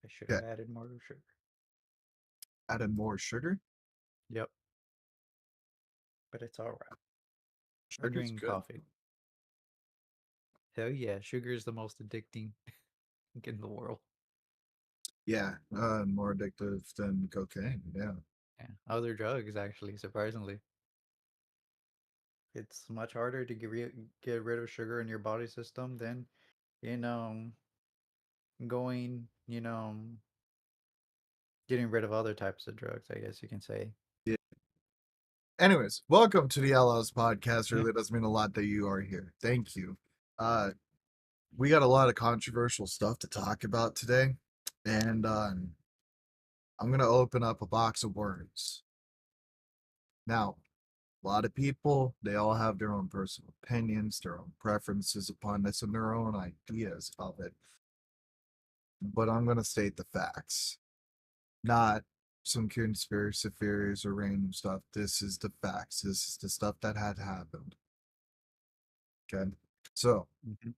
I should Okay. have added more sugar. Added more sugar. Yep, but it's all right. I'm Sugar's drinking good. coffee. Hell yeah, sugar is the most addicting thing in the world. Yeah, more addictive than cocaine. Yeah. Yeah, other drugs actually, surprisingly, it's much harder to get rid of sugar in your body system than you know going getting rid of other types of drugs. I guess you can say. Yeah. Anyways, welcome to the Outlaws podcast. Really does mean a lot that you are here. Thank you. Uh, we got a lot of controversial stuff to talk about today, and I'm gonna open up a box of worms. Now, a lot of people, they all have their own personal opinions, their own preferences upon this, and their own ideas of it. But I'm gonna state the facts, not some conspiracy theories or random stuff. This is the facts. This is the stuff that had happened. Okay. So Mhm.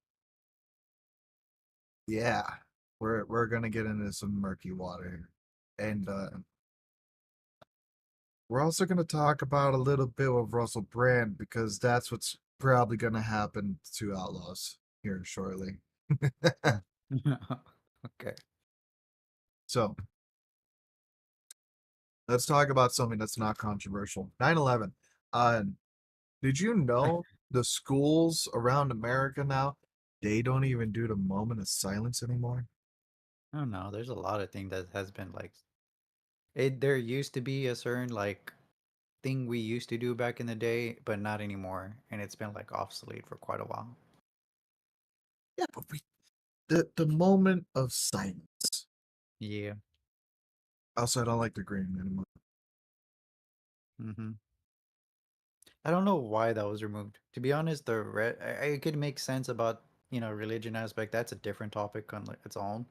yeah, we're gonna get into some murky water here. And we're also gonna talk about a little bit of Russell Brand because that's what's probably gonna happen to Outlaws here shortly. Okay. So let's talk about something that's not controversial. 9/11. Did you know the schools around America now, they don't even do the moment of silence anymore? I don't know. There's a lot of things that has been like it. There used to be a certain like thing we used to do back in the day, but not anymore, and it's been like obsolete for quite a while. Yeah, but the moment of silence. Yeah. Also, I don't like the green anymore. Mm-hmm. I don't know why that was removed. To be honest, the red it could make sense about religion aspect. That's a different topic on its own.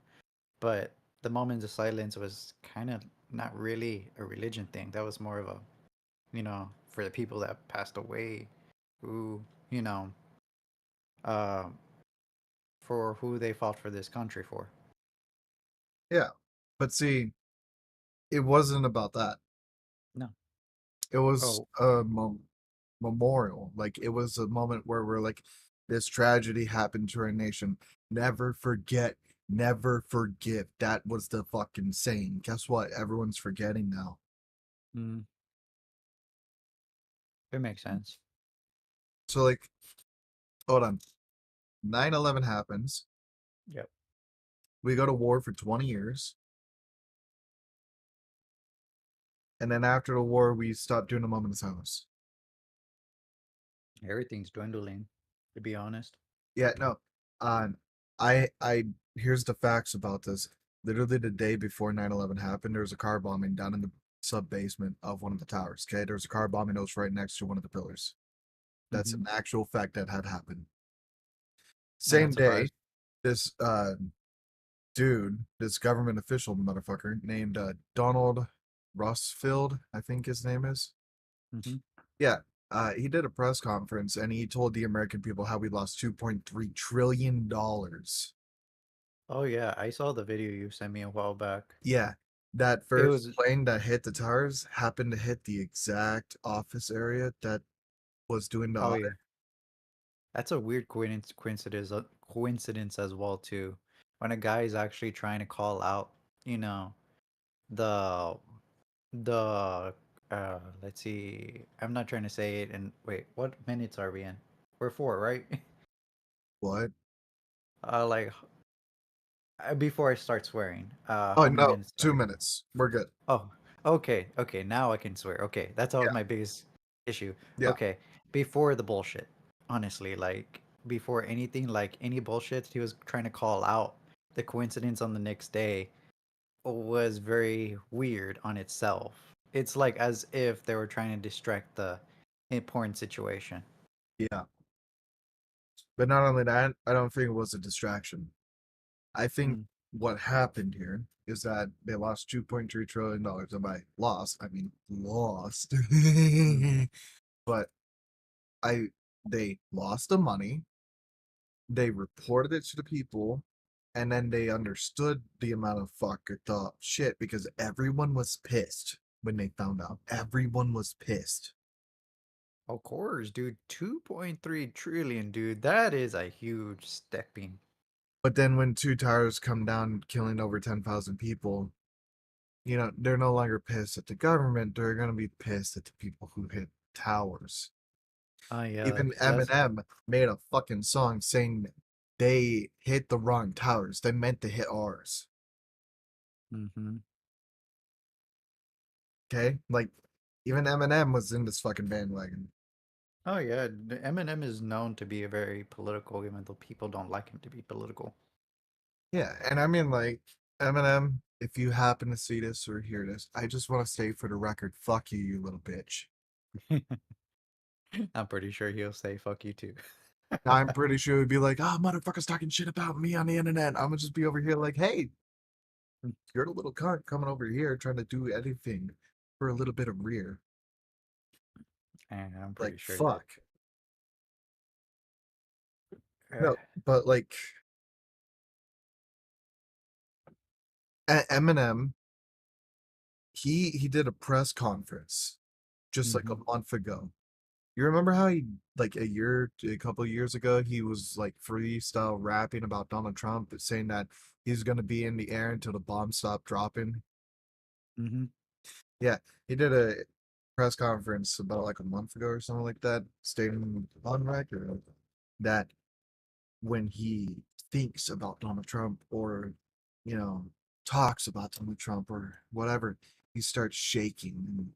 But the moment of silence was kind of not really a religion thing. That was more of a for the people that passed away, who you know uh, for who they fought for this country for. Yeah, but see, it wasn't about that. No. It was Oh, a memorial. Like it was a moment where we're like, this tragedy happened to our nation. Never forget, never forgive. That was the fucking saying. Guess what? Everyone's forgetting now. mm, it makes sense. So like, hold on. 9/11 happens. Yep. We go to war for 20 years. And then after the war, we stop doing a moment of silence. Everything's dwindling, to be honest. Yeah, no. Um, I here's the facts about this. Literally the day before 9/11 happened, there was a car bombing down in the sub basement of one of the towers. Okay, there was a car bombing that was right next to one of the pillars. That's Mm-hmm. an actual fact that had happened. I'm not Same day, surprised. this dude, this government official motherfucker named Donald Rumsfeld, I think his name is. Mm-hmm. Yeah, he did a press conference and he told the American people how we lost $2.3 trillion. Oh yeah, I saw the video you sent me a while back. Yeah, that It first was plane that hit the towers happened to hit the exact office area that was doing the oh audit. yeah, that's a weird coincidence as well too. When a guy is actually trying to call out, you know, the the let's see, I'm not trying to say it. And wait, what minutes are we in? We're four, right? What? Like before I start swearing, Oh how many no, minutes are two we? minutes. We're good. Oh, okay, okay. Now I can swear. Okay, that's always Yeah, my biggest issue. yeah, Okay, before the bullshit, honestly, like before anything, like any bullshit he was trying to call out, the coincidence on the next day was very weird on itself. It's like as if they were trying to distract the important situation. yeah. But not only that, I don't think it was a distraction. I think Mm, what happened here is that they lost $2.3 trillion, and by lost, I mean lost. mm, But I they lost the money. They reported it to the people, and then they understood the amount of fucked up shit because everyone was pissed when they found out. Everyone was pissed. Of course, dude. 2.3 trillion, dude. That is a huge stepping. But then when two towers come down, killing over 10,000 people, they're no longer pissed at the government. They're gonna be pissed at the people who hit towers. Oh yeah, Even that's Eminem made a fucking song saying they hit the wrong towers. They meant to hit ours. mm-hmm. Okay? Like, even Eminem was in this fucking bandwagon. Oh yeah, Eminem is known to be a very political, even though people don't like him to be political. Yeah, and I mean, like, Eminem, if you happen to see this or hear this, I just want to say for the record, fuck you, you little bitch. I'm pretty sure he'll say "fuck you" too. I'm pretty sure it'd be like, oh, motherfuckers talking shit about me on the internet. I'm gonna just be over here like, hey, you're the little cunt coming over here trying to do anything for a little bit of rear. And I'm Like, pretty sure that. fuck. No, but like, Eminem, he did a press conference just like Mm-hmm. a month ago. You remember how he like a couple of years ago, he was like freestyle rapping about Donald Trump, saying that he's gonna be in the air until the bombs stop dropping. Mm-hmm. Yeah, he did a press conference about like a month ago or something like that, stating on record that when he thinks about Donald Trump or, you know, talks about Donald Trump or whatever, he starts shaking and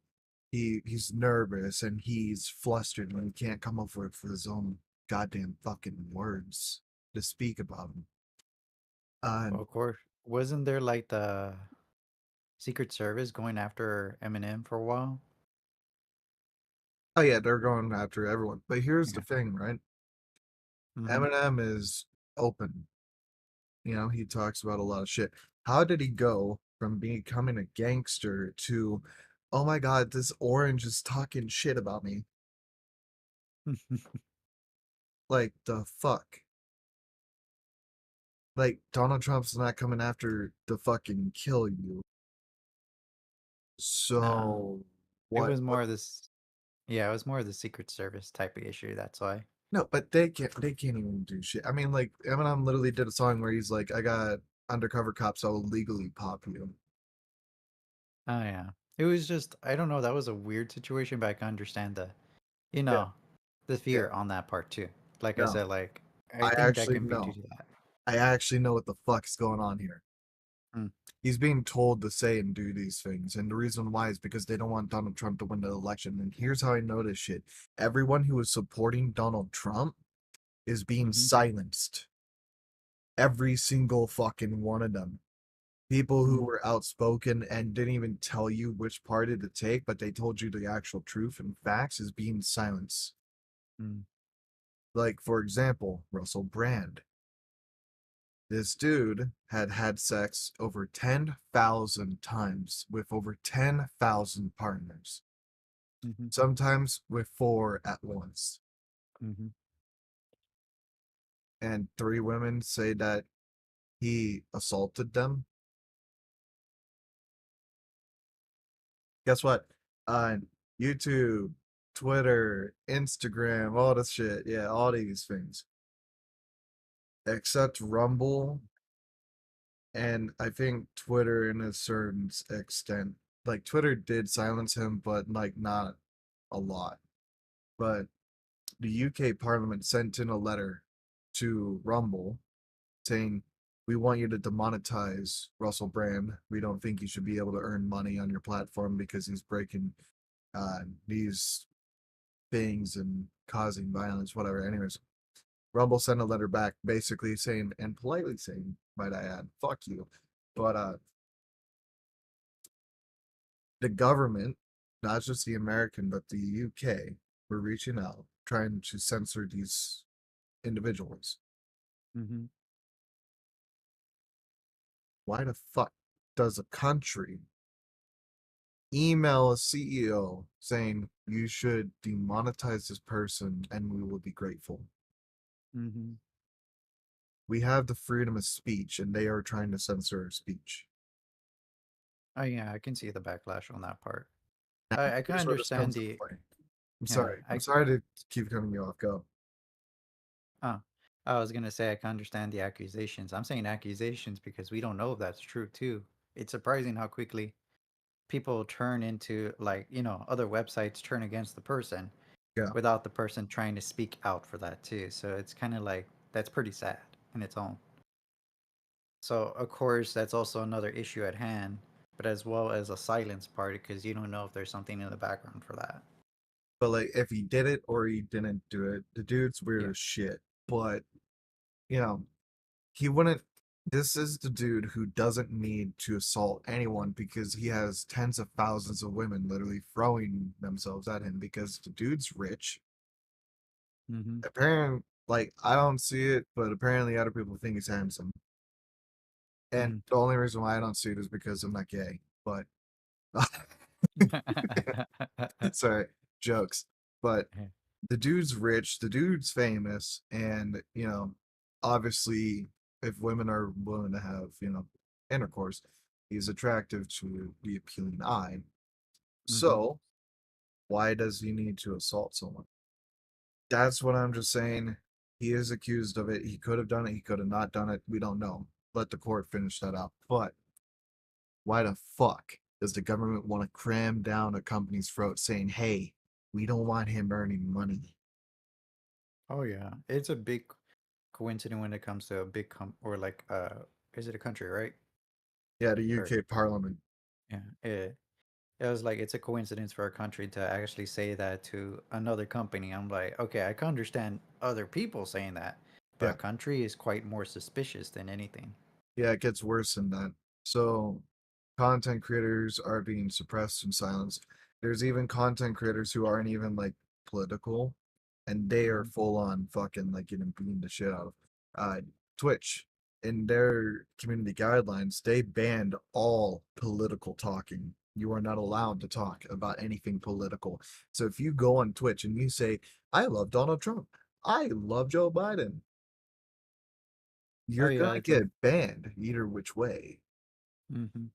he's nervous and he's flustered when he can't come up with his own goddamn fucking words to speak about him. And Of course, wasn't there like the Secret Service going after Eminem for a while? oh yeah, they're going after everyone. But here's the Yeah. thing, right? Mm-hmm. Eminem is open. He talks about a lot of shit. How did he go from becoming a gangster to, oh my god, this orange is talking shit about me? Like, the fuck? Like, Donald Trump's not coming after to fucking kill you. No, So, it what? was more of this. Yeah, it was more of the Secret Service type of issue. That's why. No, but they can't even do shit. I mean, like, Eminem literally did a song where he's like, I got undercover cops that'll legally pop you. Oh yeah, it was just I don't know. That was a weird situation, but I can understand you Yeah, know, the yeah. fear on that part too. Like I No, said, like I I think that actually can be due know. to that. I actually know what the fuck's going on here. Mm, He's being told to say and do these things. And the reason why is because they don't want Donald Trump to win the election. And here's how I know this shit. Everyone who is supporting Donald Trump is being mm-hmm, silenced. Every single fucking one of them. People who mm-hmm, were outspoken and didn't even tell you which party to take, but they told you the actual truth and facts is being silenced. mm, Like, for example, Russell Brand. This dude had had sex over 10,000 times with over 10,000 partners, mm-hmm, sometimes with four at once. mm-hmm. And three women say that he assaulted them. Guess what? On YouTube, Twitter, Instagram, all this shit. Yeah, all these things. Except Rumble and I think Twitter in a certain extent. Like Twitter did silence him, but like not a lot. But the UK Parliament sent in a letter to Rumble saying, we want you to demonetize Russell Brand. We don't think you should be able to earn money on your platform because he's breaking these things and causing violence, whatever. Anyways, Rumble sent a letter back basically saying, and politely saying, might I add, fuck you. But the government, not just the American, but the UK, were reaching out, trying to censor these individuals. Mm-hmm. Why the fuck does a country email a CEO saying you should demonetize this person and we will be grateful? Mm-hmm. We have the freedom of speech, and they are trying to censor our speech. Oh yeah, I can see the backlash on that part. Now, I can here's where this understand comes into the play. I'm yeah, sorry. I'm sorry to keep cutting you off. Go. uh, I was gonna say I can understand the accusations. I'm saying accusations because we don't know if that's true too. It's surprising how quickly people turn into like, other websites turn against the person Yeah. without the person trying to speak out for that too. So it's kind of like that's pretty sad in its own. So of course that's also another issue at hand, but as well as a silence part because you don't know if there's something in the background for that. But like, if he did it or he didn't do it, the dude's weird Yeah. as shit. But you know, he wouldn't. This is the dude who doesn't need to assault anyone because he has tens of thousands of women literally throwing themselves at him because the dude's rich. Mm-hmm. Apparently, like I don't see it, but apparently other people think he's handsome. And Mm. the only reason why I don't see it is because I'm not gay. But sorry, jokes. But the dude's rich, the dude's famous, and obviously, if women are willing to have intercourse, he's attractive to the appealing eye. Mm-hmm. So why does he need to assault someone? That's what I'm just saying. He is accused of it. He could have done it. He could have not done it. We don't know. Let the court finish that up. But why the fuck does the government want to cram down a company's throat saying, hey, we don't want him earning money? Oh yeah, it's a big coincidence when it comes to a big or like is it a country, right? Yeah, the Or UK Parliament. yeah, it was like it's a coincidence for a country to actually say that to another company. I'm like, okay, I can understand other people saying that, but a Yeah. country is quite more suspicious than anything. Yeah, it gets worse than that. So content creators are being suppressed and silenced. There's even content creators who aren't even like political, and they are Hmm. full on fucking like getting beaten the shit out of. Uh, Twitch, in their community guidelines, they banned all political talking. You are not allowed to talk about anything political. So if you go on Twitch and you say, I love Donald Trump, I love Joe Biden, Oh you're yeah, gonna it's a. get banned either which way. Hmm.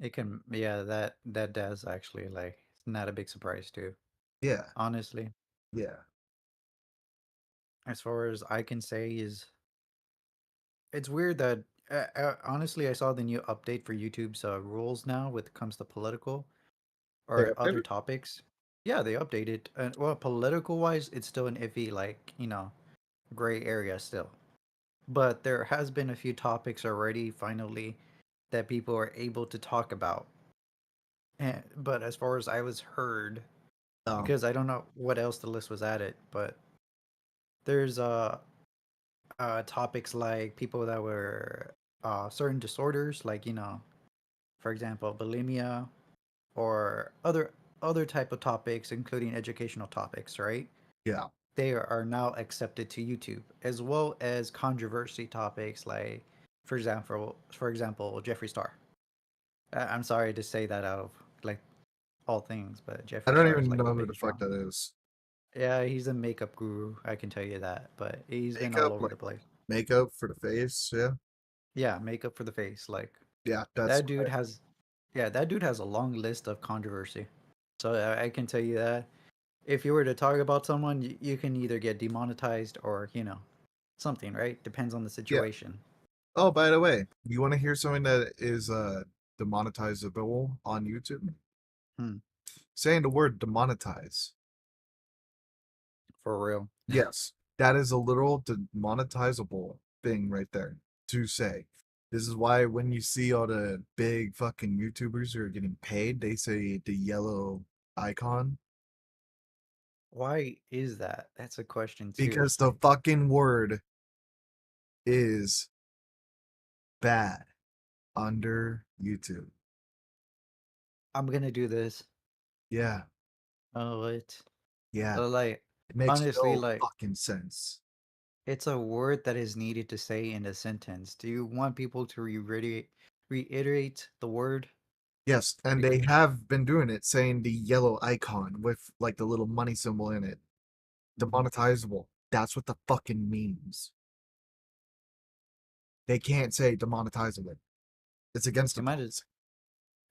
It can, yeah, that does actually like it's not a big surprise too. Yeah, Honestly, yeah. as far as I can say, is it's weird that honestly I saw the new update for YouTube's rules now when it comes to political They or other updated? topics. Yeah, they updated. Well, political wise, it's still an iffy, like, gray area still. But there has been a few topics already, finally, that people are able to talk about. But as far as I was heard, No. because I don't know what else the list was added, but there's topics like people that were certain disorders, like for example, bulimia or other type of topics, including educational topics, right? Yeah. They are now accepted to YouTube, as well as controversy topics like, for example, Jeffree Star. I'm sorry to say that out of like all things, but I Jeffree don't Star is even like the know who the biggest fuck drama. that is. Yeah, he's a makeup guru. I can tell you that, but he's been all Makeup, over like the place. makeup for the face. Yeah. Yeah, makeup for the face. Like Yeah. That's that what dude has, yeah, that dude has a long list of controversy. So I can tell you that if you were to talk about someone, you can either get demonetized or something, right? Depends on the yeah. situation. Oh, by the way, you want to hear something that is demonetizable on YouTube? Hmm, Saying the word demonetize. for real. Yes. That is a literal demonetizable thing right there to say. This is why when you see all the big fucking YouTubers who are getting paid, they say the yellow icon Why is that? That's a question too. because the fucking word is bad under YouTube. I'm gonna do this. Yeah, Oh, what? yeah. Like, It makes honestly, no like, fucking sense. it's a word that is needed to say in a sentence. Do you want people to reiterate the word? Yes, and they Because have been doing it, saying the yellow icon with like the little money symbol in it. mhm. Demonetizable. That's what the fucking means. They can't say demonetizing it. It's against They the might as policy.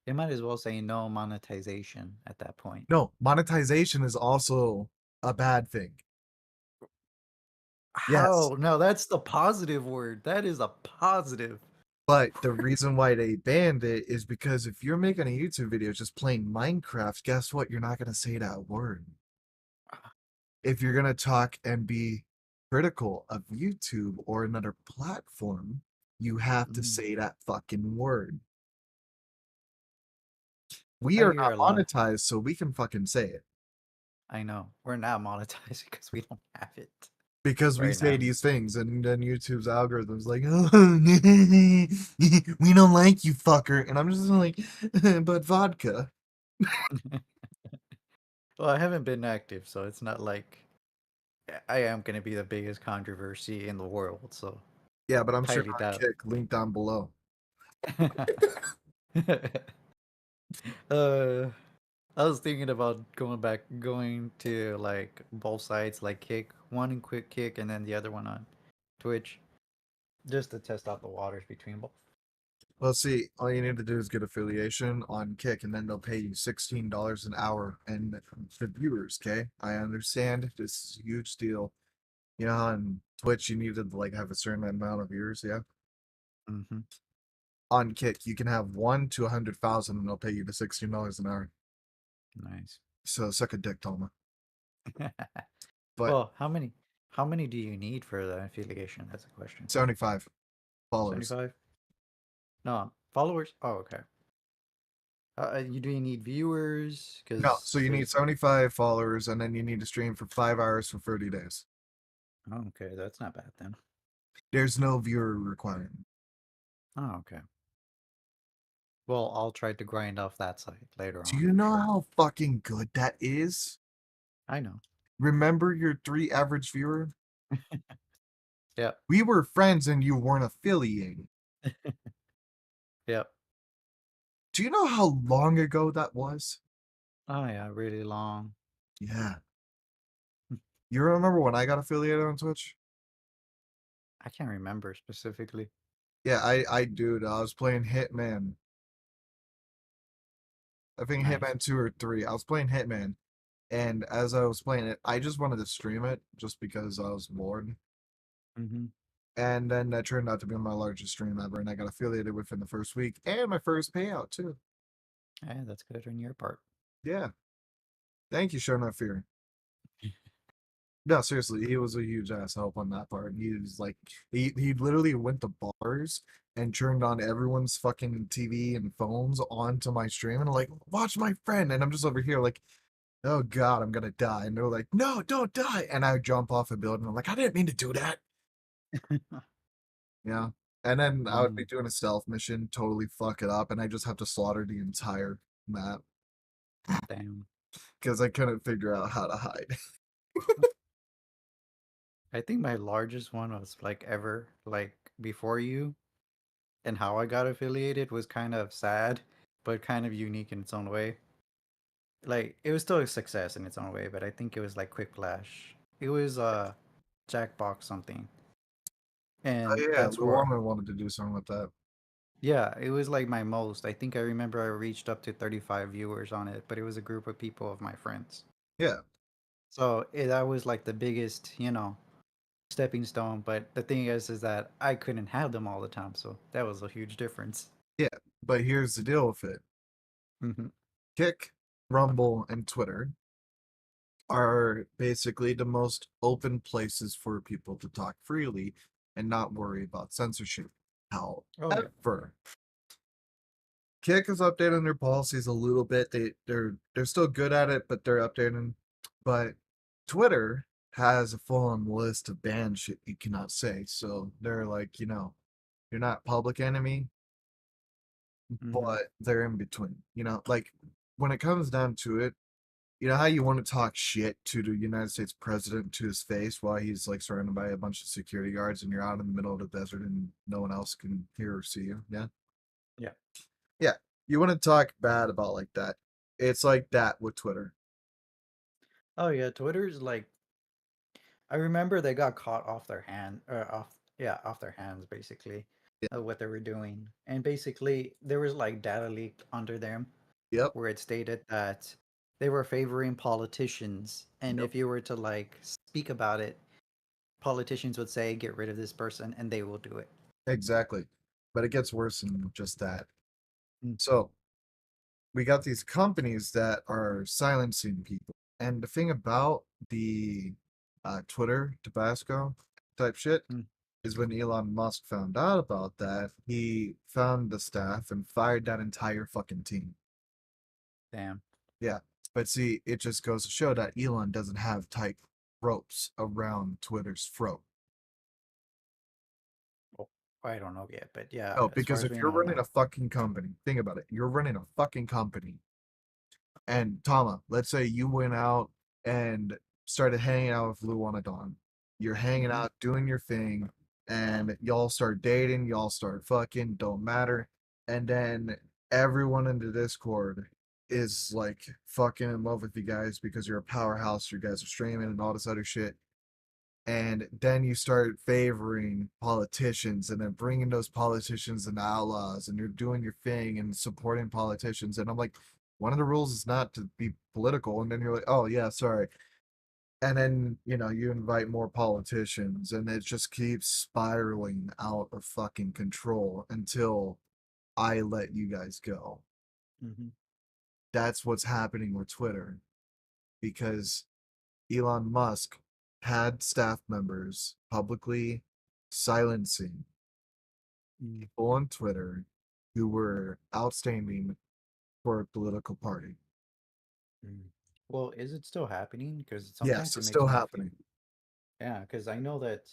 they might as well say no monetization at that point. No, monetization is also a bad thing. Yes, How? No, that's the positive word. That is a positive. but the reason why they banned it is because if you're making a YouTube video just playing Minecraft, guess what? You're not going to say that word. If you're going to talk and be critical of YouTube or another platform, you have to Mm, say that fucking word. We I are hear not a lot. monetized, so we can fucking say it I know. We're not monetizing because we don't have it because we right say now. these things, and then YouTube's algorithm's like, oh, we don't like you, fucker. And I'm just like, but vodka. Well, I haven't been active, so it's not like I am going to be the biggest controversy in the world, so Yeah, but I'm sure highly on doubt. Kick, link down below. uh, I was thinking about going to like both sides, like Kick, one in Quick Kick, and then the other one on Twitch, just to test out the waters between both. Well, see, all you need to do is get affiliation on Kick, and then they'll pay you $16 an hour. And the viewers, okay? I understand this is a huge deal. You know, on Twitch, you need to like have a certain amount of viewers, yeah? Mm-hmm. On Kick, you can have 1 to 100,000, and they'll pay you the $16 an hour. Nice. So suck a dick, Toma. But Well, how many do you need for the affiliation? That's a question. 75 followers. 75? No, followers? Oh, okay. You do you need viewers? No, so Because you need there's 75 followers, and then you need to stream for 5 hours for 30 days. oh, okay, that's not bad then. There's no viewer requirement. Oh, okay. Well, I'll try to grind off that side later Do on you for know sure. how fucking good that is? I know. Remember your 3 average viewer? Yep. We were friends and you weren't affiliated. Yep. Do you know how long ago that was? Oh yeah, really long. Yeah. You remember when I got affiliated on Twitch? I can't remember specifically. Yeah, I dude, I was playing Hitman. I think Nice. Hitman 2 or 3. I was playing Hitman. And as I was playing it, I just wanted to stream it just because I was bored. Mm-hmm. And then that turned out to be my largest stream ever, and I got affiliated within the first week and my first payout too. Yeah, that's good on your part. Yeah. Thank you, Show No Fear. No, seriously, he was a huge ass help on that part. He was like he literally went to bars and turned on everyone's fucking TV and phones onto my stream and like, watch my friend. And I'm just over here like, oh god, I'm gonna die. And they're like, no, don't die. And I jump off a building. I'm like, I didn't mean to do that. Yeah. And then I would be Mm, doing a stealth mission, totally fuck it up, and I just have to slaughter the entire map damn. because I couldn't figure out how to hide. I think my largest one was like ever, like before you, and how I got affiliated was kind of sad, but kind of unique in its own way. Like it was still a success in its own way, but I think it was like Quick Flash. It was Jackbox something, Oh and yeah, that's Lil where Woman wanted to do something with that. yeah, it was like my most. I think I remember I reached up to 35 viewers on it, but it was a group of people of my friends. Yeah, So that was like the biggest, stepping stone. But the thing is that I couldn't have them all the time, so that was a huge difference. yeah. But here's the deal with it. Hmm. Kick, Rumble, and Twitter are basically the most open places for people to talk freely and not worry about censorship. Oh yeah. However, Kick is updating their policies a little bit. They're still good at it, but they're updating. But Twitter has a full-on list of banned shit you cannot say. So they're like, you're not public enemy, Hmm. but they're in between. Like when it comes down to it, you know how you want to talk shit to the United States president to his face while he's like surrounded by a bunch of security guards and you're out in the middle of the desert and no one else can hear or see you? Yeah. Yeah. Yeah. You want to talk bad about like that. It's like that with Twitter. Oh yeah. Twitter's like I remember they got caught off their hand, or off their hands basically, Yeah. what they were doing, and basically there was like data leaked under them Yep. where it stated that they were favoring politicians, and Yep. if you were to like speak about it, politicians would say, "Get rid of this person," and they will do it. Exactly. But it gets worse than just that. Mm, So we got these companies that are silencing people. And the thing about the Twitter Tabasco type shit mm, is when Elon Musk found out about that, he found the staff and fired that entire fucking team. damn. Yeah. But see, it just goes to show that Elon doesn't have tight ropes around Twitter's throat. Well, I don't know yet, but yeah, No, as far because as if we you're know, running no. a fucking company, think about it. You're running a fucking company. And Tama, let's say you went out and started hanging out with Lou on a Dawn. You're hanging Hmm. out, doing your thing, and y'all start dating, y'all start fucking, don't matter. And then everyone in the Discord is like fucking in love with you guys because you're a powerhouse, you guys are streaming and all this other shit. And then you start favoring politicians and then bringing those politicians and outlaws, and you're doing your thing and supporting politicians. And I'm like, one of the rules is not to be political. And then you're like, oh, yeah, sorry. And then, you invite more politicians, and it just keeps spiraling out of fucking control until I let you guys go. Hmm. That's what's happening with Twitter because Elon Musk had staff members publicly silencing Mm, people on Twitter who were outstanding for a political party. mm. Well, is it still happening? Because Yes, sometimes it it's makes still me feel. happening. Yeah, because I know that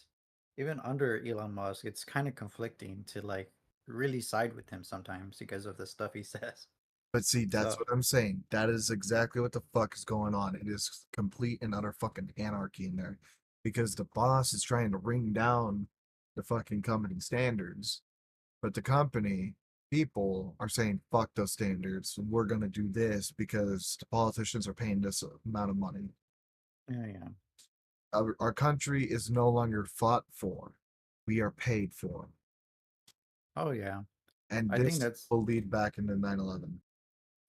even under Elon Musk, it's kind of conflicting to like really side with him sometimes because of the stuff he says. But see, that's So, what I'm saying. That is exactly what the fuck is going on. It is complete and utter fucking anarchy in there because the boss is trying to bring down the fucking company standards. But the company people are saying, fuck those standards. We're going to do this because the politicians are paying this amount of money. yeah, yeah. Our country is no longer fought for. We are paid for. Oh, yeah. And I think this that's. will lead back into 9/11.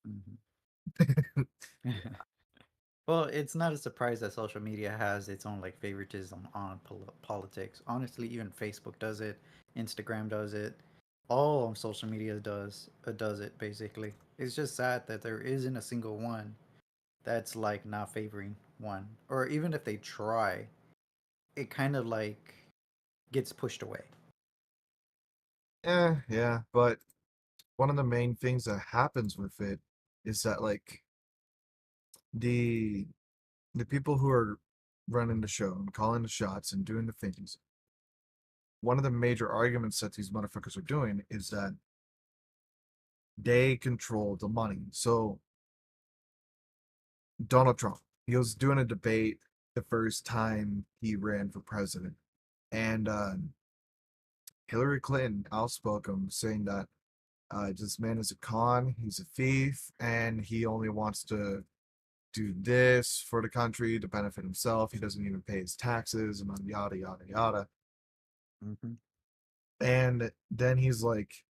Mhm. Well, it's not a surprise that social media has its own like favoritism on politics. Honestly, even Facebook does it, Instagram does it, all of social media does it basically. It's just sad that there isn't a single one that's like not favoring one, or even if they try, it kind of like gets pushed away. Yeah. But one of the main things that happens with it is that like the the people who are running the show and calling the shots and doing the things, one of the major arguments that these motherfuckers are doing is that they control the money. So Donald Trump, he was doing a debate the first time he ran for president, and Hillary Clinton outspoke him, saying that this man is a con, he's a thief, and he only wants to do this for the country to benefit himself. He doesn't even pay his taxes and yada yada yada. Hmm. And then he's like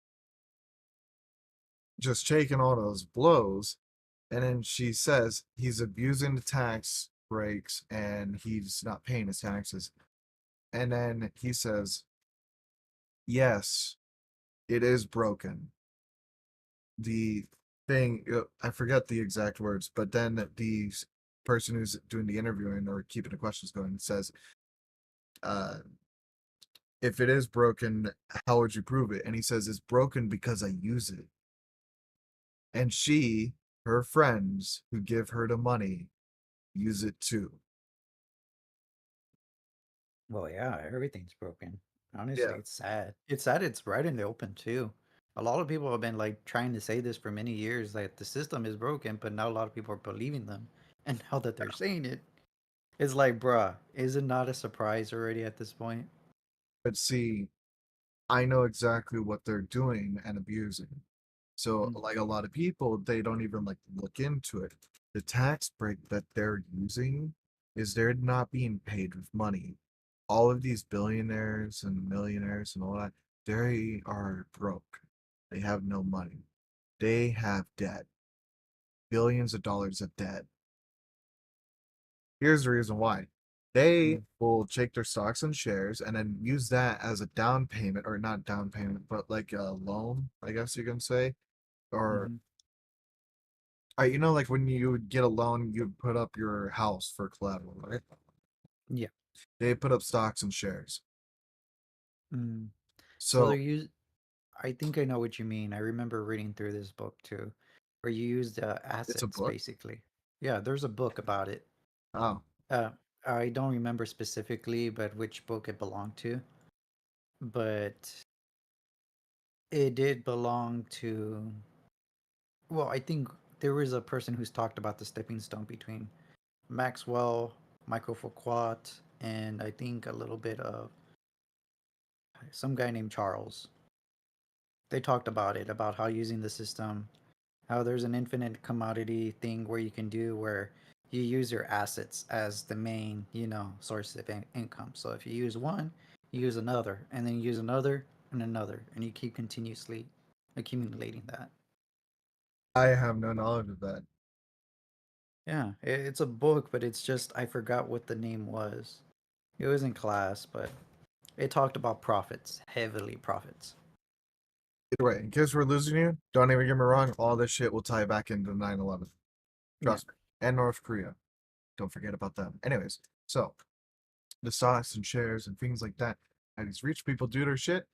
just taking all those blows. And then she says he's abusing the tax breaks and he's not paying his taxes. And then he says, yes, it is broken. The thing, I forget the exact words, but then the person who's doing the interviewing or keeping the questions going says, uh, if it is broken, how would you prove it? And he says, it's broken because I use it. And she, her friends who give her the money, use it too. Well, yeah, everything's broken. Honestly, Yeah. it's sad. It's sad it's right in the open too. A lot of people have been like trying to say this for many years that the system is broken, but now a lot of people are believing them. And now that they're saying it, it's like, bruh, is it not a surprise already at this point? But see, I know exactly what they're doing and abusing. So, Mm, like a lot of people, they don't even like look into it. The tax break that they're using is they're not being paid with money. All of these billionaires and millionaires and all that, they are broke. They have no money. They have debt, billions of dollars of debt. Here's the reason why. They Mm, will take their stocks and shares and then use that as a down payment, or not down payment, but like a loan, I guess you can say. Or, mm-hmm. you know, like when you would get a loan, you'd put up your house for collateral, right? Yeah. They put up stocks and shares. Mm. So they're So use. I think I know what you mean. I remember reading through this book too, where you used it's a assets book. basically. Yeah, there's a book about it. Oh, Uh, I don't remember specifically, but which book it belonged to. But it did belong to. Well, I think there was a person who's talked about the stepping stone between Maxwell, Michael Foucault, and I think a little bit of some guy named Charles. They talked about it, about how using the system, how there's an infinite commodity thing where you can do where you use your assets as the main, source of income. So if you use one, you use another, and then you use another and another, and you keep continuously accumulating that. I have no knowledge of that. Yeah, it's a book, but it's just I forgot what the name was. It was in class, but it talked about profits, heavily profits. Either way, in case we're losing you, don't even get me wrong, all this shit will tie back into 9/11. Yeah. Trust me. And North Korea. Don't forget about them. Anyways, so the stocks and shares and things like that. And these rich people do their shit.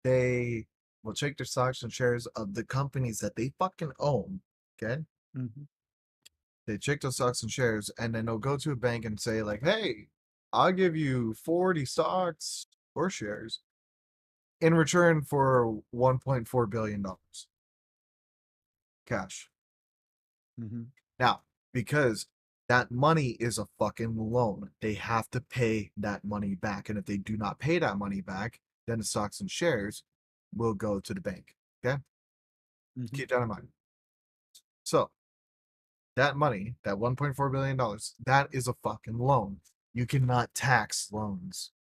They will take their stocks and shares of the companies that they fucking own. Okay. Mm-hmm. They check those stocks and shares, and then they'll go to a bank and say, like, hey, I'll give you 40 stocks or shares in return for $1.4 billion cash. Mm-hmm. Now, because that money is a fucking loan, they have to pay that money back. And if they do not pay that money back, then the stocks and shares will go to the bank. Okay? Mm-hmm. Keep that in mind. So, that money, that $1.4 billion, that is a fucking loan. You cannot tax loans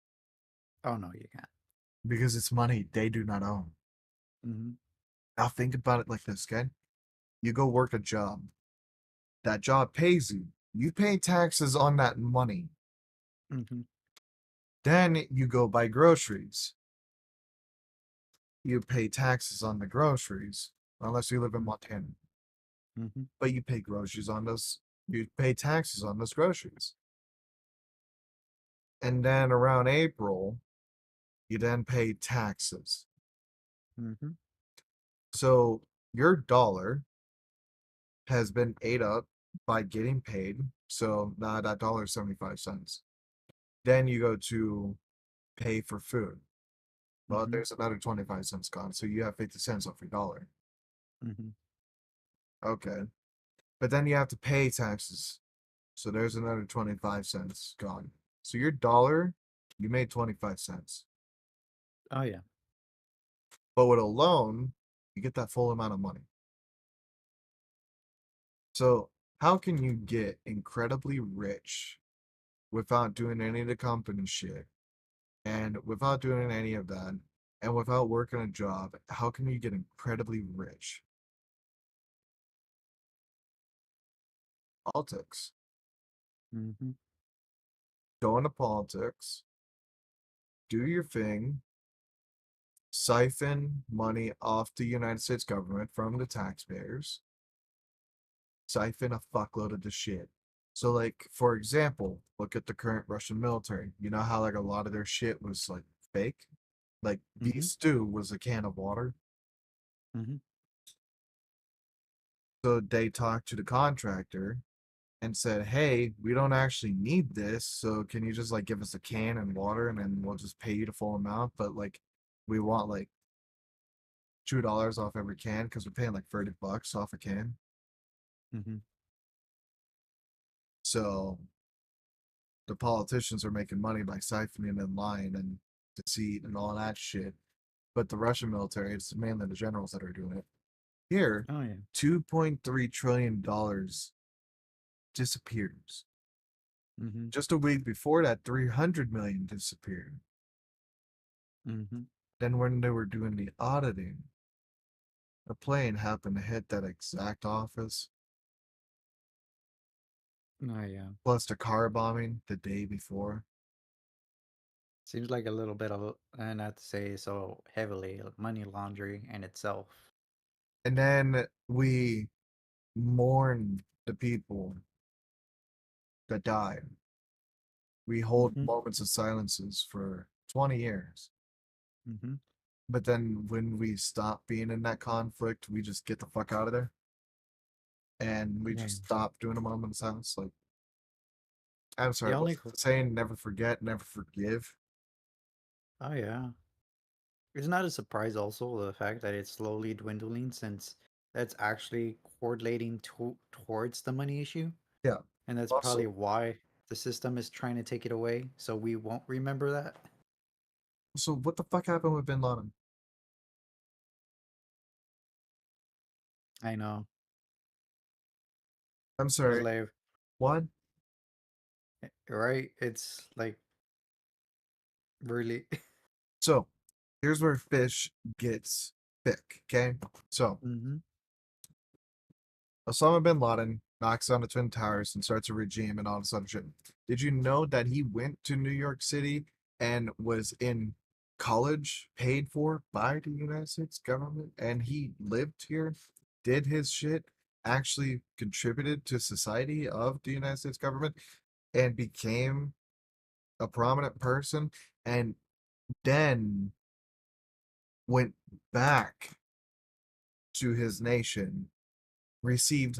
Oh no, you can't. because it's money they do not own. Mm-hmm. Now, think about it like this, okay? You go work a job, that job pays you, you pay taxes on that money. Mm-hmm. Then you go buy groceries, you pay taxes on the groceries, unless you live in Montana. Mm-hmm. But you pay groceries on those, you pay taxes on those groceries. And then around April, you then pay taxes. Mm-hmm. So your dollar has been ate up by getting paid. So now that dollar is 75 cents. Then you go to pay for food. Well, Mm-hmm. there's another 25 cents gone. So you have 50 cents off your dollar. Mm-hmm. Okay. But then you have to pay taxes. So there's another 25 cents gone. So your dollar, you made 25 cents. Oh yeah. But with a loan, you get that full amount of money. So how can you get incredibly rich without doing any of the company shit and without doing any of that and without working a job? How can you get incredibly rich? Politics. Mm-hmm. Go into politics, do your thing, siphon money off the United States government from the taxpayers, siphon a fuckload of the shit. So, like, for example, look at the current Russian military. You know how, like, a lot of their shit was, like, fake? Like, beef Mm-hmm. stew was a can of water. Mm-hmm. So they talked to the contractor and said, hey, we don't actually need this. So can you just, like, give us a can and water and then we'll just pay you the full amount? But, like, we want, like, $2 off every can because we're paying, like, $30 off a can. Mm-hmm. So the politicians are making money by siphoning and lying and deceit and all that shit. But the Russian military, it's mainly the generals that are doing it. Here, Oh yeah. $2.3 trillion disappears. Mm-hmm. Just a week before that, 300 million disappeared. Mm-hmm. Then when they were doing the auditing, a plane happened to hit that exact office, Oh yeah. plus the car bombing the day before. Seems like a little bit of, not to say so heavily, like money laundering in itself. And then we mourn the people that died. We hold Mm-hmm. moments of silences for 20 years. Mm-hmm. But then when we stop being in that conflict, we just get the fuck out of there. And we Yeah. just stop doing a moment of silence. Like, I'm The sorry, only. what's the saying? Never forget, never forgive. Oh yeah. It's not a surprise also the fact that it's slowly dwindling since that's actually correlating towards the money issue. Yeah. And that's probably Also, why the system is trying to take it away, so we won't remember that. so what the fuck happened with Bin Laden? I know. I'm It's sorry, like, what? right? It's like really. So here's where fish gets thick, okay? So Mm-hmm. Osama bin Laden knocks down the Twin Towers and starts a regime and all this other shit. Did you know that he went to New York City and was in college paid for by the United States government? And he lived here, did his shit, actually contributed to society of the United States government, and became a prominent person, and then went back to his nation, received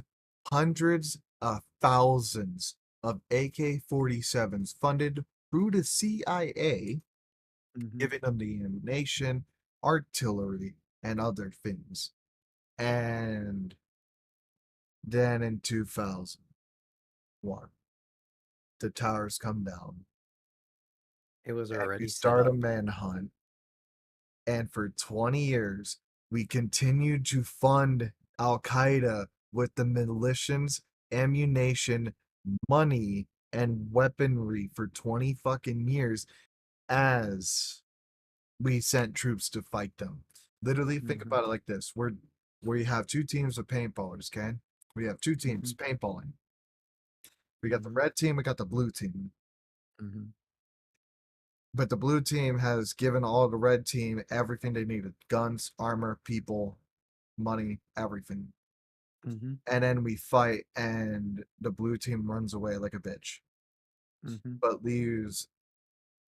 hundreds of thousands of AK 47s funded through the CIA, Mm-hmm. giving them the ammunition, artillery, and other things. And then in 2001, the towers come down It was and we already set start a up. manhunt. And for 20 years, we continued to fund Al Qaeda with the militias, ammunition, money, and weaponry for 20 fucking years as we sent troops to fight them. Literally, think Mm-hmm. about it like this: we have two teams of paintballers, okay? We have two Mm-hmm. teams paintballing. We got the Mm-hmm. red team, we got the blue team. Mm-hmm. But the blue team has given all the red team everything they needed: guns, armor, people, money, everything. Mm-hmm. And then we fight, and the blue team runs away like a bitch, Mm-hmm. but leaves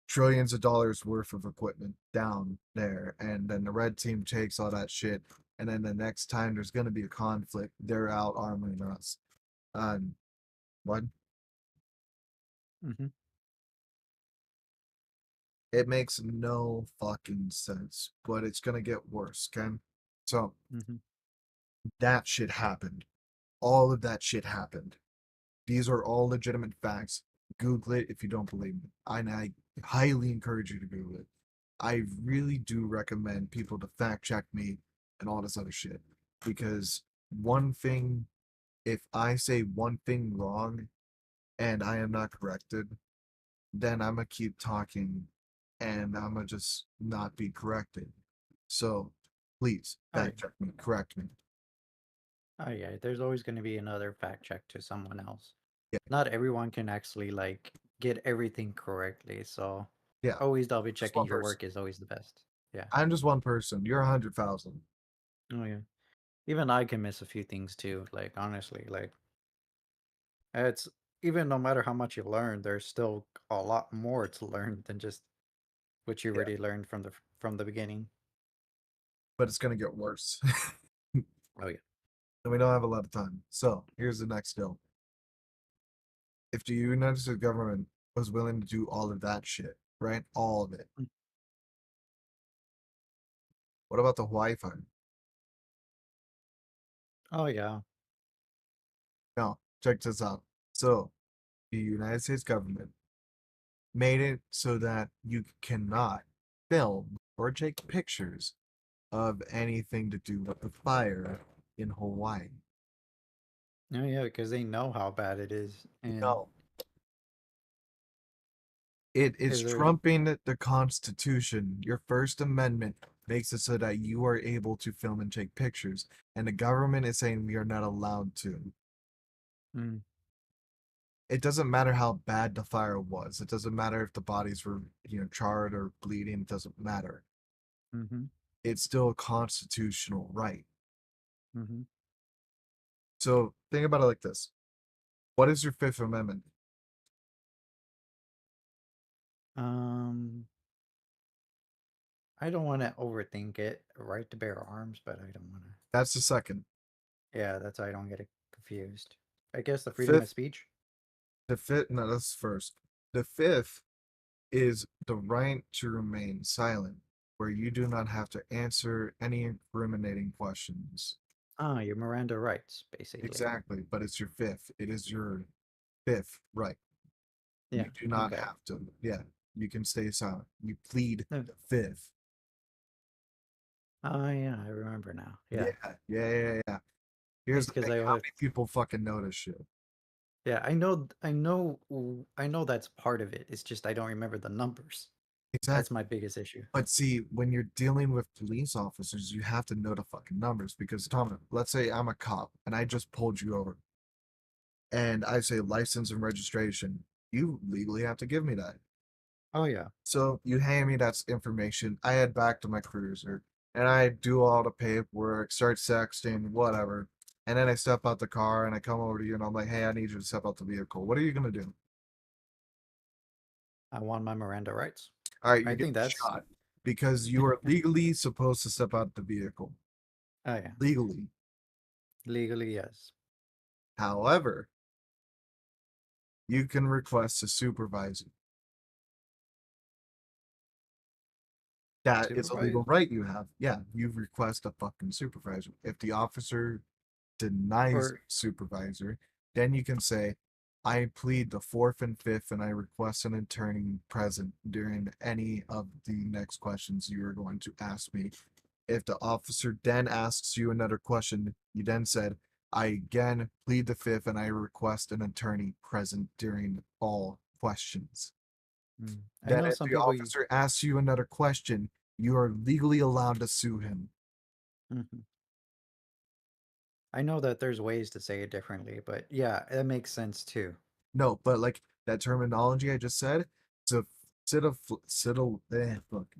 trillions of dollars worth of equipment down there. And then the red team takes all that shit. And then the next time there's going to be a conflict, they're out arming us. And what? Mm-hmm. It makes no fucking sense, but it's going to get worse, okay? So Mm-hmm. that shit happened. All of that shit happened. These are all legitimate facts. Google it if you don't believe me. And I highly encourage you to Google it. I really do recommend people to fact check me and all this other shit. Because one thing, if I say one thing wrong and I am not corrected, then I'm going to keep talking and I'm going to just not be corrected. So please Oh yeah. fact check me, correct me. Oh yeah. There's always going to be another fact check to someone else. Yeah, Not everyone can actually like get everything correctly, so yeah, always double just checking one your person. work is always the best. Yeah. I'm just one person. You're 100,000. Oh yeah. Even I can miss a few things too. Like honestly, like it's even no matter how much you learn, there's still a lot more to learn than just what you Yeah, already learned from the beginning. but it's going to get worse. Oh yeah. And we don't have a lot of time. So here's the next deal. If the United States government was willing to do all of that shit, right? All of it. Mm. What about the Wi-Fi? Oh yeah. No, check this out. So the United States government made it so that you cannot film or take pictures of anything to do with the fire in Hawaii. Oh yeah, because they know how bad it is, and No. It is Is there? trumping the Constitution. Your First Amendment makes it so that you are able to film and take pictures, and the government is saying we are not allowed to. Mm, It doesn't matter how bad the fire was. It doesn't matter if the bodies were, charred or bleeding. It doesn't matter. mm-hmm. It's still a constitutional right. Mm-hmm. So think about it like this. What is your Fifth Amendment? Um, I don't want to overthink it. Right to bear arms, but I don't want to. That's the second. Yeah, that's how I don't get it confused. I guess the freedom of Fifth, speech. the fifth, no, that's first. The fifth is the right to remain silent, where you do not have to answer any incriminating questions. Ah, your Miranda rights, basically. Exactly, but it's your fifth. It is your fifth right. Yeah. You do not Okay. have to. Yeah, you can stay silent. You plead No. the fifth. Oh yeah, I remember now. Yeah, Yeah, yeah. Here's it's the because thing. I How have. many people fucking know this shit? Yeah, I know that's part of it. It's just I don't remember the numbers. That's Exactly. my biggest issue. But see, when you're dealing with police officers, you have to know the fucking numbers because Tom, let's say I'm a cop and I just pulled you over and I say license and registration. You legally have to give me that. Oh yeah. So you hand me that information. I head back to my cruiser and I do all the paperwork, start sexting, whatever. And then I step out the car and I come over to you and I'm like, hey, I need you to step out the vehicle. What are you gonna do? I want my Miranda rights. All right, I you're getting think that's. shot because you are legally supposed to step out the vehicle. Oh yeah. Legally. Legally, yes. However, you can request a supervisor. That is a Supervise legal right you have. Yeah, you request a fucking supervisor. If the officer denies or supervisor, then you can say, I plead the fourth and fifth, and I request an attorney present during any of the next questions you are going to ask me. If the officer then asks you another question, you then said, I again plead the fifth, and I request an attorney present during all questions. I Then, know if some the people. officer asks you another question, you are legally allowed to sue him. Mhm. I know that there's ways to say it differently, but yeah, it makes sense too. No, but like that terminology I just said, to fuck,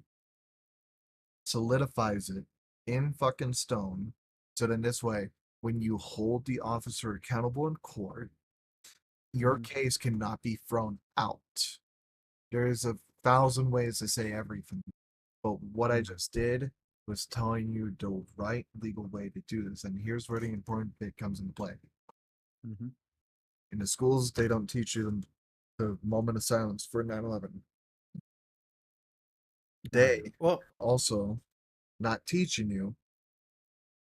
solidifies it in fucking stone. So then this way, when you hold the officer accountable in court, your Hmm. case cannot be thrown out. There's a thousand ways to say everything, but what I Hmm. just did was telling you the right legal way to do this. And here's where the important bit comes into play. Hmm. In the schools, they don't teach you the moment of silence for 9/11. Oh yeah. They Well, also not teaching you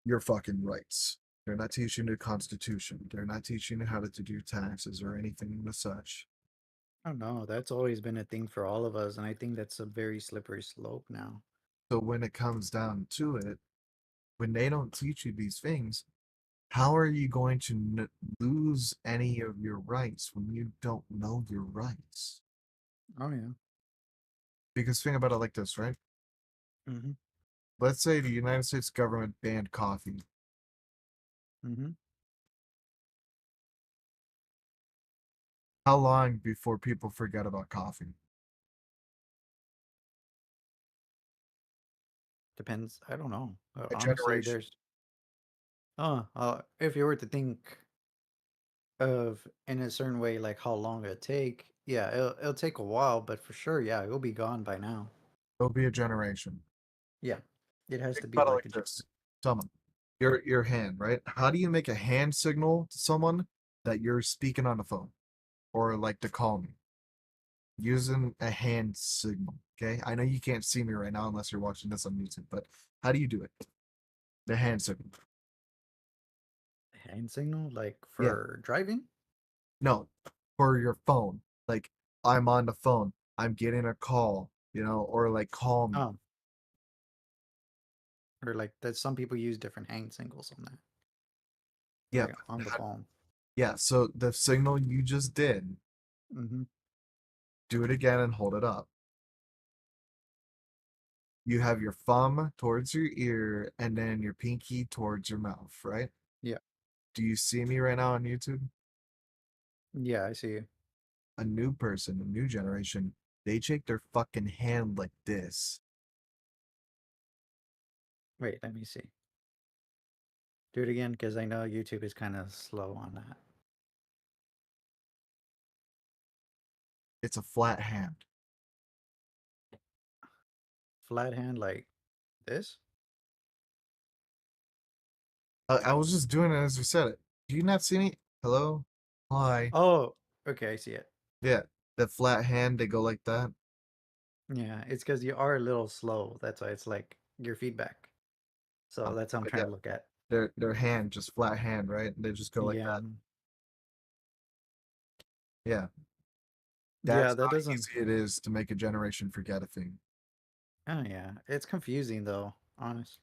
your fucking rights. They're not teaching you the Constitution. They're not teaching you how to do taxes or anything of such. I don't know. That's always been a thing for all of us, and I think that's a very slippery slope now. So when it comes down to it, when they don't teach you these things, how are you going to lose any of your rights when you don't know your rights? Oh yeah. Because think about it like this, right? Hmm. Let's say the United States government banned coffee. Hmm. How long before people forget about coffee? Depends. I don't know. A Honestly, generation. there's. If you were to think of in a certain way, like how long it'll take, yeah, it'll take a while, but for sure, yeah, it'll be gone by now. It'll be a generation. Yeah, it has Think to be about it like like this. Someone, your hand, right? How do you make a hand signal to someone that you're speaking on the phone or like to call me? Using a hand signal. Okay. I know you can't see me right now unless you're watching this on YouTube, but how do you do it? The hand signal. hand signal, like Yeah. for driving. No, for your phone. Like I'm on the phone. I'm getting a call, or like call me. Oh, or like that. Some people use different hand signals on that, Yeah. like on the phone. Yeah. So the signal you just did Hmm. Do it again and hold it up. You have your thumb towards your ear and then your pinky towards your mouth, right? Yeah. Do you see me right now on YouTube? Yeah, I see you. A new person, a new generation, they shake their fucking hand like this. Wait, let me see. Do it again because I know YouTube is kind of slow on that. It's a flat hand. Flat hand like this? I was just doing it as you said it. Do you not see me? Hello? Hi. Oh, okay, I see it. Yeah, the flat hand, they go like that. Yeah, it's because you are a little slow. That's why it's like your feedback. So that's what I'm But trying yeah, to look at. their hand, just flat hand, right? They just go like Yeah. that. Yeah, Yeah, that's that how doesn't. easy it is to make a generation forget a thing. Oh, yeah. It's confusing, though, honest.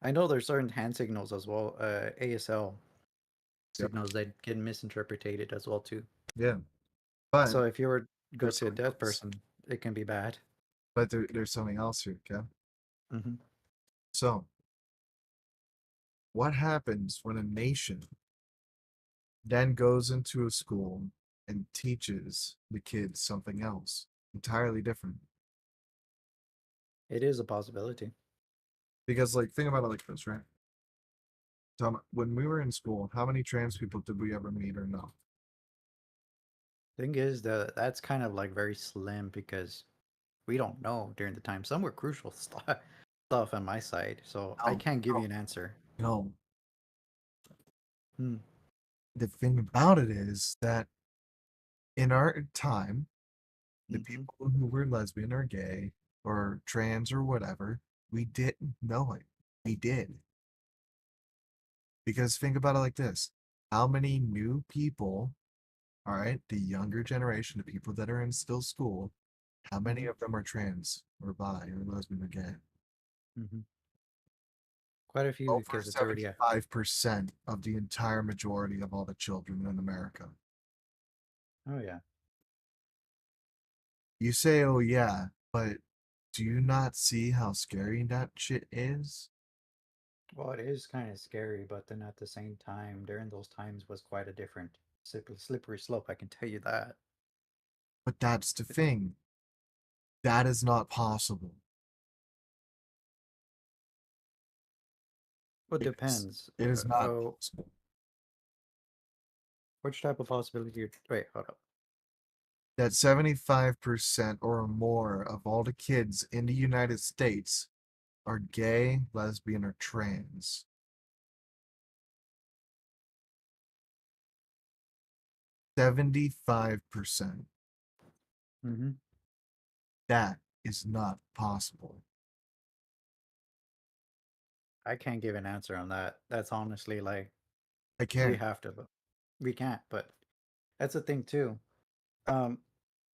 I know there's certain hand signals as well, ASL Yep. signals that get misinterpreted as well, too. Yeah, but So if you were to go there's to a something deaf else. person, it can be bad. But there's something else here, okay? Hmm. So, what happens when a nation then goes into a school and teaches the kids something else entirely different? It is a possibility. Because, like, think about it like this, right? Tom, when we were in school, how many trans people did we ever meet or know? Thing is that that's kind of like very slim because we don't know during the time. Some were crucial stuff on my side, so I No, can't give no, you an answer. no. Hmm. The thing about it is that in our time, the Mm-hmm. people who were lesbian or gay or trans or whatever, we didn't know it. We did. Because think about it like this: how many new people, all right, the younger generation, the people that are in still school, how many Mm-hmm. of them are trans or bi or lesbian or gay? Mm-hmm. Quite a few Over because it's already a. 75% of the entire majority of all the children in America. Oh yeah. You say, oh yeah, but do you not see how scary that shit is? Well, it is kind of scary, but then at the same time, during those times was quite a different slippery slope. I can tell you that. But that's the thing. That is not possible. It Because depends. it is not possible. Which type of possibility? Wait, hold up. That 75% or more of all the kids in the United States are gay, lesbian, or trans. 75%. Mm-hmm. That is not possible. I can't give an answer on that. That's honestly like I we can't. have to, but we can't. But that's the thing too. Um,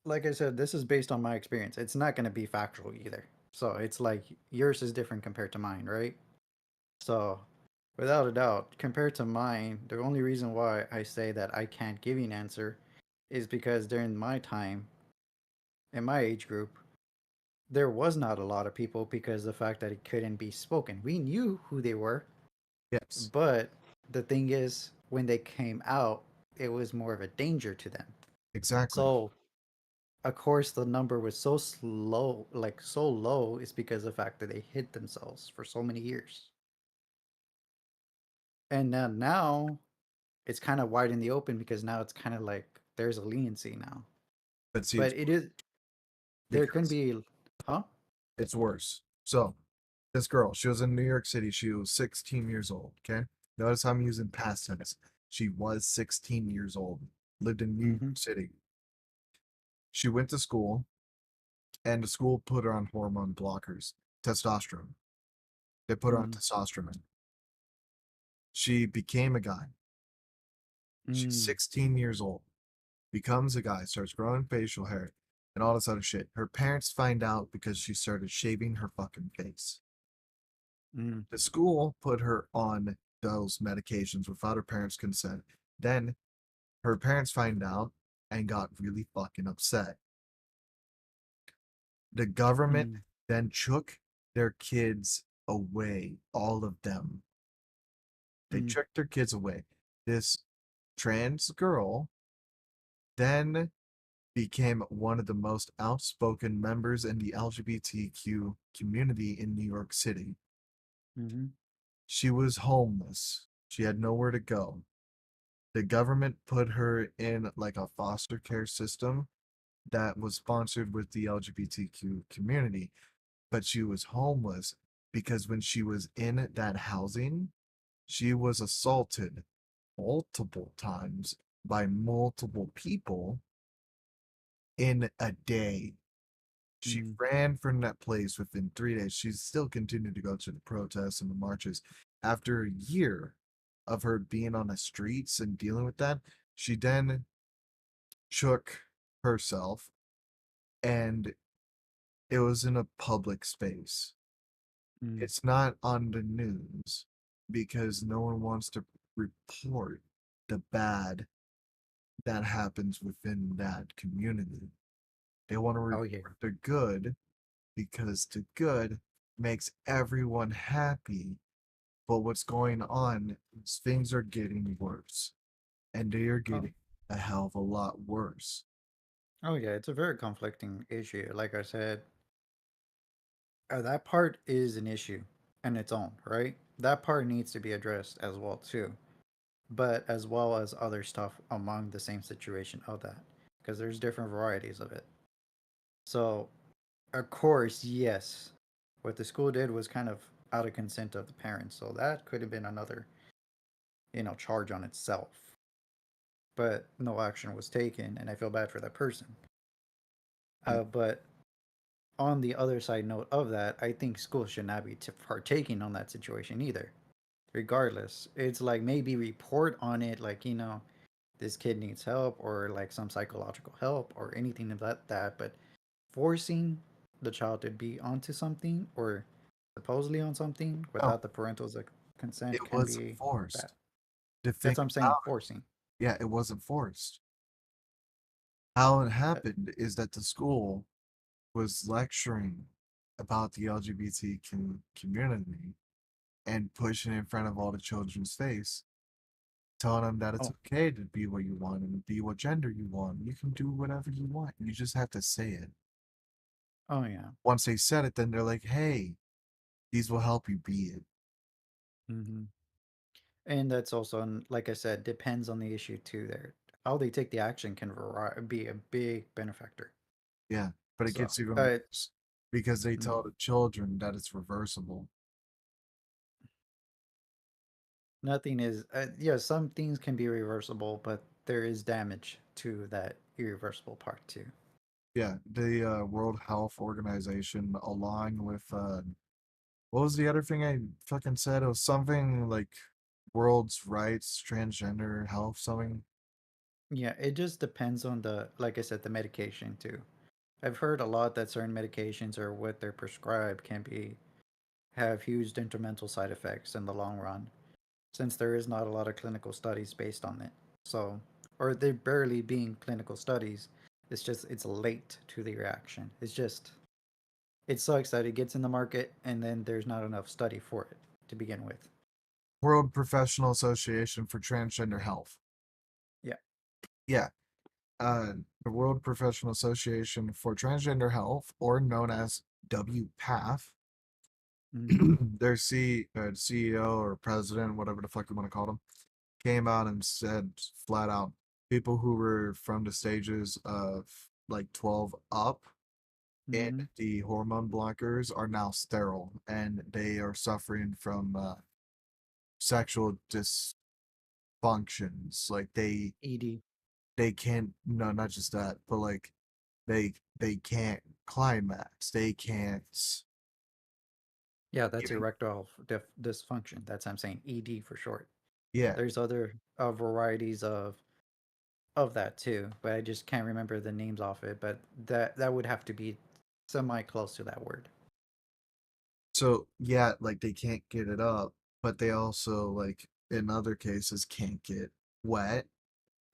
like I said, this is based on my experience. It's not going to be factual either. So it's like yours is different compared to mine, right? So without a doubt, compared to mine, the only reason why I say that I can't give you an answer is because during my time in my age group, there was not a lot of people because the fact that it couldn't be spoken. We knew who they were, Yes, but the thing is, when they came out, it was more of a danger to them. exactly. So of course the number was so slow, like so low, is because of the fact that they hid themselves for so many years. And now it's kind of wide in the open because now it's kind of like there's a leniency now. But see, But it is there can because be, huh? it's worse. So, this girl, she was in New York City. She was 16 years old. Okay. Notice how I'm using past tense. She was 16 years old, lived in New York Mm-hmm. City. She went to school, and the school put her on hormone blockers, testosterone. They put her on Mm-hmm. testosterone. She became a guy. She's Mm-hmm. 16 years old, becomes a guy, starts growing facial hair, and all this other shit. Her parents find out because she started shaving her fucking face. Mm-hmm. The school put her on those medications without her parents' consent. Then Her parents find out and got really fucking upset. The government Mm, then took their kids away, all of them. They mm, took their kids away. This trans girl then became one of the most outspoken members in the LGBTQ community in New York City. mm-hmm, She was homeless. She had nowhere to go. The government put her in like a foster care system that was sponsored with the LGBTQ community, but she was homeless because when she was in that housing, she was assaulted multiple times by multiple people in a day. She mm. ran from that place within 3 days. She still continued to go to the protests and the marches. After a year of her being on the streets and dealing with that, she then shook herself, and it was in a public space. Mm. It's not on the news because no one wants to report the bad that happens within that community. They want to Oh yeah. report the good because the good makes everyone happy. But what's going on is things are getting worse, and they are Oh, getting a hell of a lot worse. oh yeah. It's a very conflicting issue. Like I said, that part is an issue in its own, right? That part needs to be addressed as well too, but as well as other stuff among the same situation of that, because there's different varieties of it. So, of course, yes, what the school did was kind of out of consent of the parents, so that could have been another, charge on itself. But no action was taken, and I feel bad for that person. Yeah. But on the other side note of that, I think schools should not be partaking on that situation either. Regardless, it's like maybe report on it, like this kid needs help or like some psychological help or anything of that. But forcing the child to be onto something or supposedly on something No, without the parental it consent can wasn't be bad. forced. The thing That's what I'm saying. about Forcing. yeah, it wasn't forced. How it Uh, happened is that the school was lecturing about the LGBT community and pushing it in front of all the children's face, telling them that it's oh, okay to be what you want and be what gender you want. You can do whatever you want. You just have to say it. oh yeah. Once they said it, then they're like, hey, these will help you be it. hmm And that's also, like I said, depends on the issue too. There, how they take the action can be a big benefactor. Yeah, but it So, gets even worse because they mm, tell the children that it's reversible. nothing is. Yeah, some things can be reversible, but there is damage to that irreversible part too. Yeah, the World Health Organization, along with what was the other thing I fucking said? It was something like world's rights, transgender health, something. Yeah, it just depends on like I said, the medication too. I've heard a lot that certain medications or what they're prescribed can be have huge detrimental side effects in the long run, since there is not a lot of clinical studies based on it. So, or there barely being clinical studies. It's late to the reaction. It sucks that it gets in the market and then there's not enough study for it to begin with. World Professional Association for Transgender Health. Yeah. Yeah, the World Professional Association for Transgender Health, or known as WPATH, Mm-hmm. their CEO or president, whatever the fuck you want to call them, came out and said flat out, people who were from the stages of like 12 up in Mm-hmm. the hormone blockers are now sterile and they are suffering from sexual dysfunctions. Like ED. they can't, no, not just that, but like they can't climax. They can't Yeah, that's even, erectile dysfunction. That's what I'm saying ED for short. yeah. There's other varieties of that too, but I just can't remember the names off it. But that would have to be semi close to that word. So yeah, like they can't get it up, but they also like in other cases can't get wet.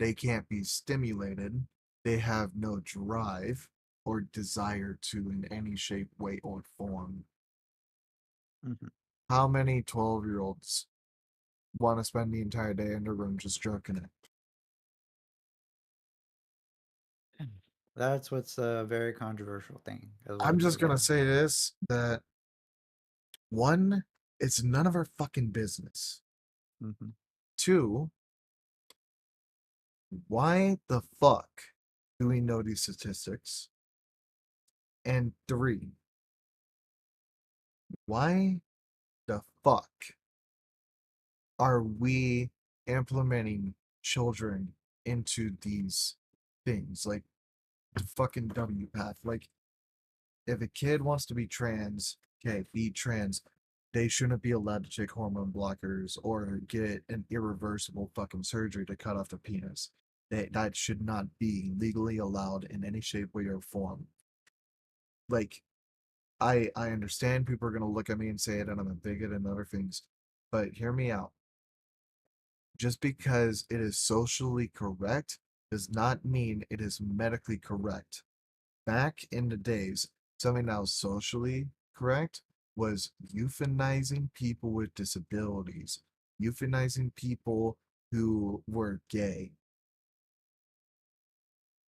they can't be stimulated, they have no drive or desire to in any shape, way, or form. Mhm. How many 12-year-olds want to spend the entire day in their room just jerking it? That's what's a very controversial thing as well I'm too. just gonna Yeah. say this, that one, it's none of our fucking business. Hmm. Two, why the fuck do we know these statistics? And three, why the fuck are we implementing children into these things? Like the fucking W path. Like, if a kid wants to be trans, okay, be trans. They shouldn't be allowed to take hormone blockers or get an irreversible fucking surgery to cut off the penis. That should not be legally allowed in any shape, way, or form. Like, I understand people are gonna look at me and say that I'm a bigot and other things, but hear me out. Just because it is socially correct does not mean it is medically correct. Back in the days, something that was socially correct was euthanizing people with disabilities, euthanizing people who were gay.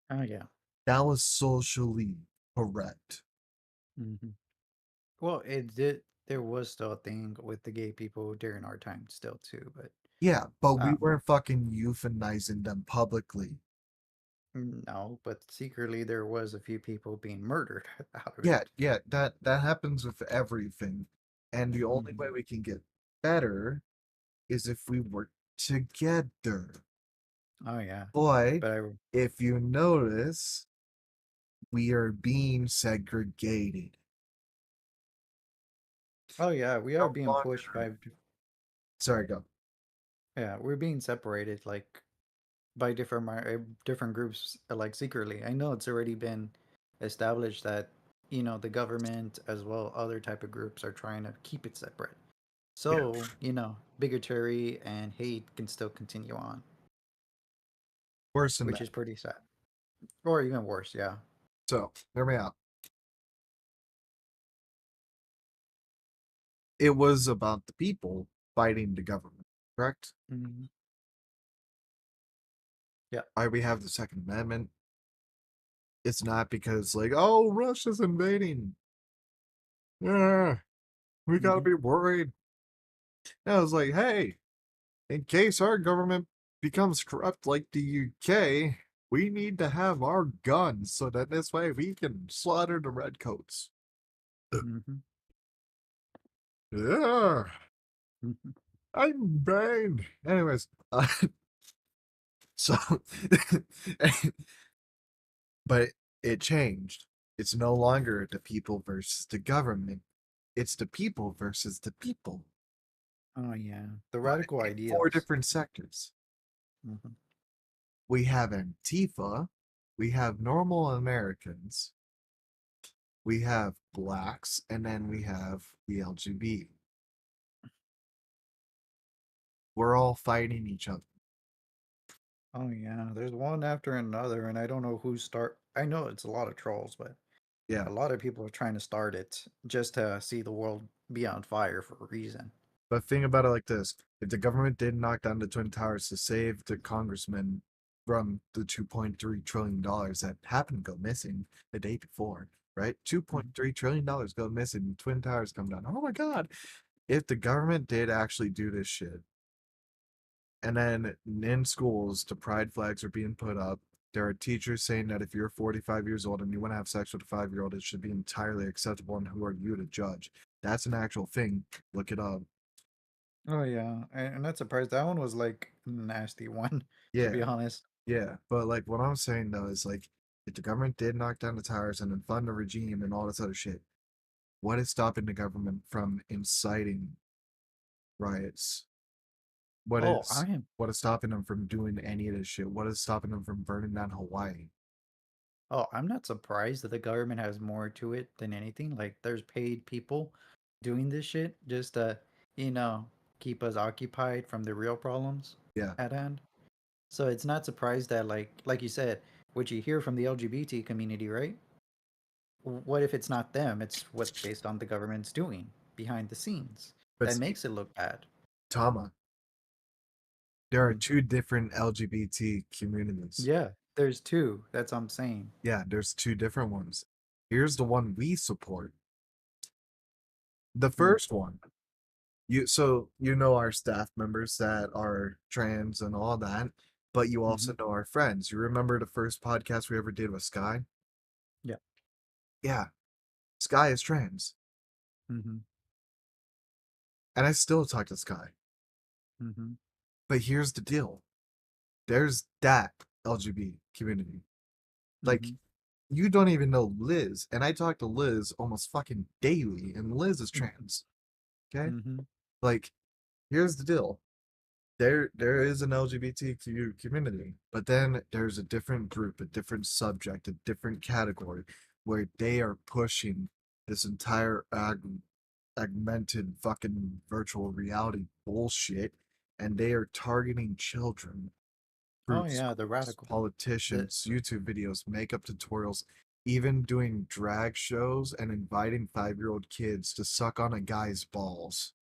Oh yeah. That was socially correct. Hmm. Well, it did. There was still a thing with the gay people during our time, still too. But Yeah, but we um, weren't fucking euthanizing them publicly. no. But secretly, there was a few people being murdered out of Yeah, it. yeah, that happens with everything. And the only Hmm. way we can get better is if we work together. Oh yeah. But But I. if you notice, we are being segregated. Oh yeah, we are No being pushed longer. by. Sorry, go. Yeah, we're being separated like by different groups like secretly. I know it's already been established that the government as well other type of groups are trying to keep it separate. Yeah, So, bigotry and hate can still continue on, worse than which that. is pretty sad. Or even worse, yeah. So, hear me out. It was about the people fighting the government, correct? Hmm. Yeah. Why we have the Second Amendment? It's not because, like, oh, Russia's invading. Yeah, we gotta Hmm. be worried. And I was like, hey, in case our government becomes corrupt like the UK, we need to have our guns so that this way we can slaughter the redcoats. Hmm. Yeah, Hmm. I'm banned. Anyways, so, but it changed. It's no longer the people versus the government. It's the people versus the people. Oh yeah, the But radical in four ideals. different sectors. Hmm. We have Antifa, we have normal Americans, we have blacks, and then we have the LGBT. We're all fighting each other. Oh yeah, there's one after another, and I don't know who start. I know it's a lot of trolls, but Yeah. a lot of people are trying to start it just to see the world be on fire for a reason. But think about it like this: if the government did knock down the Twin Towers to save the congressman from the $2.3 trillion that happened to go missing the day before, right? Mhm. $2.3 trillion go missing, the Twin Towers come down. Oh my God. If the government did actually do this shit, and then in schools, the pride flags are being put up. There are teachers saying that if you're 45 years old and you want to have sex with a 5-year-old, it should be entirely acceptable. And who are you to judge? That's an actual thing. Look it up. Oh yeah, and I'm not surprised. That one was like a nasty one, to Yeah, be honest. yeah. But like what I'm saying though is like if the government did knock down the towers and then fund the regime and all this other shit, what is stopping the government from inciting riots? What Oh, is I am. what is stopping them from doing any of this shit? What is stopping them from burning down Hawaii? Oh, I'm not surprised that the government has more to it than anything. Like, there's paid people doing this shit just to, you know, keep us occupied from the real problems Yeah. at hand. So it's not surprised that like you said, what you hear from the LGBT community, right? What if it's not them? It's what's based on the government's doing behind the scenes But that see, makes it look bad. Tama, there are Mm. two different LGBT communities. Yeah, there's two. That's what I'm saying. Yeah, there's two different ones. Here's the one we support. The Mm. first one, you know our staff members that are trans and all that, but you Mm-hmm. also know our friends. You remember the first podcast we ever did with Sky? Yeah. Yeah, Sky is trans, Mm-hmm. and I still talk to Sky. Mm-hmm. But here's the deal: there's that LGBT community. Like, Mm-hmm. you don't even know Liz, and I talk to Liz almost fucking daily, and Liz is trans. Okay, Mm-hmm. like, here's the deal: there is an LGBTQ community, but then there's a different group, a different subject, a different category where they are pushing this entire augmented fucking virtual reality bullshit, and they are targeting children Oh through yeah, the schools, radical. The politicians, YouTube videos, makeup tutorials, even doing drag shows and inviting 5-year-old kids to suck on a guy's balls.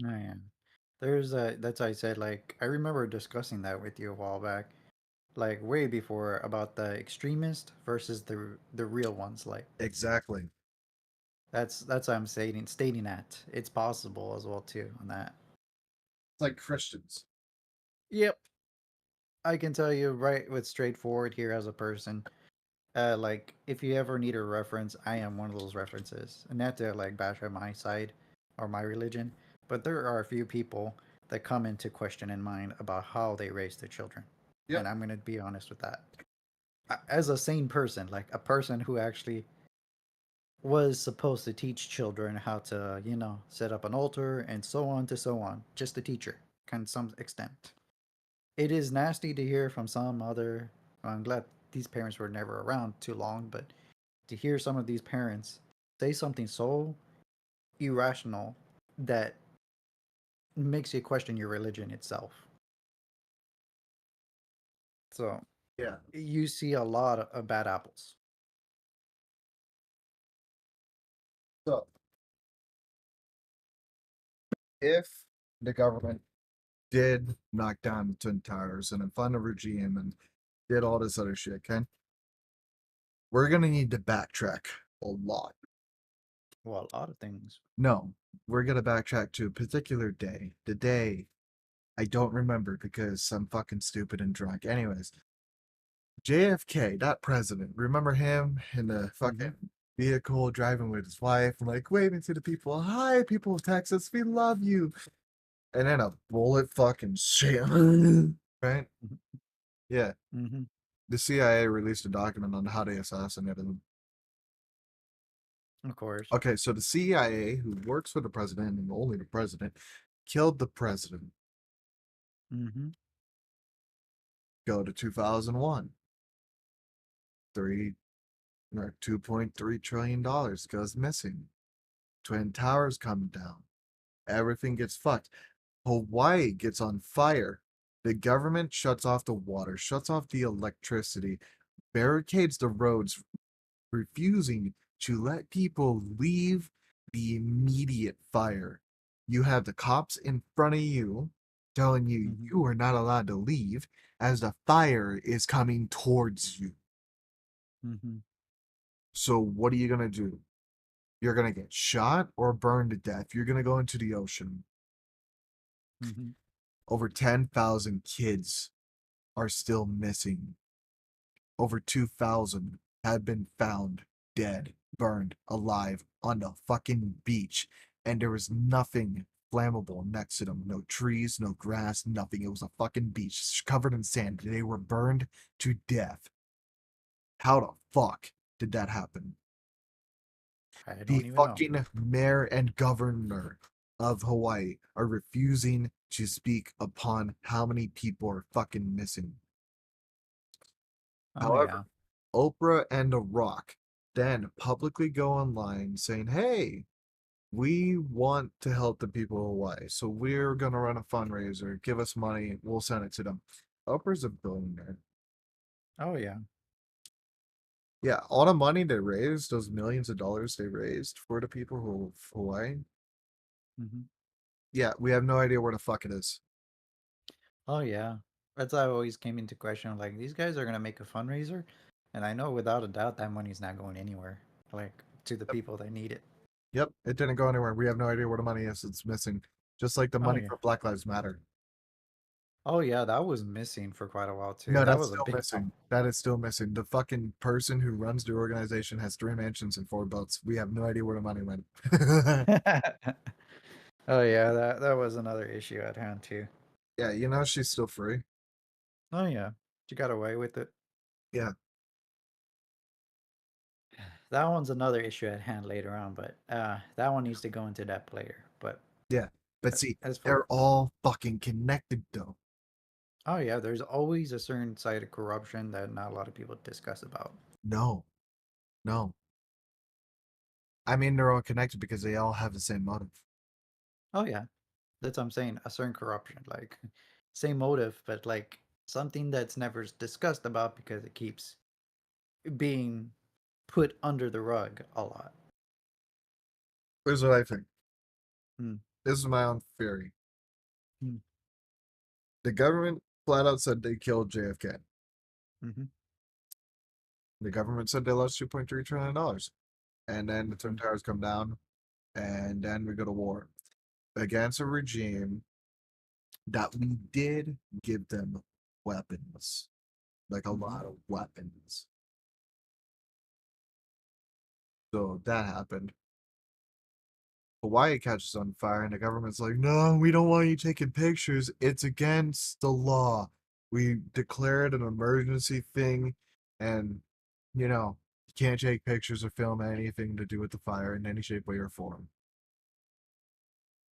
oh yeah. There's a that's why I said like I remember discussing that with you a while back. Like way before about the extremist versus the real ones. Like Exactly. that's what I'm stating that. It's possible as well too on that. It's like Christians. Yep. I can tell you right with straightforward here as a person. Like if you ever need a reference, I am one of those references. And not to like bash on my side or my religion, but there are a few people that come into question in mind about how they raise their children. Yep. And I'm gonna be honest with that. As a sane person, like a person who actually was supposed to teach children how to, set up an altar and so on to so on. Just a teacher, kind of some extent. It is nasty to hear from some other. I'm glad these parents were never around too long, but to hear some of these parents say something so irrational that makes you question your religion itself. So Yeah. you see a lot of bad apples. So if the government did knock down the Twin Towers and fund a regime and did all this other shit, okay, we're gonna need to backtrack a lot. Well, a lot of things. No, we're gonna backtrack to a particular day. The day I don't remember because I'm fucking stupid and drunk. Anyways, JFK, that president, remember him in the Mm-hmm. fucking vehicle driving with his wife, like waving to the people, "Hi, people of Texas, we love you." And then a bullet fucking shit, right? Yeah, Mm-hmm. the CIA released a document on how they assassinated him. Of course. Okay, so the CIA, who works for the president and only the president, killed the president. Mm-hmm. Go to 2001. 3 or $2.3 trillion goes missing. Twin Towers come down. Everything gets fucked. Hawaii gets on fire. The government shuts off the water, shuts off the electricity, barricades the roads, refusing to let people leave the immediate fire. You have the cops in front of you telling you Mm-hmm. you are not allowed to leave as the fire is coming towards you. Mm-hmm. So, what are you going to do? You're going to get shot or burned to death. You're going to go into the ocean. Mm-hmm. Over 10,000 kids are still missing. Over 2,000 have been found dead, burned, alive on the fucking beach. And there was nothing flammable next to them. No trees, no grass, nothing. It was a fucking beach covered in sand. They were burned to death. How the fuck did that happen? I The don't even know. fucking mayor and governor of Hawaii are refusing to speak upon how many people are fucking missing. Oh However, yeah. Oprah and The Rock then publicly go online saying, "Hey, we want to help the people of Hawaii. So we're going to run a fundraiser. Give us money. We'll send it to them." Oprah's a billionaire. Oh yeah. Yeah, all the money they raised, those millions of dollars they raised for the people of Hawaii. Hmm. Yeah, we have no idea where the fuck it is. Oh yeah. That's why I always came into question. Like these guys are gonna make a fundraiser, and I know without a doubt that money's not going anywhere. Like to the Yep, people that need it. yep, it didn't go anywhere. We have no idea where the money is. It's missing, just like the Oh money yeah. for Black Lives Matter. Oh yeah, that was missing for quite a while too. No, That that's was a still big problem. missing. That is still missing. The fucking person who runs the organization has 3 mansions and 4 boats. We have no idea where the money went. Oh yeah, that was another issue at hand too. Yeah, she's still free. Oh yeah, she got away with it. Yeah, That one's another issue at hand later on, but that one needs to go into that player. But yeah. But see, as for they're all fucking connected though. oh yeah, there's always a certain side of corruption that not a lot of people discuss about. No, no. I mean, they're all connected because they all have the same motive. Oh yeah, that's what I'm saying. A certain corruption, like same motive, but like something that's never discussed about because it keeps being put under the rug a lot. Here's what I think. Hmm. This is my own theory. Hmm. The government flat out said they killed JFK. Mm-hmm. The government said they lost $2.3 trillion. And then the Twin Hmm. Towers come down, and then we go to war against a regime that we did give them weapons, like a Hmm. lot of weapons. So that happened. Hawaii catches on fire, and the government's like, no, we don't want you taking pictures. It's against the law. We declared an emergency thing, and you can't take pictures or film anything to do with the fire in any shape, way, or form,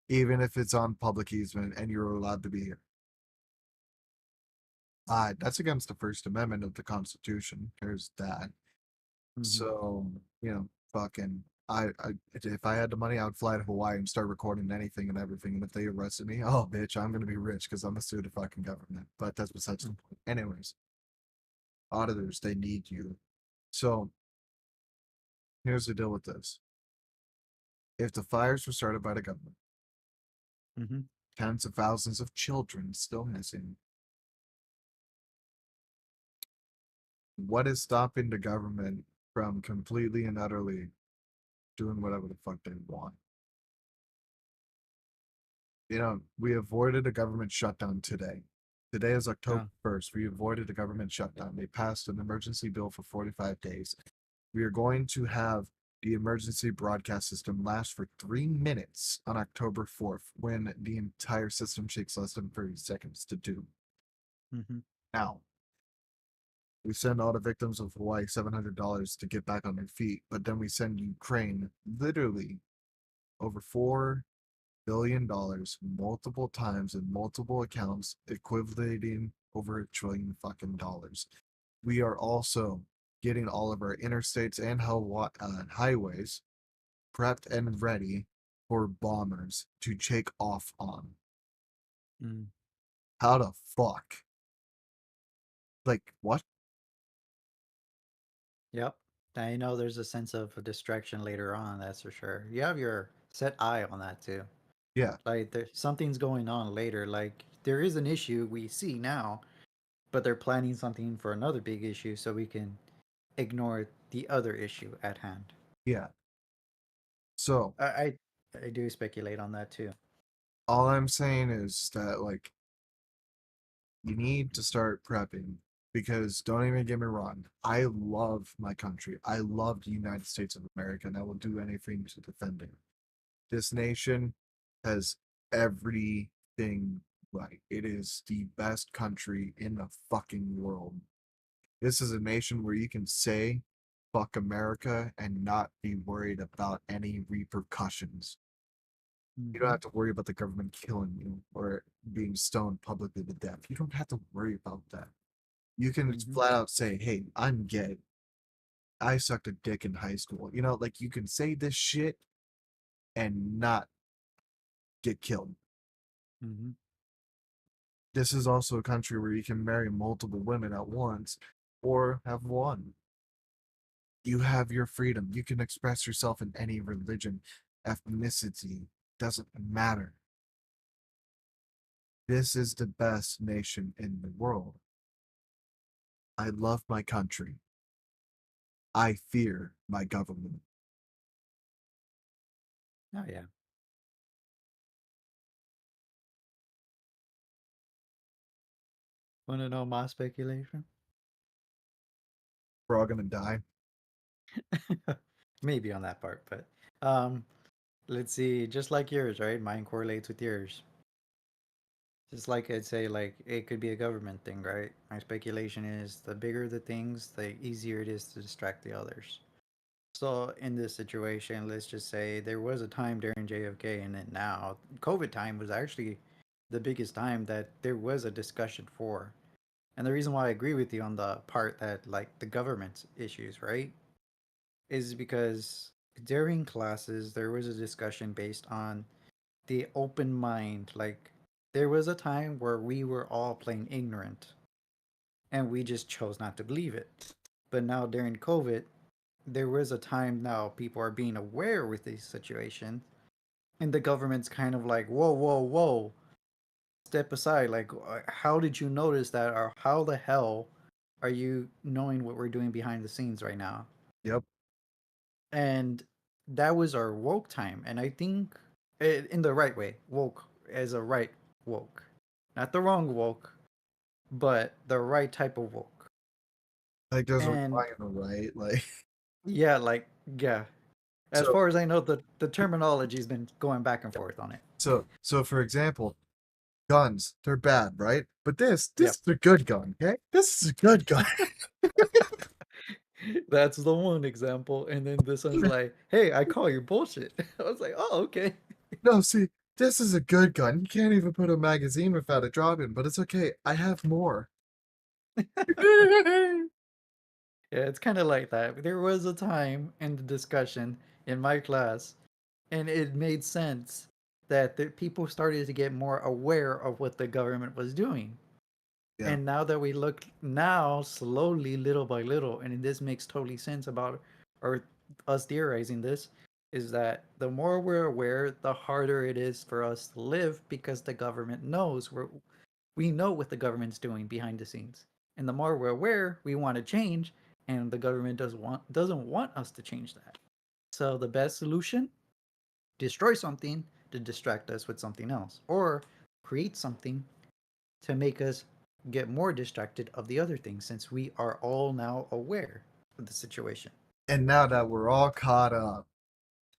even if it's on public easement and you're allowed to be here. That's against the First Amendment of the Constitution. There's that. Hmm. So, fucking, if I had the money, I would fly to Hawaii and start recording anything and everything. And if they arrested me, oh, bitch, I'm gonna be rich because I'm gonna sue the fucking government. But that's besides the point. Anyways, auditors, they need you. So here's the deal with this: if the fires were started by the government, Hmm. tens of thousands of children still missing, what is stopping the government from completely and utterly doing whatever the fuck they want? We avoided a government shutdown today. Today is October Yeah. 1st. We avoided a government shutdown. They passed an emergency bill for 45 days. We are going to have the emergency broadcast system last for 3 minutes on October 4th when the entire system takes less than 30 seconds to do. Hmm. Now, we send all the victims of Hawaii $700 to get back on their feet, but then we send Ukraine literally over $4 billion multiple times in multiple accounts, equating over $1 trillion fucking dollars. We are also getting all of our interstates and highways prepped and ready for bombers to take off on. Mm. How the fuck? Like, what? Yep. I know there's a sense of a distraction later on, that's for sure. You have your set eye on that too. Yeah, Like there something's going on later. Like there is an issue we see now, but they're planning something for another big issue so we can ignore the other issue at hand. yeah. So, I I, I do speculate on that too. all I'm saying is that, like, you need to start prepping because don't even get me wrong. I love my country. I love the United States of America and I will do anything to defend it. This nation has everything right. It is the best country in the fucking world. This is a nation where you can say fuck America and not be worried about any repercussions. You don't Hmm. have to worry about the government killing you or being stoned publicly to death. You don't have to worry about that. You can Hmm. flat out say, hey, I'm gay. I sucked a dick in high school. Like you can say this shit and not get killed. Hmm. This is also a country where you can marry multiple women at once or have one. You have your freedom. You can express yourself in any religion, ethnicity, doesn't matter. This is the best nation in the world. I love my country. I fear my government. Oh yeah. Want to know my speculation? We're all gonna die. Maybe on that part, but um, let's see. Just like yours, right? Mine correlates with yours. Just like I'd say, like it could be a government thing, right? My speculation is the bigger the things, the easier it is to distract the others. So in this situation, let's just say there was a time during JFK, and then now COVID time was actually the biggest time that there was a discussion for. And the reason why I agree with you on the part that like the government's issues, right, is because during classes there was a discussion based on the open mind. Like there was a time where we were all plain ignorant and we just chose not to believe it. But now during COVID, there was a time now people are being aware with this situation, and the government's kind of like, whoa, whoa, whoa, step aside. Like, how did you notice that, or how the hell are you knowing what we're doing behind the scenes right now? Yep. And that was our woke time, and I think in the right way, woke as a right woke, not the wrong woke, but the right type of woke. Like there's a And line, right? Like yeah, like yeah, as so far as I know, the terminology's been going back and forth on it. so for example, guns, they're bad, right? But this Yep. is a good gun, okay? This is a good gun. That's the one example. And then this one's like, hey, I call you bullshit. I was like, oh, okay. No, see, this is a good gun. You can't even put a magazine without a drop in, but it's okay. I have more. Yeah, it's kind of like that. There was a time in the discussion in my class, and it made sense that the people started to get more aware of what the government was doing. Yeah. And now that we look now, slowly, little by little, and this makes totally sense about or us theorizing this, is that the more we're aware, the harder it is for us to live because the government knows we know what the government's doing behind the scenes. And the more we're aware, we want to change, and the government doesn't want us to change that. So the best solution, destroy something to distract us with something else, or create something to make us get more distracted of the other things since we are all now aware of the situation. And now that we're all caught up,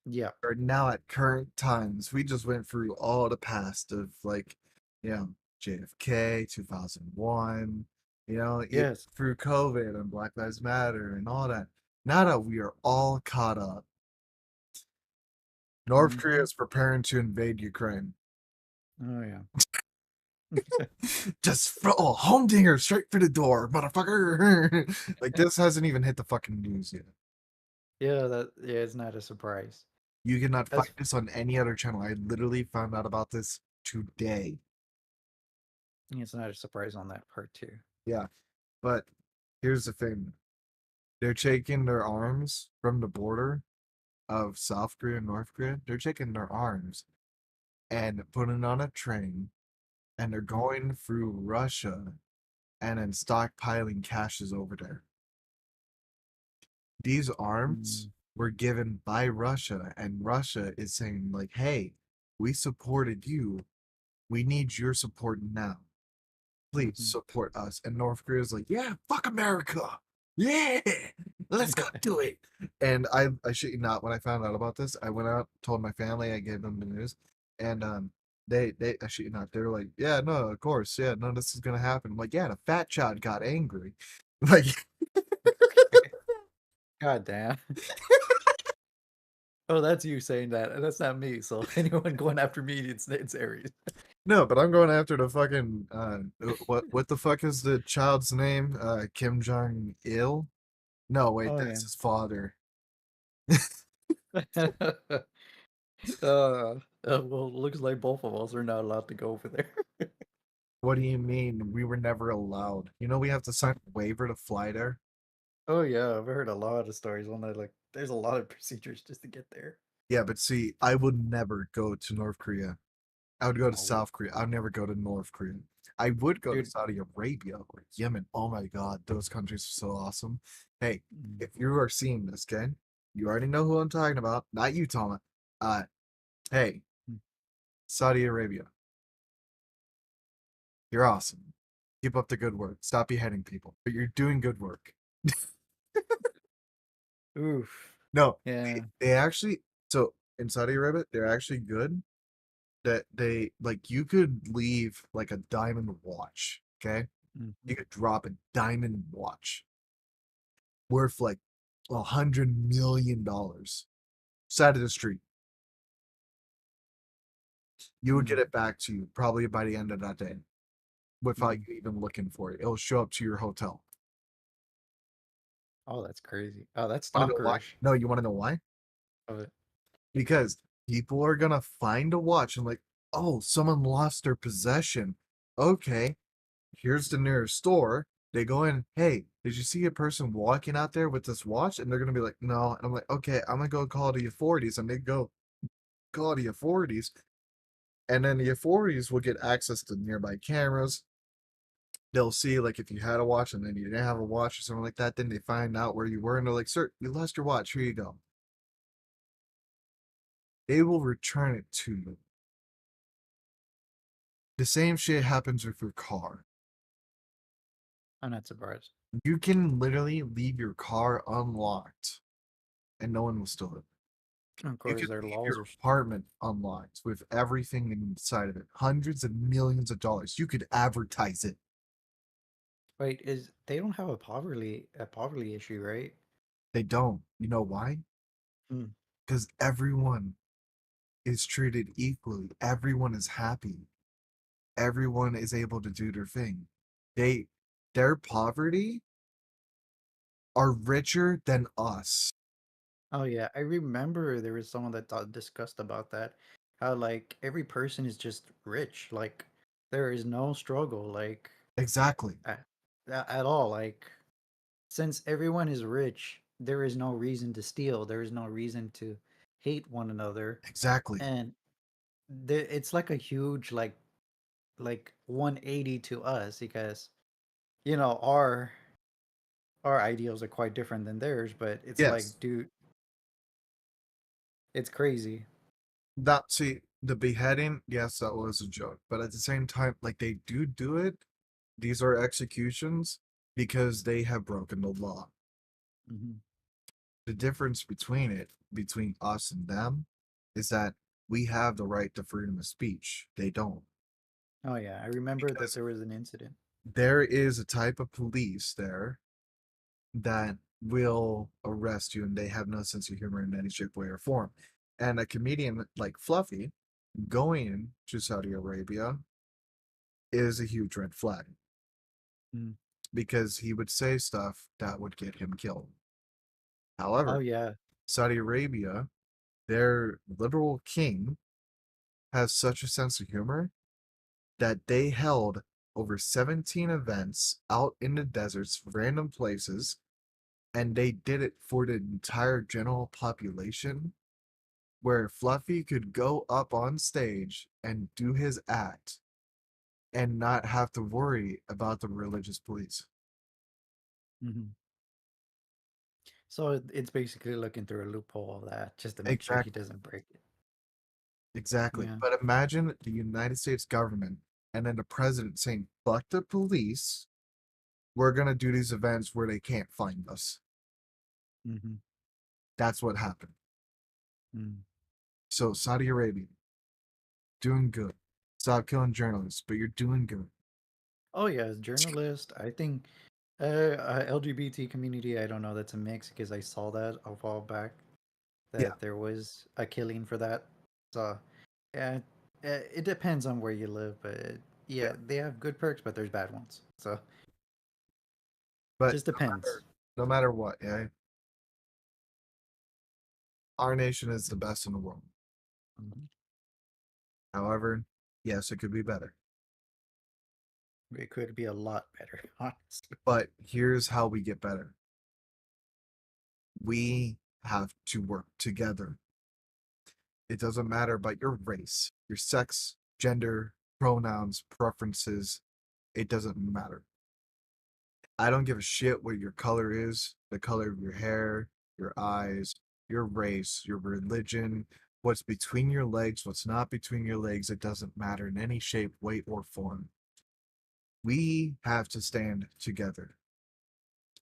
Yeah. or now at current times, we just went through all the past of like, you know, JFK, 2001, Yes. through COVID and Black Lives Matter and all that. Now that we are all caught up, North Korea Mm-hmm. is preparing to invade Ukraine. Oh yeah. Just throw a humdinger straight through the door, motherfucker. Like this hasn't even hit the fucking news yet. Yeah. That yeah. It's not a surprise. You cannot find As this on any other channel. I literally found out about this today. it's not a surprise on that part too. Yeah, but here's the thing. They're taking their arms from the border of South Korea and North Korea. They're taking their arms and putting on a train and they're going through Russia and then stockpiling caches over there. These arms Mm-hmm. were given by Russia, and Russia is saying, like, hey, we supported you. We need your support now. Please Mm-hmm. support us. And North Korea's like, yeah, fuck America. Yeah, let's go do it. And I shit you not, when I found out about this, I went out, told my family, I gave them the news, and I shit you not, they were like, yeah, no, of course, yeah, no, this is gonna happen. I'm like, yeah, the fat child got angry. Like, God damn. Oh, that's you saying that. That's not me. So anyone going after me, it's Aries. no, but I'm going after the fucking what the fuck is the child's name? Kim Jong Il? No, wait, Oh yeah. that's his father. well, looks like both of us are not allowed to go over there. What do you mean? We were never allowed. You know, we have to sign a waiver to fly there. Oh yeah, I've heard a lot of stories on that. Like, there's a lot of procedures just to get there. Yeah, but see, I would never go to North Korea. I would go to Oh, South Korea. I'd never go to North Korea. I would go to dude. Saudi Arabia or Yemen. Oh my God, those countries are so awesome. Hey, Mm. if you are seeing this, okay, you already know who I'm talking about. Not you, Tama. Uh, hey, Saudi Arabia, you're awesome. Keep up the good work. Stop beheading people, but you're doing good work. Oof. No, Yeah. they actually. So in Saudi Arabia, they're actually good. That they like you could leave like a diamond watch. Okay, Mhm. you could drop a diamond watch worth like $100 million side of the street. You would get Mm. it back to you probably by the end of that day without Mm. you even looking for it. It'll show up to your hotel. Oh, that's crazy. Oh, that's Want to know why? stalkerish No, you want to know why? of it. Because people are gonna find a watch and like, oh, someone lost their possession. Okay, here's the nearest store. They go in, hey, did you see a person walking out there with this watch? And they're gonna be like, no. And I'm like, okay, I'm gonna go call the authorities. And they go call the authorities. And then the authorities will get access to nearby cameras. They'll see like if you had a watch and then you didn't have a watch or something like that. Then they find out where you were and they're like, sir, you lost your watch. Here you go. They will return it to you. The same shit happens with your car. I'm not surprised. You can literally leave your car unlocked and no one will steal it. Of You course, can their leave laws your are. apartment unlocked with everything inside of it. Hundreds of millions of dollars. You could advertise it. Wait, is they don't have a poverty issue, right? They don't. You know why? Hmm. Because everyone is treated equally. Everyone is happy. Everyone is able to do their thing. They their poverty are richer than us. Oh yeah, I remember there was someone that discussed about that. How like every person is just rich. Like there is no struggle. Like Exactly. at, at all. Like since everyone is rich, there is no reason to steal. There is no reason to hate one another, Exactly. and it's like a huge like 180 to us because our ideals are quite different than theirs. But it's Yes. like, dude, it's crazy. That see the beheading, yes, that was a joke. But at the same time, like they do it. These are executions because they have broken the law. Hmm. The difference between between us and them, is that we have the right to freedom of speech. They don't. Oh yeah, I remember that Because there was an incident. there is a type of police there that will arrest you and they have no sense of humor in any shape, way, or form. And a comedian like Fluffy going to Saudi Arabia is a huge red flag Mm. because he would say stuff that would get him killed. Oh However, yeah. Saudi Arabia, their liberal king, has such a sense of humor that they held over 17 events out in the deserts, random places, and they did it for the entire general population where Fluffy could go up on stage and do his act and not have to worry about the religious police. Hmm. So it's basically looking through a loophole of that just to make sure he Exactly. doesn't break it. Exactly. Yeah. But imagine the United States government and then the president saying, fuck the police. We're going to do these events where they can't find us. Hmm. That's what happened. Mm. So, Saudi Arabia, doing good. Stop killing journalists, but you're doing good. Oh yeah, as journalist, I think LGBT community. I don't know. That's a mix because I saw that a while back Yeah. that there was a killing for that. So yeah, it depends on where you live, but Yeah. yeah, they have good perks, but there's bad ones. So But just depends. no matter what, yeah, our nation is the best in the world. Mhm. However, yes, it could be better. It could be a lot better, honestly. But here's how we get better. We have to work together. It doesn't matter about your race, your sex, gender, pronouns, preferences. It doesn't matter. I don't give a shit what your color is, the color of your hair, your eyes, your race, your religion, what's between your legs, what's not between your legs. It doesn't matter in any shape, weight, or form. We have to stand together,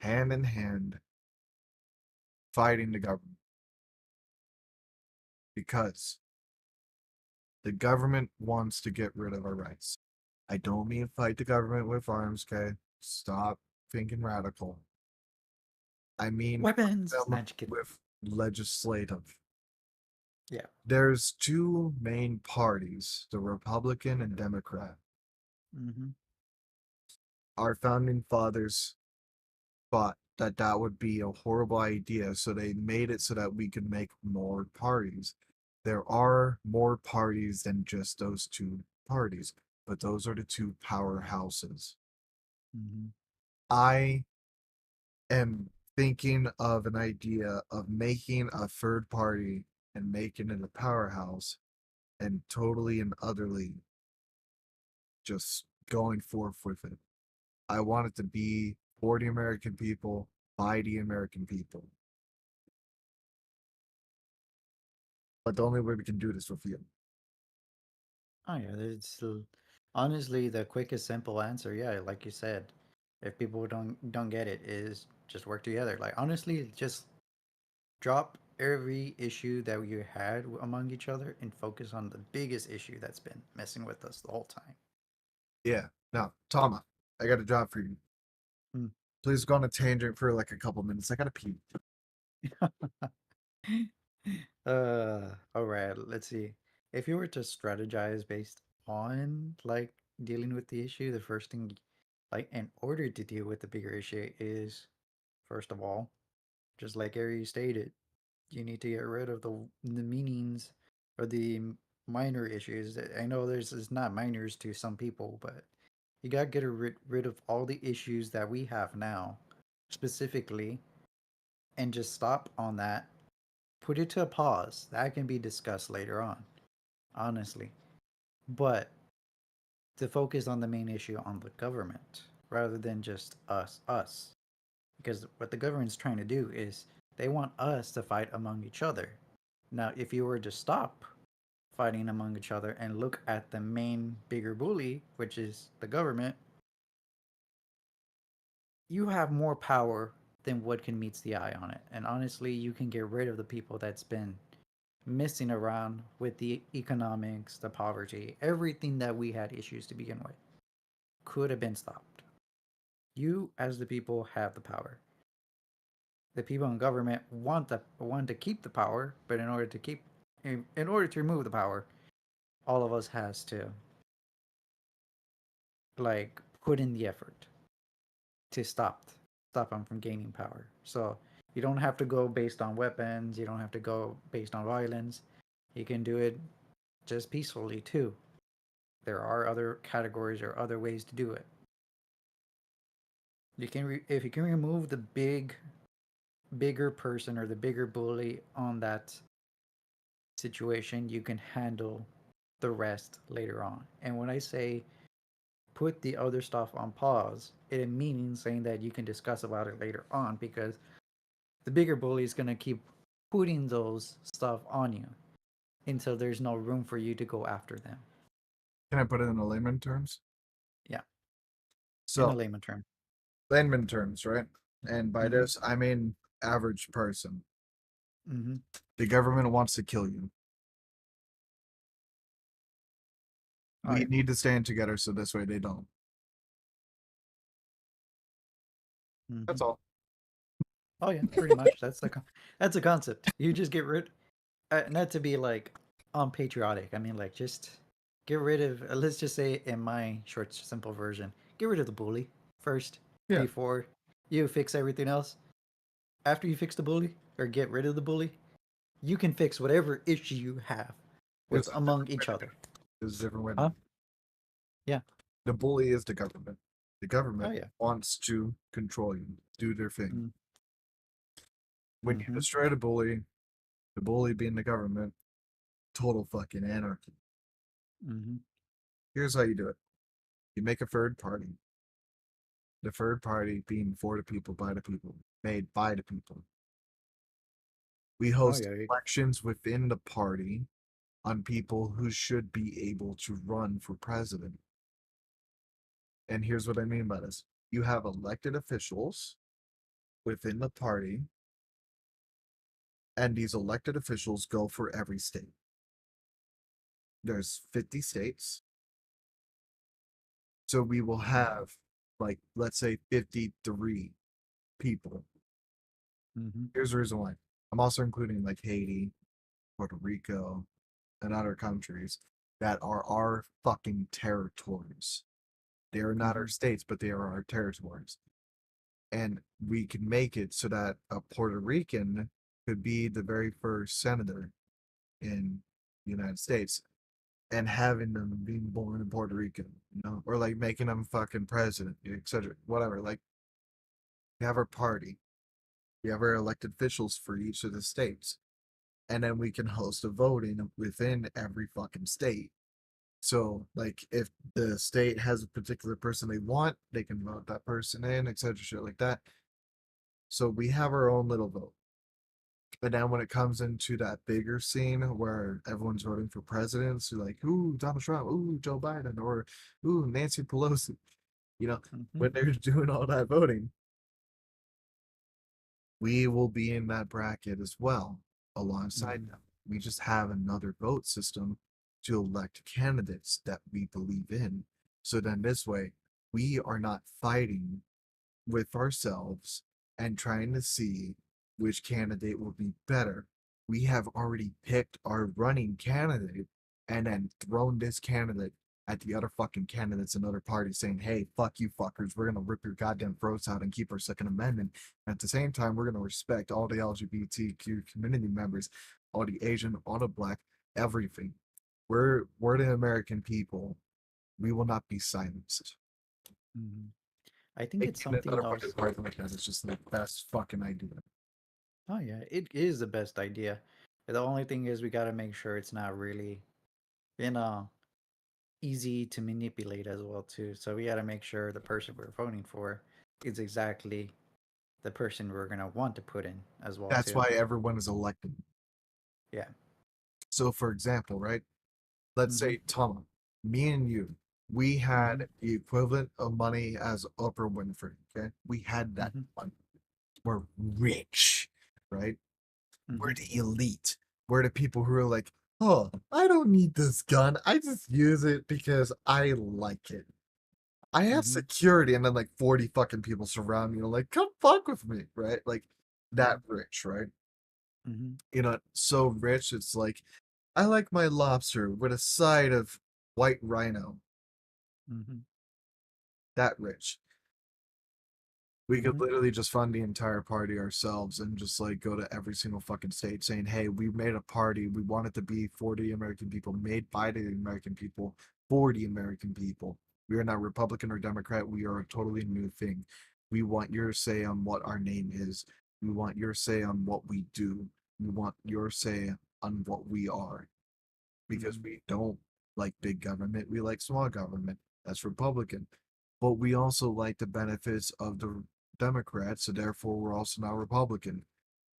hand in hand, fighting the government. Because the government wants to get rid of our rights. I don't mean fight the government with arms, okay? Stop thinking radical. I mean Weapons! them Nah, just kidding. with legislative. Yeah. There's two main parties, the Republican and Democrat. Mm-hmm. Our founding fathers thought that that would be a horrible idea, so they made it so that we could make more parties. There are more parties than just those two parties, but those are the two powerhouses. Mm-hmm. I am thinking of an idea of making a third party and making it a powerhouse and totally and utterly just going forth with it. I want it to be for the American people, by the American people. But the only way we can do this with you. Oh yeah, honestly the quickest simple answer. Yeah, like you said, if people don't get it, is just work together. Like honestly, just drop every issue that you had among each other and focus on the biggest issue that's been messing with us the whole time. Yeah. Now, Tama, I got a job for you. Hmm. Please go on a tangent for like a couple minutes. I gotta pee. All right, let's see. If you were to strategize based on like dealing with the issue, the first thing, like in order to deal with the bigger issue, is first of all, just like Ari stated, you need to get rid of the meanings or the minor issues. I know there's it's not minors to some people, but you gotta get rid of all the issues that we have now, specifically, and just stop on that. Put it to a pause. That can be discussed later on, honestly. But to focus on the main issue on the government rather than just us. Because what the government's trying to do is they want us to fight among each other. Now, if you were to stop fighting among each other and look at the main bigger bully, which is the government, you have more power than what can meets the eye on it. And honestly, you can get rid of the people that's been messing around with the economics, the poverty, everything that we had issues to begin with could have been stopped. You, as the people, have the power. The people in government want to keep the power, but in order to remove the power, all of us has to like put in the effort to stop them from gaining power. So you don't have to go based on weapons. You don't have to go based on violence. You can do it just peacefully too. There are other categories or other ways to do it. If you can remove the bigger person or the bigger bully on that situation, you can handle the rest later on. And when I say put the other stuff on pause, it means saying that you can discuss about it later on because the bigger bully is going to keep putting those stuff on you until there's no room for you to go after them. Can I put it in the layman terms? Yeah, in a So, layman term. layman terms, right? And by Mm-hmm. this, I mean average person. Mm-hmm. The government wants to kill you. Oh We yeah. need to stand together so this way they don't. Mm-hmm. That's all. Oh yeah, pretty much. That's a concept. You just get rid. Not to be like unpatriotic. I mean, like just get rid of. Let's just say in my short, simple version, get rid of the bully first Yeah. before you fix everything else. After you fix the bully or get rid of the bully, you can fix whatever issue you have with It's a among different way each to do other. it. There's a different way to do Huh? it. Yeah. The bully is the government. The Oh government yeah. wants to control you, do their thing. Mm, When you mm-hmm. destroy the bully being the government, total fucking anarchy. Mm-hmm. Here's how you do it. You make a third party. The third party being for the people, by the people, made by the people. We Oh host yeah. elections within the party on people who should be able to run for president. And here's what I mean by this. You have elected officials within the party, and these elected officials go for every state. There's 50 states. So we will have, like, let's say 53 people. Mm-hmm. Here's the reason why. I'm also including like Haiti, Puerto Rico, and other countries that are our fucking territories. They are not our Mm-hmm. states, but they are our territories. And we can make it so that a Puerto Rican could be the very first senator in the United States and having them being born in Puerto Rico, or like making them fucking president, etc. Whatever. Like, we have our party, we have our elected officials for each of the states, and then we can host a voting within every fucking state. So, like, if the state has a particular person they want, they can vote that person in, etc. Shit like that. So we have our own little vote. But now when it comes into that bigger scene where everyone's voting for presidents, you're like, ooh, Donald Trump, ooh, Joe Biden, or ooh, Nancy Pelosi, Mm-hmm. when they're doing all that voting, we will be in that bracket as well alongside Mm-hmm. them. We just have another vote system to elect candidates that we believe in. So then this way, we are not fighting with ourselves and trying to see which candidate will be better. We have already picked our running candidate and then thrown this candidate at the other fucking candidates and other parties saying, hey, fuck you fuckers, we're gonna rip your goddamn throats out and keep our Second Amendment. And at the same time, we're gonna respect all the LGBTQ community members, all the Asian, all the black, everything. We're the American people. We will not be silenced. Mm-hmm. I think it's Making something another fucking else. party like that is just the best fucking idea. Oh yeah, it is the best idea. The only thing is we gotta make sure it's not really, you know, easy to manipulate as well too. So we gotta make sure the person we're voting for is exactly the person we're gonna want to put in as well That's too. why everyone is elected. Yeah. So, for example, right? Let's Mm-hmm. say Tom, me and you, we Mm-hmm. had the equivalent of money as Oprah Winfrey. Okay, we had that Mm-hmm. money. We're rich, right? We're Mm-hmm. the elite. We're the people who are like, oh, I don't need this gun. I just use it because I like it. I have Mm-hmm. security, and then like 40 fucking people surround me, and like, come fuck with me, right? Like that rich, right? Mm-hmm. So rich. It's like, I like my lobster with a side of white rhino. Mm-hmm. That rich. We could Mm-hmm. literally just fund the entire party ourselves and just like go to every single fucking state saying, hey, we made a party. We want it to be for the American people, made by the American people, for the American people. We are not Republican or Democrat. We are a totally new thing. We want your say on what our name is. We want your say on what we do. We want your say on what we are. Because Mm-hmm. we don't like big government. We like small government. That's Republican. But we also like the benefits of the Democrats, so therefore we're also now Republican.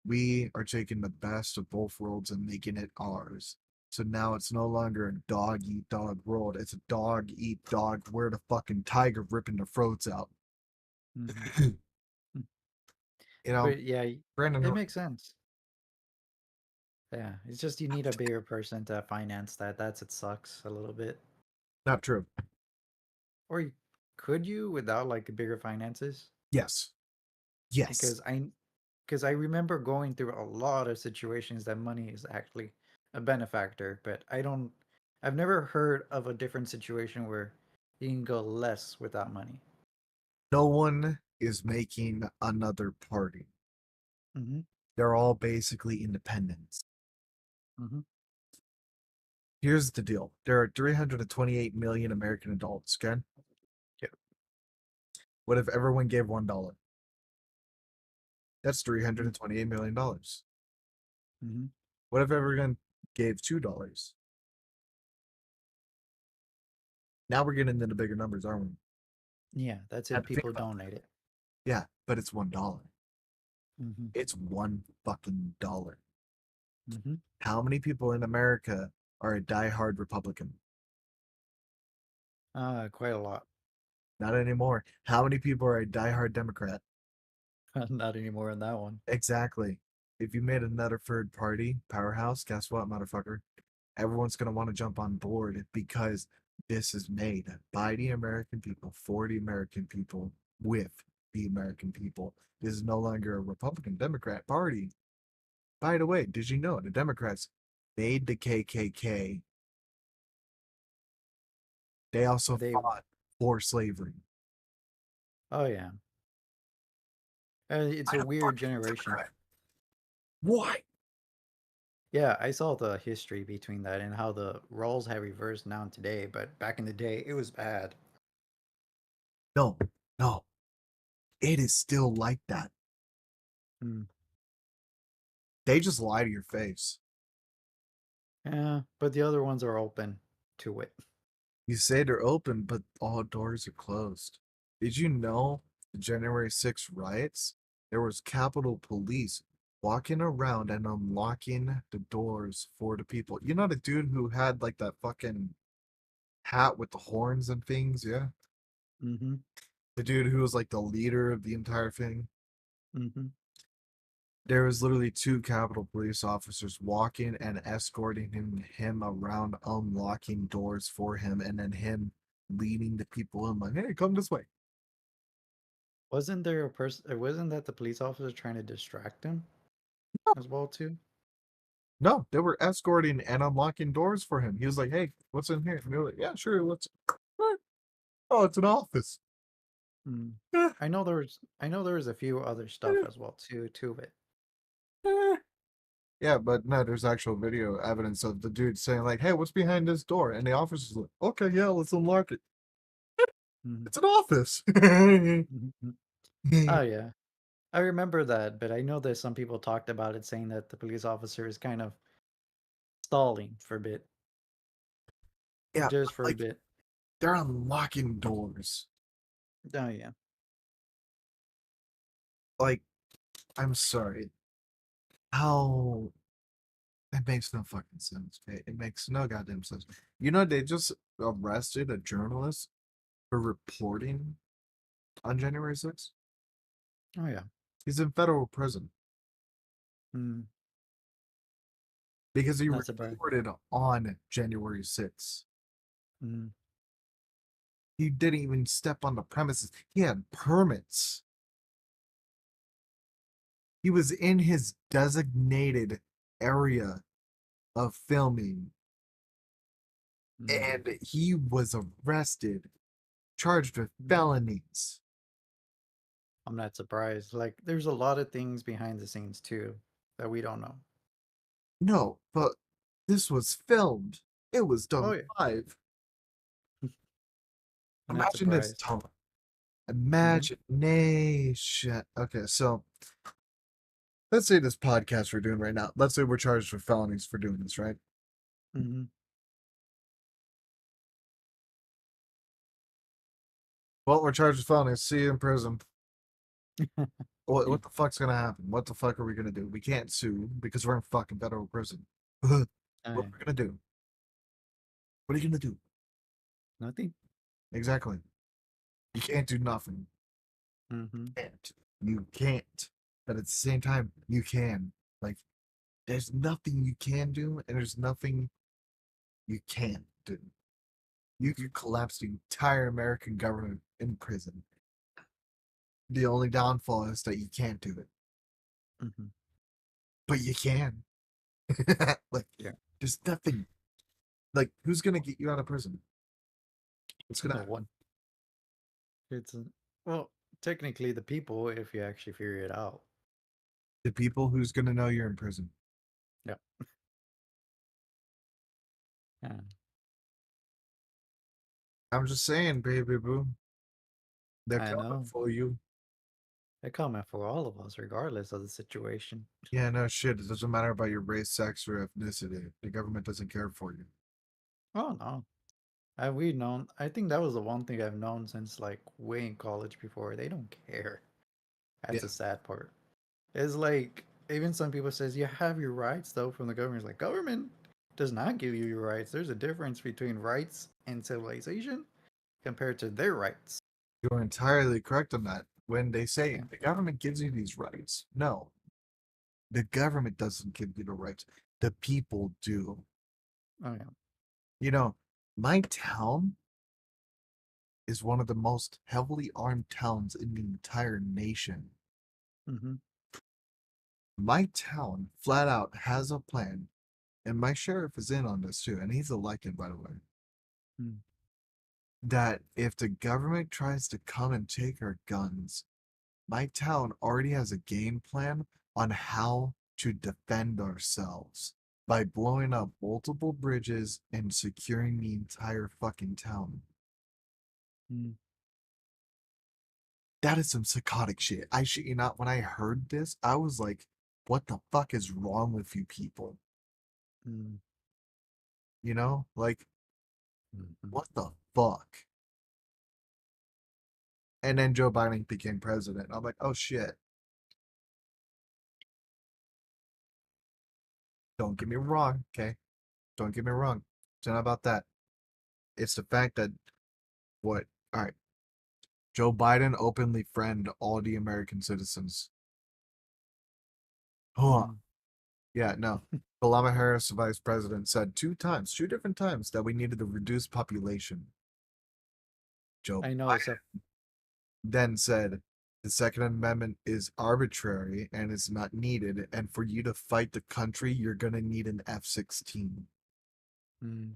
We are taking the best of both worlds and making it ours. So now it's no longer a dog eat dog world. It's a dog eat dog. We're the fucking tiger ripping their throats out. Mm-hmm. you know, But yeah, Brandon, it makes sense. Yeah, it's just you need a bigger person to finance that. That's it sucks a little bit. not true. Or could you without like bigger finances? Yes. Yes. Because I remember going through a lot of situations that money is actually a benefactor, but I've never heard of a different situation where you can go less without money. No one is making another party. Mm-hmm. They're all basically independents. Mm-hmm. Here's the deal. There are 328 million American adults, okay? What if everyone gave $1? That's $328 million. Mm-hmm. What if everyone gave $2? Now we're getting into bigger numbers, aren't we? Yeah, that's And if think people about donate it. yeah, but it's $1. Mm-hmm. It's one fucking dollar. Mm-hmm. How many people in America are a diehard Republican? Quite a lot. Not anymore. How many people are a diehard Democrat? Not anymore on that one. Exactly. If you made another third party powerhouse, guess what, motherfucker? Everyone's going to want to jump on board because this is made by the American people, for the American people, with the American people. This is no longer a Republican Democrat party. By the way, did you know the Democrats made the KKK? They also They. fought for slavery. Oh yeah. It's I'm a a weird fucking generation. Democrat. Why? Yeah, I saw the history between that and how the roles have reversed now today, but back in the day, it was bad. No, no. It is still like that. Mm. They just lie to your face. Yeah, but the other ones are open to it. You say they're open, but all doors are closed. Did you know the January 6th riots? There was Capitol Police walking around and unlocking the doors for the people. You know the dude who had like that fucking hat with the horns and things, yeah? Mm-hmm. The dude who was like the leader of the entire thing. Mm-hmm. There was literally two Capitol Police officers walking and escorting him around, unlocking doors for him, and then him leading the people in like, hey, come this way. Wasn't there a person? Wasn't that the police officer trying to distract him as well too? No, they were escorting and unlocking doors for him. He was like, "Hey, what's in here?" And they were like, "Yeah, sure. Let's." What? Oh, it's an office. Mm. Eh, I know there was. I know there was a few other stuff eh, as well too. To it. eh. Yeah, but no, there's actual video evidence of the dude saying like, "Hey, what's behind this door?" And the officer's like, "Okay, yeah, let's unlock it. Mm-hmm. It's an office." Mm-hmm. Oh yeah, I remember that, but I know that some people talked about it, saying that the police officer is kind of stalling for a bit, Yeah, but just for a like bit. they're unlocking doors. Oh yeah. Like, I'm sorry. How it makes no fucking sense. Okay? It makes no goddamn sense. You know, they just arrested a journalist for reporting on January 6th. Oh yeah. He's in federal prison Mm. because he Not surprised. reported on January 6th. Mm. He didn't even step on the premises. He had permits. He was in his designated area of filming Mm. and he was arrested, charged with Mm. felonies. I'm not surprised. Like, there's a lot of things behind the scenes too that we don't know. No, but this was filmed. It was Oh done yeah. live. I'm not Imagine this, surprised. Tom. Mm-hmm. Imagination. Okay, so let's say this podcast we're doing right now. Let's say we're charged with felonies for doing this, right? Mm-hmm. Well, we're charged with felonies. See you in prison. What the fuck's gonna happen? What the fuck are we gonna do? We can't sue because we're in fucking federal prison. What are Uh, we gonna do? What are you gonna do? Nothing. Exactly. You can't do nothing. Mm-hmm. Can't. You can't. But at the same time, you can. Like, there's nothing you can do, and there's nothing you can't do. You Mm-hmm. could collapse the entire American government in prison. The only downfall is that you can't do it, Mm-hmm. but you can. Like, Yeah. there's nothing. Like, who's gonna get you out of prison? What's gonna No happen? one. It's well, technically the people, if you actually figure it out. The people who's gonna know you're in prison. Yeah. Yeah. I'm just saying, baby boo. They're I coming know. for you. They're coming for all of us, regardless of the situation. Yeah, no shit. It doesn't matter about your race, sex, or ethnicity. The government doesn't care for you. Oh no. Have we known? I think that was the one thing I've known since like way in college before. They don't care. That's Yeah. the sad part. It's like even some people says you have your rights though from the government. It's like government does not give you your rights. There's a difference between rights and civilization compared to their rights. You're entirely correct on that. When they say Yeah. the government gives you these rights, no, the government doesn't give you the rights. The people do. Oh yeah. You know, my town is one of the most heavily armed towns in the entire nation. Mm-hmm. My town flat out has a plan, and my sheriff is in on this too, and he's elected, by the way, Mm. that if the government tries to come and take our guns, my town already has a game plan on how to defend ourselves by blowing up multiple bridges and securing the entire fucking town. Mm. That is some psychotic shit. I shit you not, when I heard this, I was like, what the fuck is wrong with you people? Mm. You know? Like, Mm-hmm. what the fuck? And then Joe Biden became president. I'm like, oh shit. Don't get me wrong, okay? Don't get me wrong. It's not about that. It's the fact that what? All right. Joe Biden openly friend all the American citizens. Huh. Mm. Yeah, no. Obama Harris, the vice president, said two different times, that we needed to reduce population. Joe I know. Biden then said the Second Amendment is arbitrary and is not needed, and for you to fight the country, you're gonna need an F-16. Mm.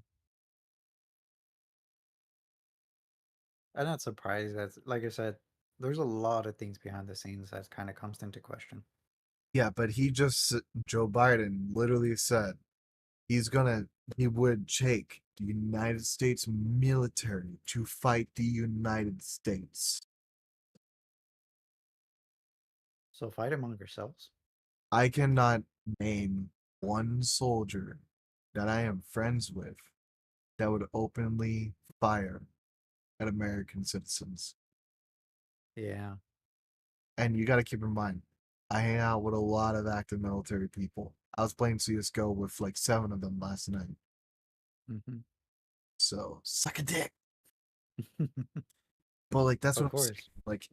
I'm not surprised. That, like I said, there's a lot of things behind the scenes that kind of comes into question. Yeah, but Joe Biden literally said he's gonna he would take the United States military to fight the United States. So fight among yourselves. I cannot name one soldier that I am friends with that would openly fire at American citizens. Yeah. And you got to keep in mind, I hang out with a lot of active military people. I was playing CS:GO with like 7 of them last night. Mm-hmm. So suck a dick. But like that's Of what I'm saying. course. Like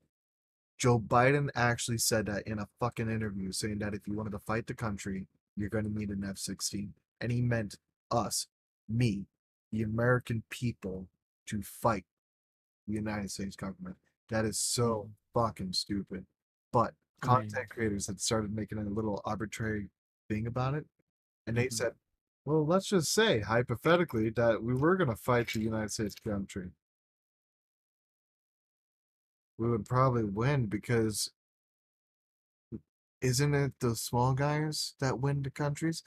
Joe Biden actually said that in a fucking interview, saying that if you wanted to fight the country, you're going to need an F-16. And he meant us, me, the American people, to fight the United States government. That is so Mm. fucking stupid. But I mean, content creators had started making a little arbitrary thing about it. And they mm-hmm. said, well, let's just say, hypothetically, that we were going to fight the United States country. We would probably win because isn't it the small guys that win the countries?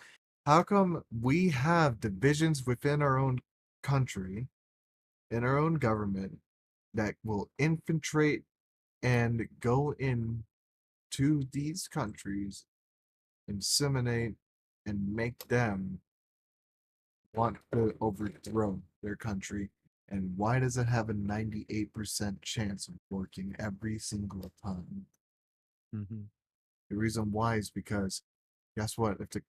How come we have divisions within our own country, in our own government, that will infiltrate and go in to these countries, inseminate, and make them want to overthrow their country? And why does it have a 98% chance of working every single time? Mm-hmm. The reason why is because guess what? If the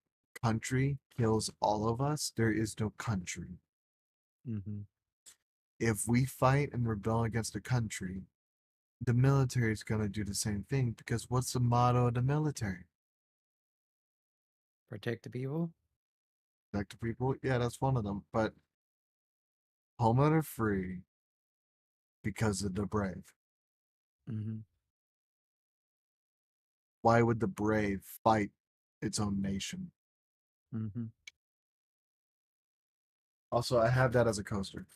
country kills all of us, there is no country. Mm-hmm. If we fight and rebel against the country, the military is going to do the same thing because what's the motto of the military? Protect the people. Protect the people? Yeah, that's one of them. But homeland are free because of the brave. Mm-hmm. Why would the brave fight its own nation? Mm-hmm. Also, I have that as a coaster.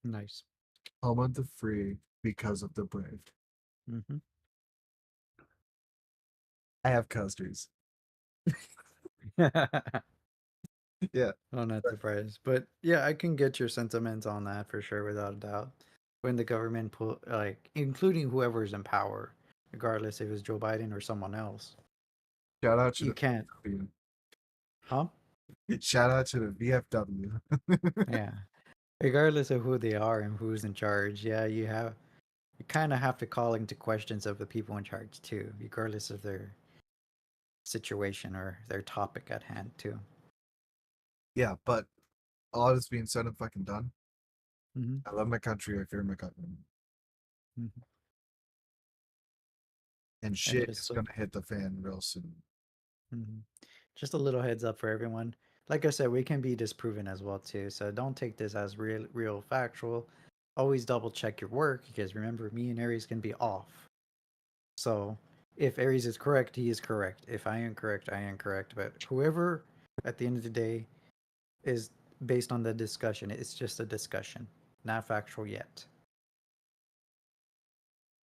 Nice. Homeland are free because of the brave. Mm-hmm. I have coasters. Yeah. I'm not surprised, but yeah, I can get your sentiments on that for sure, without a doubt. when the government put like including whoever's in power, regardless if it's Joe Biden or someone else. Shout out to You the can't, VFW. huh? Shout out to the VFW. Yeah. Regardless of who they are and who's in charge, yeah, you kind of have to call into questions of the people in charge too, regardless of their situation or their topic at hand too. Yeah, but all this being said and fucking done, Mm-hmm. I love my country. I fear my government, Mm-hmm. and And shit just is so, gonna hit the fan real soon. mhm. Just a little heads up for everyone. Like I said, we can be disproven as well too, so don't take this as real factual. Always double check your work because remember, me and Aries can be off. So if Aries is correct, he is correct. If I am correct, I am correct. But whoever, at the end of the day, is based on the discussion. It's just a discussion, not factual yet.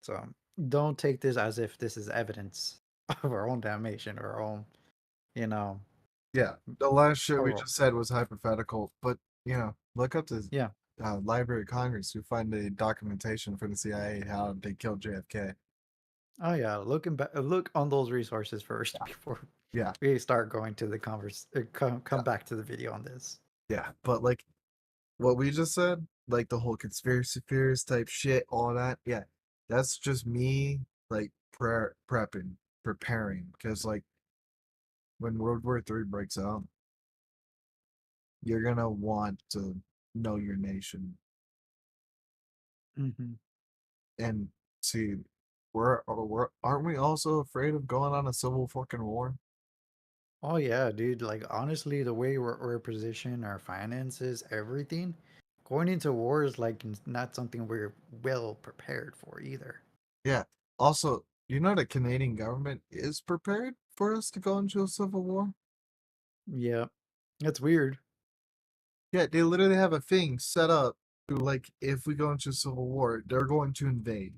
So don't take this as if this is evidence of our own damnation or our own, you know, Yeah, the last shit we horror. just said was hypothetical, but look up the Yeah. Library of Congress. You find the documentation for the CIA how they killed JFK. Oh yeah. Look on those resources first Yeah, before yeah, we start going to the converse. Come yeah, back to the video on this. yeah. But like what we just said, like the whole conspiracy theorist type shit, all that, yeah, that's just me like preparing, because like when World War III breaks out, you're gonna want to know your nation Hmm. and see. We're aren't we also afraid of going on a civil fucking war? Oh yeah, dude. Like honestly, the way we're positioned, our finances, everything, going into war is like not something we're well prepared for either. Yeah. Also, the Canadian government is prepared for us to go into a civil war. Yeah, that's weird. Yeah, they literally have a thing set up to, like, if we go into a civil war, they're going to invade.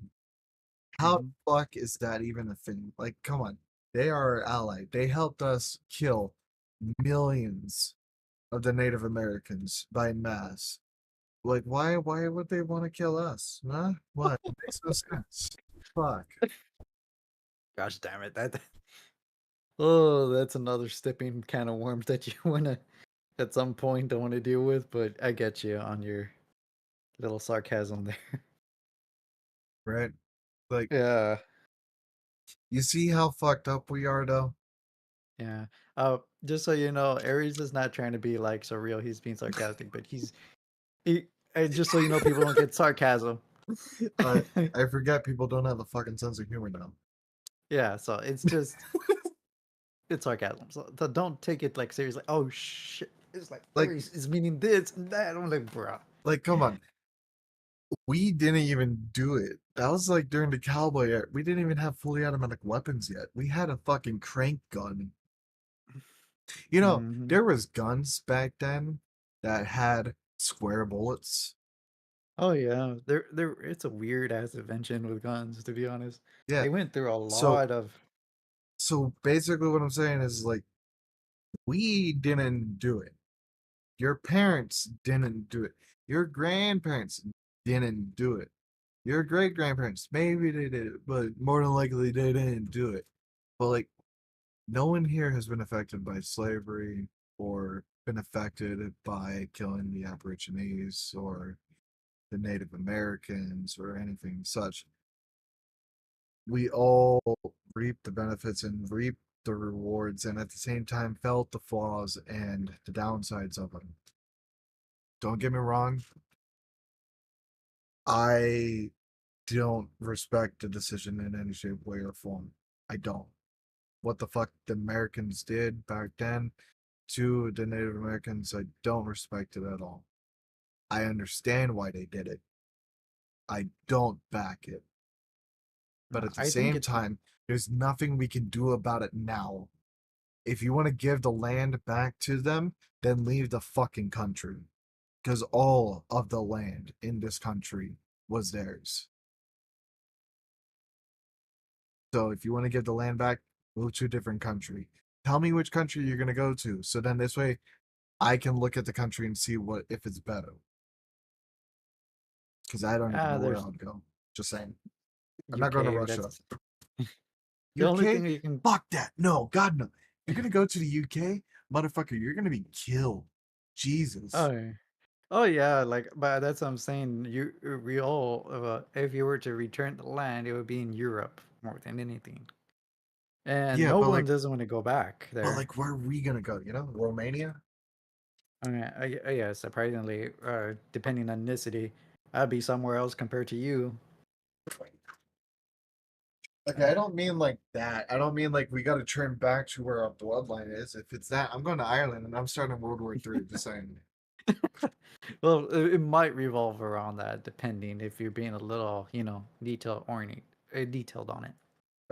How Hmm. the fuck is that even a thing? Like, come on. They are our ally. They helped us kill millions of the Native Americans by mass. Like, why would they want to kill us? Huh? What? It makes no sense. Fuck. Gosh damn it! Oh, that's another stepping can of worms that you wanna at some point don't want to deal with. But I get you on your little sarcasm there. Right? Like, Yeah, you see how fucked up we are, though? yeah. Just so you know, Aries is not trying to be like so real. He's being sarcastic, but he. Just so you know, people don't get sarcasm. I I forget people don't have a fucking sense of humor now. Yeah, so it's sarcasm. So don't take it like seriously. Oh shit! It's like Like, Aries is meaning this and that. I'm like, bro. come on. We didn't even do it. That was like during the cowboy era. We didn't even have fully automatic weapons yet. We had a fucking crank gun. Hmm. There was guns back then that had square bullets. Oh yeah, there. It's a weird ass invention with guns. To be honest, Yeah. they went through a So lot of. so basically what I'm saying is, like, we didn't do it. Your parents didn't do it. Your grandparents didn't do it. Your great grandparents, maybe they did it, but more than likely they didn't do it. But like, no one here has been affected by slavery or been affected by killing the Aborigines or the Native Americans or anything such. We all reap the benefits and reap the rewards, and at the same time felt the flaws and the downsides of them. Don't get me wrong, I don't respect the decision in any shape, way, or form. I don't. What the fuck the Americans did back then to the Native Americans, I don't respect it at all. I understand why they did it. I don't back it. But No, at the I think same it's. time, there's nothing we can do about it now. If you want to give the land back to them, then leave the fucking country. Because all of the land in this country was theirs. So if you want to give the land back, move to a different country. Tell me which country you're going to go to. So then this way I can look at the country and see what if it's better. because I don't even Ah, know where there's I'd go. Just saying. I'm not going to UK. Russia. That's the only UK? thing you can. Fuck that. No, God, no. You're going to go to the UK? Motherfucker, you're going to be killed. Jesus. Oh, oh yeah. Like, but that's what I'm saying. We all, if you were to return to the land, it would be in Europe more than anything. And Yeah, no one doesn't want to go back but there. like, where are we going to go? You know, Romania? I mean, yeah, surprisingly, depending on ethnicity, I'd be somewhere else compared to you. Okay, I don't mean like that. I don't mean like we got to turn back to where our bloodline is. If it's that, I'm going to Ireland and I'm starting World War III. Just saying. Well, it might revolve around that, depending if you're being a little, detail oriented, detailed on it.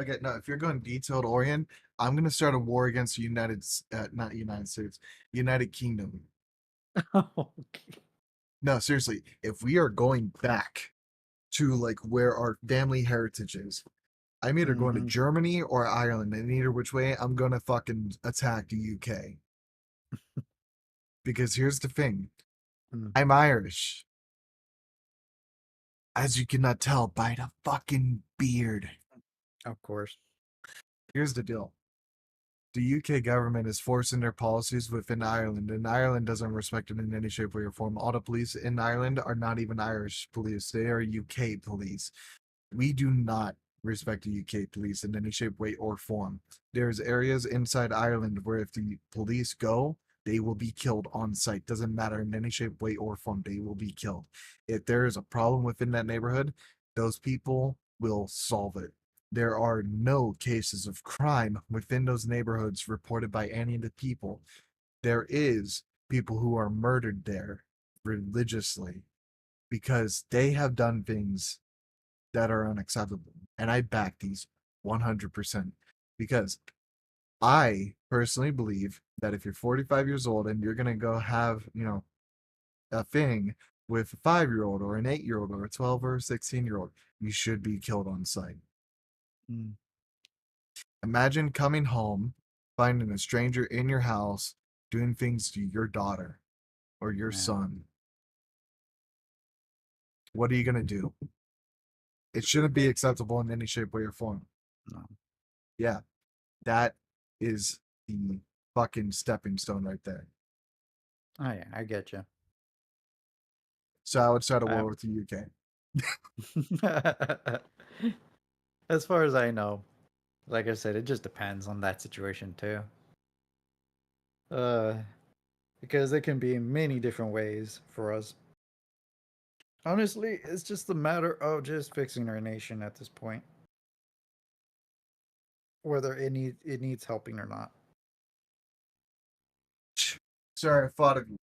Okay, no, if you're going detailed Orient, I'm gonna start a war against the not United States, United Kingdom. Okay. No, seriously, if we are going back to like where our family heritage is, I'm either going to Mm-hmm. Germany or Ireland, and either which way, I'm gonna fucking attack the UK. Because here's the thing, Mm, I'm Irish, as you cannot tell by the fucking beard. of course. Here's the deal. The UK government is forcing their policies within Ireland, and Ireland doesn't respect it in any shape, way, or form. All the police in Ireland are not even Irish police, they are UK police. We do not respect the UK police in any shape, way, or form. There's areas inside Ireland where if the police go, they will be killed on sight. Doesn't matter in any shape, way, or form. They will be killed. If there is a problem within that neighborhood, those people will solve it. There are no cases of crime within those neighborhoods reported by any of the people. There is people who are murdered there religiously because they have done things that are unacceptable. And I back these 100% because I personally believe that if you're 45 years old and you're going to go have, a thing with a 5-year old or an 8-year old or a 12 or a 16-year old, you should be killed on sight. Mm, Imagine coming home, finding a stranger in your house doing things to your daughter or your yeah. son. What are you going to do? It shouldn't be acceptable in any shape, way, or form. No. Yeah, that is the fucking stepping stone right there. Oh yeah, I get you. So I would start a war Um, with the UK. as far as I know, like I said, it just depends on that situation too. Uh, because it can be in many different ways for us. Honestly, it's just a matter of just fixing our nation at this point, whether it needs helping or not. Sorry, I fought of you.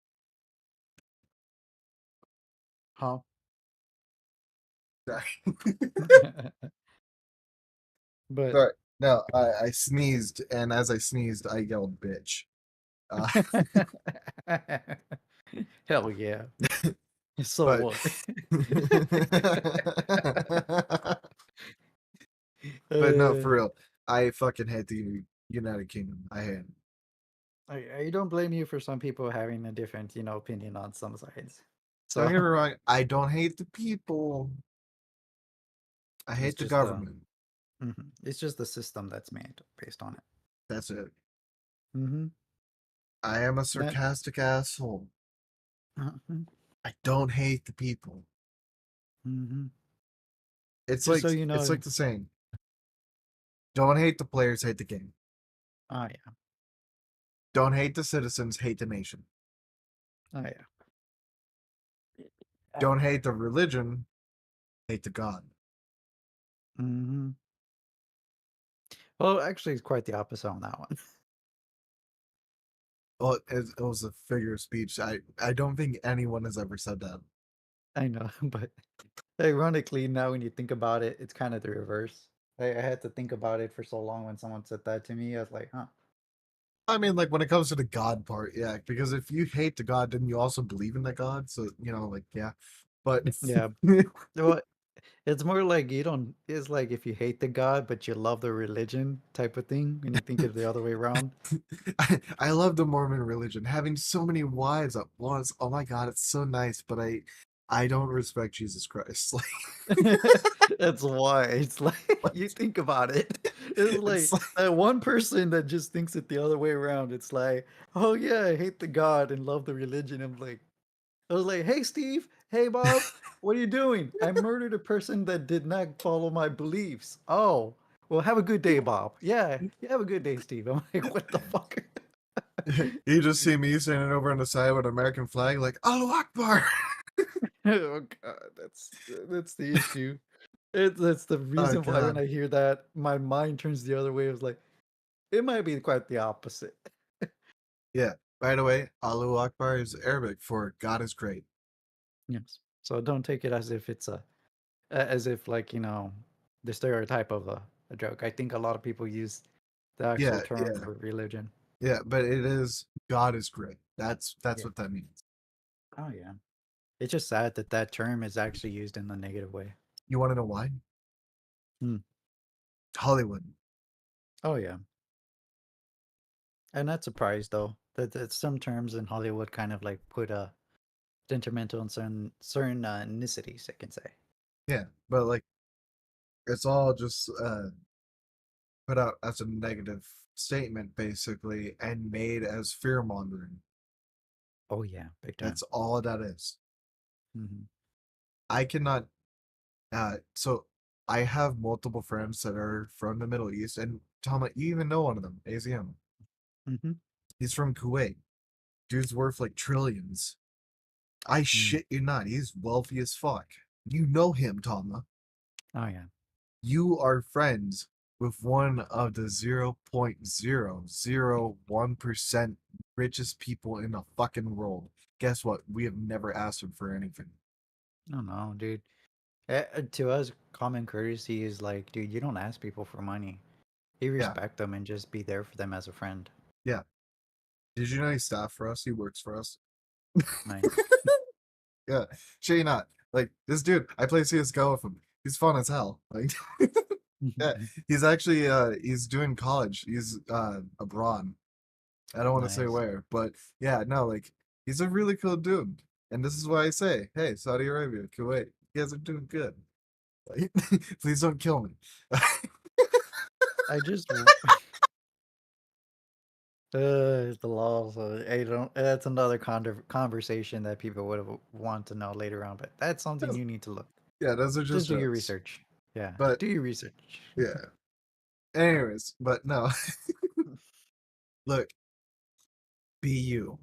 Huh? Sorry. But Sorry. No, I sneezed, and as I sneezed, I yelled bitch. Uh, hell yeah. So but what? but no, uh, for real. I fucking hate the United Kingdom. I hate it. I don't blame you for some people having a different, opinion on some sides. Don't So get me wrong. I don't hate the people. I it's hate the just the government. it's just the system that's made based on it. That's it. Mm-hmm. I am a That sarcastic asshole. mm-hmm. I don't hate the people. Mm-hmm. It's Just like so you it's know. like the saying. Don't hate the players, hate the game. Oh yeah. Don't hate the citizens, hate the nation. Oh yeah. Don't hate the religion, hate the God. Mm-hmm. Well, actually, it's quite the opposite on that one. Well, it was a figure of speech. I don't think anyone has ever said that. I know, but ironically, now when you think about it, it's kind of the reverse. I had to think about it for so long when someone said that to me. I was like, huh. I mean, like when it comes to the God part, yeah, because if you hate the God, then you also believe in the God. So, like, yeah. But Yeah. Well, it's more like you don't. It's like if you hate the God, but you love the religion type of thing, and you think it the other way around. I love the Mormon religion. Having so many wives at once. Oh my God, it's so nice. But I don't respect Jesus Christ. Like, That's why it's like you think about it. It's it's like like that one person that just thinks it the other way around. It's like, oh yeah, I hate the God and love the religion. I'm like, I was like, hey Steve, hey Bob, what are you doing? I murdered a person that did not follow my beliefs. Oh, well, have a good day, Bob. Yeah, you have a good day, Steve. I'm like, what the fuck? you just see me standing over on the side with an American flag, like Allahu Akbar. Oh God, that's the issue. That's the Oh reason why when God. I hear that, my mind turns the other way. I was like, it might be quite the opposite. Yeah. By the way, Allahu Akbar is Arabic for God is great. Yes. So don't take it as if it's as if like the stereotype of a joke. I think a lot of people use the actual Yeah, term yeah, for religion. yeah. But it is God is great. That's Yeah. what that means. Oh yeah. It's just sad that that term is actually used in a negative way. You want to know why? Hmm. Hollywood. Oh yeah. I'm not surprised though that some terms in Hollywood kind of like put a sentimental and certain ethnicities, I can say. Yeah, but like it's all just put out as a negative statement basically and made as fear mongering. Oh yeah, big time. That's all that is. Hmm. I cannot so I have multiple friends that are from the Middle East and Tama, you even know one of them, AZM. Hmm. He's from Kuwait. Dude's worth like trillions. I Mm. shit you not, he's wealthy as fuck. You know him, Tama. Oh yeah. You are friends with one of the 0.001% richest people in the fucking world. Guess what? We have never asked him for anything. No, no, dude. To us, common courtesy is like, dude, you don't ask people for money. You Yeah, respect them and just be there for them as a friend. yeah. Did you know he's staff for us? He works for us. Nice. Yeah, sure you not. Like this dude, I play CS:GO with him. He's fun as hell. Like, yeah, he's actually he's doing college. He's abroad. I don't want to say Nice. where, but yeah, no, like he's a really cool dude. And this is why I say, hey, Saudi Arabia, Kuwait, you guys are doing good. Like, please don't kill me. I just the laws. I don't. That's another conversation that people would want to know later on. But that's something you need to look. Yeah, those are Just just do your jokes. research. Yeah, But do your research. yeah. Anyways, but no. Look, be you.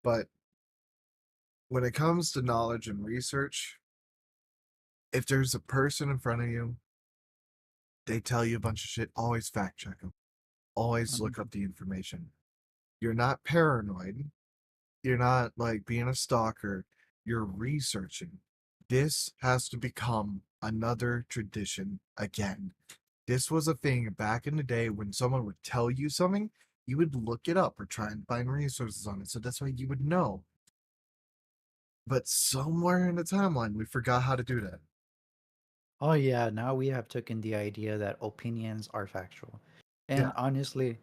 But when it comes to knowledge and research, if there's a person in front of you, they tell you a bunch of shit, always fact check them. Always look up the information. You're not paranoid. You're not like being a stalker. You're researching. This has to become another tradition again. This was a thing back in the day when someone would tell you something, you would look it up or try and find resources on it. So that's why you would know. But somewhere in the timeline, we forgot how to do that. Oh yeah, now we have taken the idea that opinions are factual. And Yeah. honestly,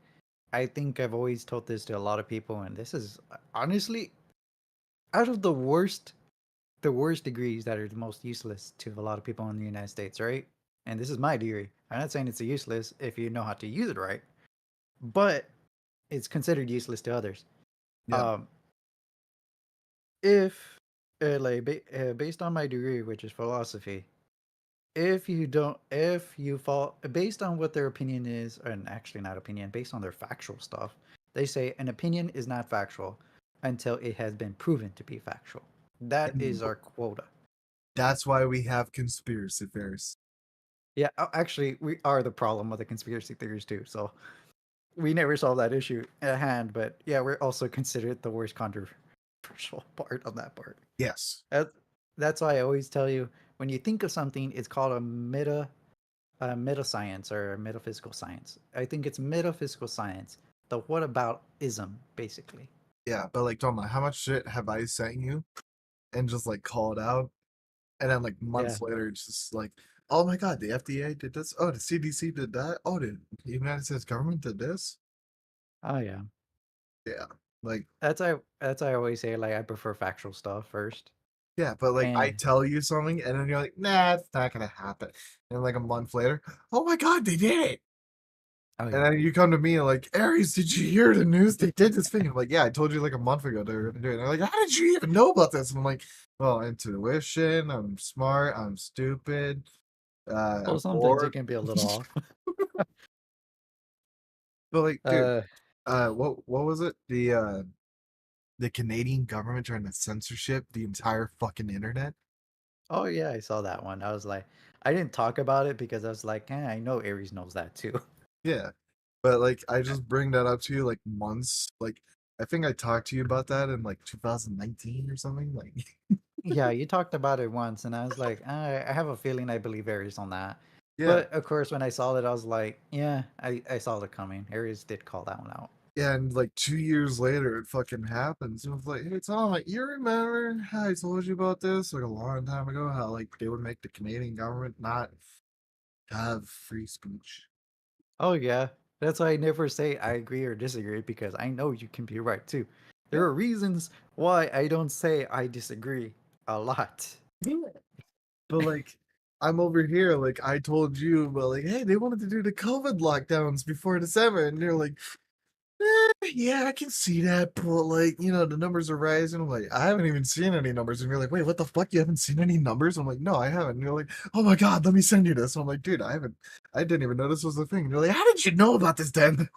I think I've always told this to a lot of people, and this is honestly out of the worst degrees that are the most useless to a lot of people in the United States, right? And this is my degree. I'm not saying it's useless if you know how to use it right, but it's considered useless to others. Yeah. Um, if based on my degree, which is philosophy, if you fall based on what their opinion is, and actually not opinion, based on their factual stuff, they say an opinion is not factual until it has been proven to be factual. That And is our quota. that's why we have conspiracy theories. Yeah, actually, we are the problem with the conspiracy theories too. So we never solved that issue at hand. But yeah, we're also considered the worst controversial part of that part. Yes. That, that's why I always tell you when you think of something, it's called meta science or metaphysical science. I think it's metaphysical science. The what about ism, basically. Yeah. But like, Doma, how much shit have I sent you and just like called out? And then like Yeah. months later, it's just like, oh my God, the FDA did this. Oh, the CDC did that. Oh, the United States government did this. Oh yeah. Yeah. Like, That's I always say like I prefer factual stuff first. Yeah, but like I And tell you something and then you're like, nah, it's not gonna happen. And like a month later, oh my god, they did it. oh And yeah. then you come to me and like, Aries, did you hear the news? They did this thing. I'm like, yeah, I told you like a month ago they were gonna do it. And they're like, how did you even know about this? And I'm like, well, intuition, I'm smart, I'm stupid, Well, I'm sometimes it bored. can be a little off. But like, dude, uh what was it? The Canadian government trying to censorship the entire fucking internet. oh yeah, I saw that one. I was like, I didn't talk about it because I was like, I know Aries knows that too. Yeah. But like I just bring that up to you like months. Like I think I talked to you about that in like 2019 or something. Like Yeah, you talked about it once, and I was like, I have a feeling I believe Aries on that. yeah. But of course, when I saw it, I was like, yeah, I saw it coming. Aries did call that one out. Yeah, and like 2 years later it fucking happens. And it's like, hey Tom, like, you remember how I told you about this like a long time ago? How like they would make the Canadian government not have free speech. Oh yeah, that's why I never say I agree or disagree because I know you can be right too. There Yeah. are reasons why I don't say I disagree a lot. Yeah. But like I'm over here, like I told you about like, hey, they wanted to do the COVID lockdowns before December, and they're like, yeah, I can see that, but like, the numbers are rising. I'm like, I haven't even seen any numbers. And you're like, wait, what the fuck? You haven't seen any numbers? I'm like, no, I haven't. And you're like, oh my god, let me send you this. I'm like, dude, I didn't even know this was a thing. And you're like, how did you know about this then?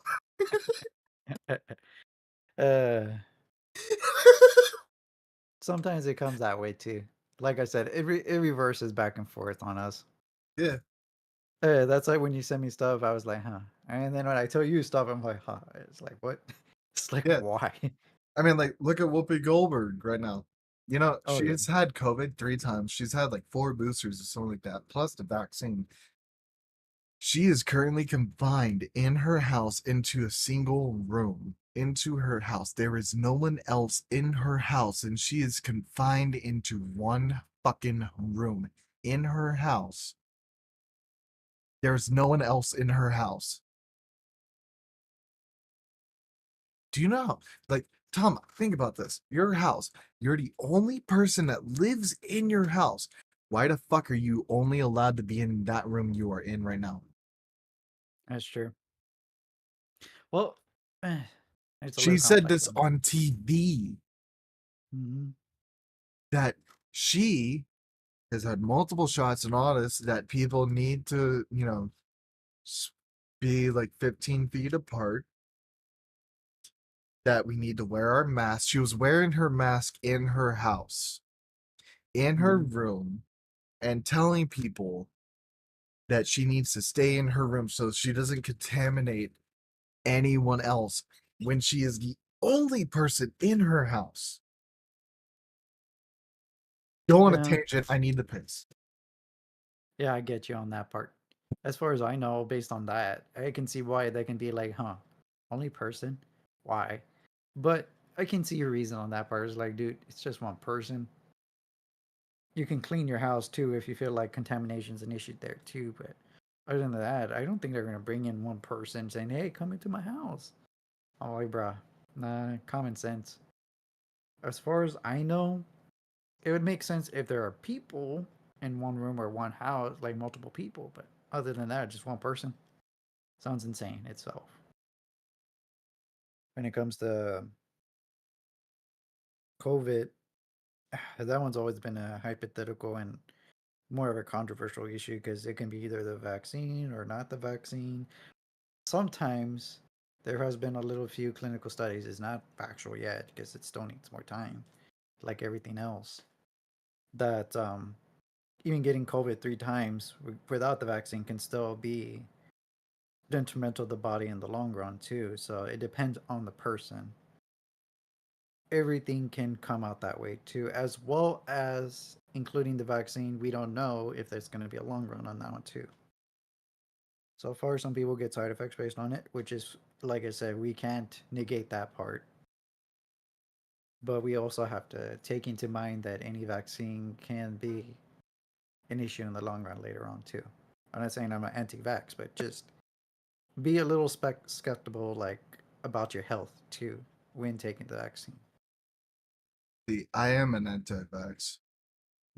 uh, Sometimes it comes that way too. Like I said, it reverses back and forth on us. Yeah, That's like when you send me stuff, I was like, huh. And then when I tell you stuff, I'm like, huh. It's like, what? It's like, yeah. why? I mean, like, look at Whoopi Goldberg right now. Oh yeah. She's had COVID 3 times. She's had like 4 boosters or something like that, plus the vaccine. She is currently confined in her house into a single room. Into her house. There is no one else in her house, and she is confined into one fucking room in her house. There's no one else in her house. Do you know? Like, Tom, think about this. Your house. You're the only person that lives in your house. Why the fuck are you only allowed to be in that room you are in right now? That's true. Well, it's a She little said complex this on that. on TV Hmm. that she has had multiple shots and all this that people need to, be like 15 feet apart, that we need to wear our masks. She was wearing her mask in her house, in her Hmm. room, and telling people that she needs to stay in her room so she doesn't contaminate anyone else when she is the only person in her house. Go on a Yeah, tangent. I need the piss. yeah, I get you on that part. As far as I know, based on that, I can see why they can be like, huh, only person? Why? But I can see your reason on that part. It's like, dude, it's just one person. You can clean your house too if you feel like contamination's an issue there too. But other than that, I don't think they're gonna bring in one person saying, "Hey, come into my house." I'm like, bruh, nah, common sense. As far as I know, it would make sense if there are people in one room or one house, like multiple people. But other than that, just one person sounds insane itself. When it comes to COVID, that one's always been a hypothetical and more of a controversial issue because it can be either the vaccine or not the vaccine. Sometimes there has been a little few clinical studies. It's not factual yet because it still needs more time, like everything else. That even getting COVID 3 times without the vaccine can still be detrimental to the body in the long run too. So it depends on the person. Everything can come out that way too, as well as including the vaccine. We don't know if there's going to be a long run on that one too. So far, some people get side effects based on it, which is, like I said, we can't negate that part. But we also have to take into mind that any vaccine can be an issue in the long run later on too. I'm not saying I'm an anti-vax, but just be a little skeptical, like about your health too when taking the vaccine. See, I am an anti-vax.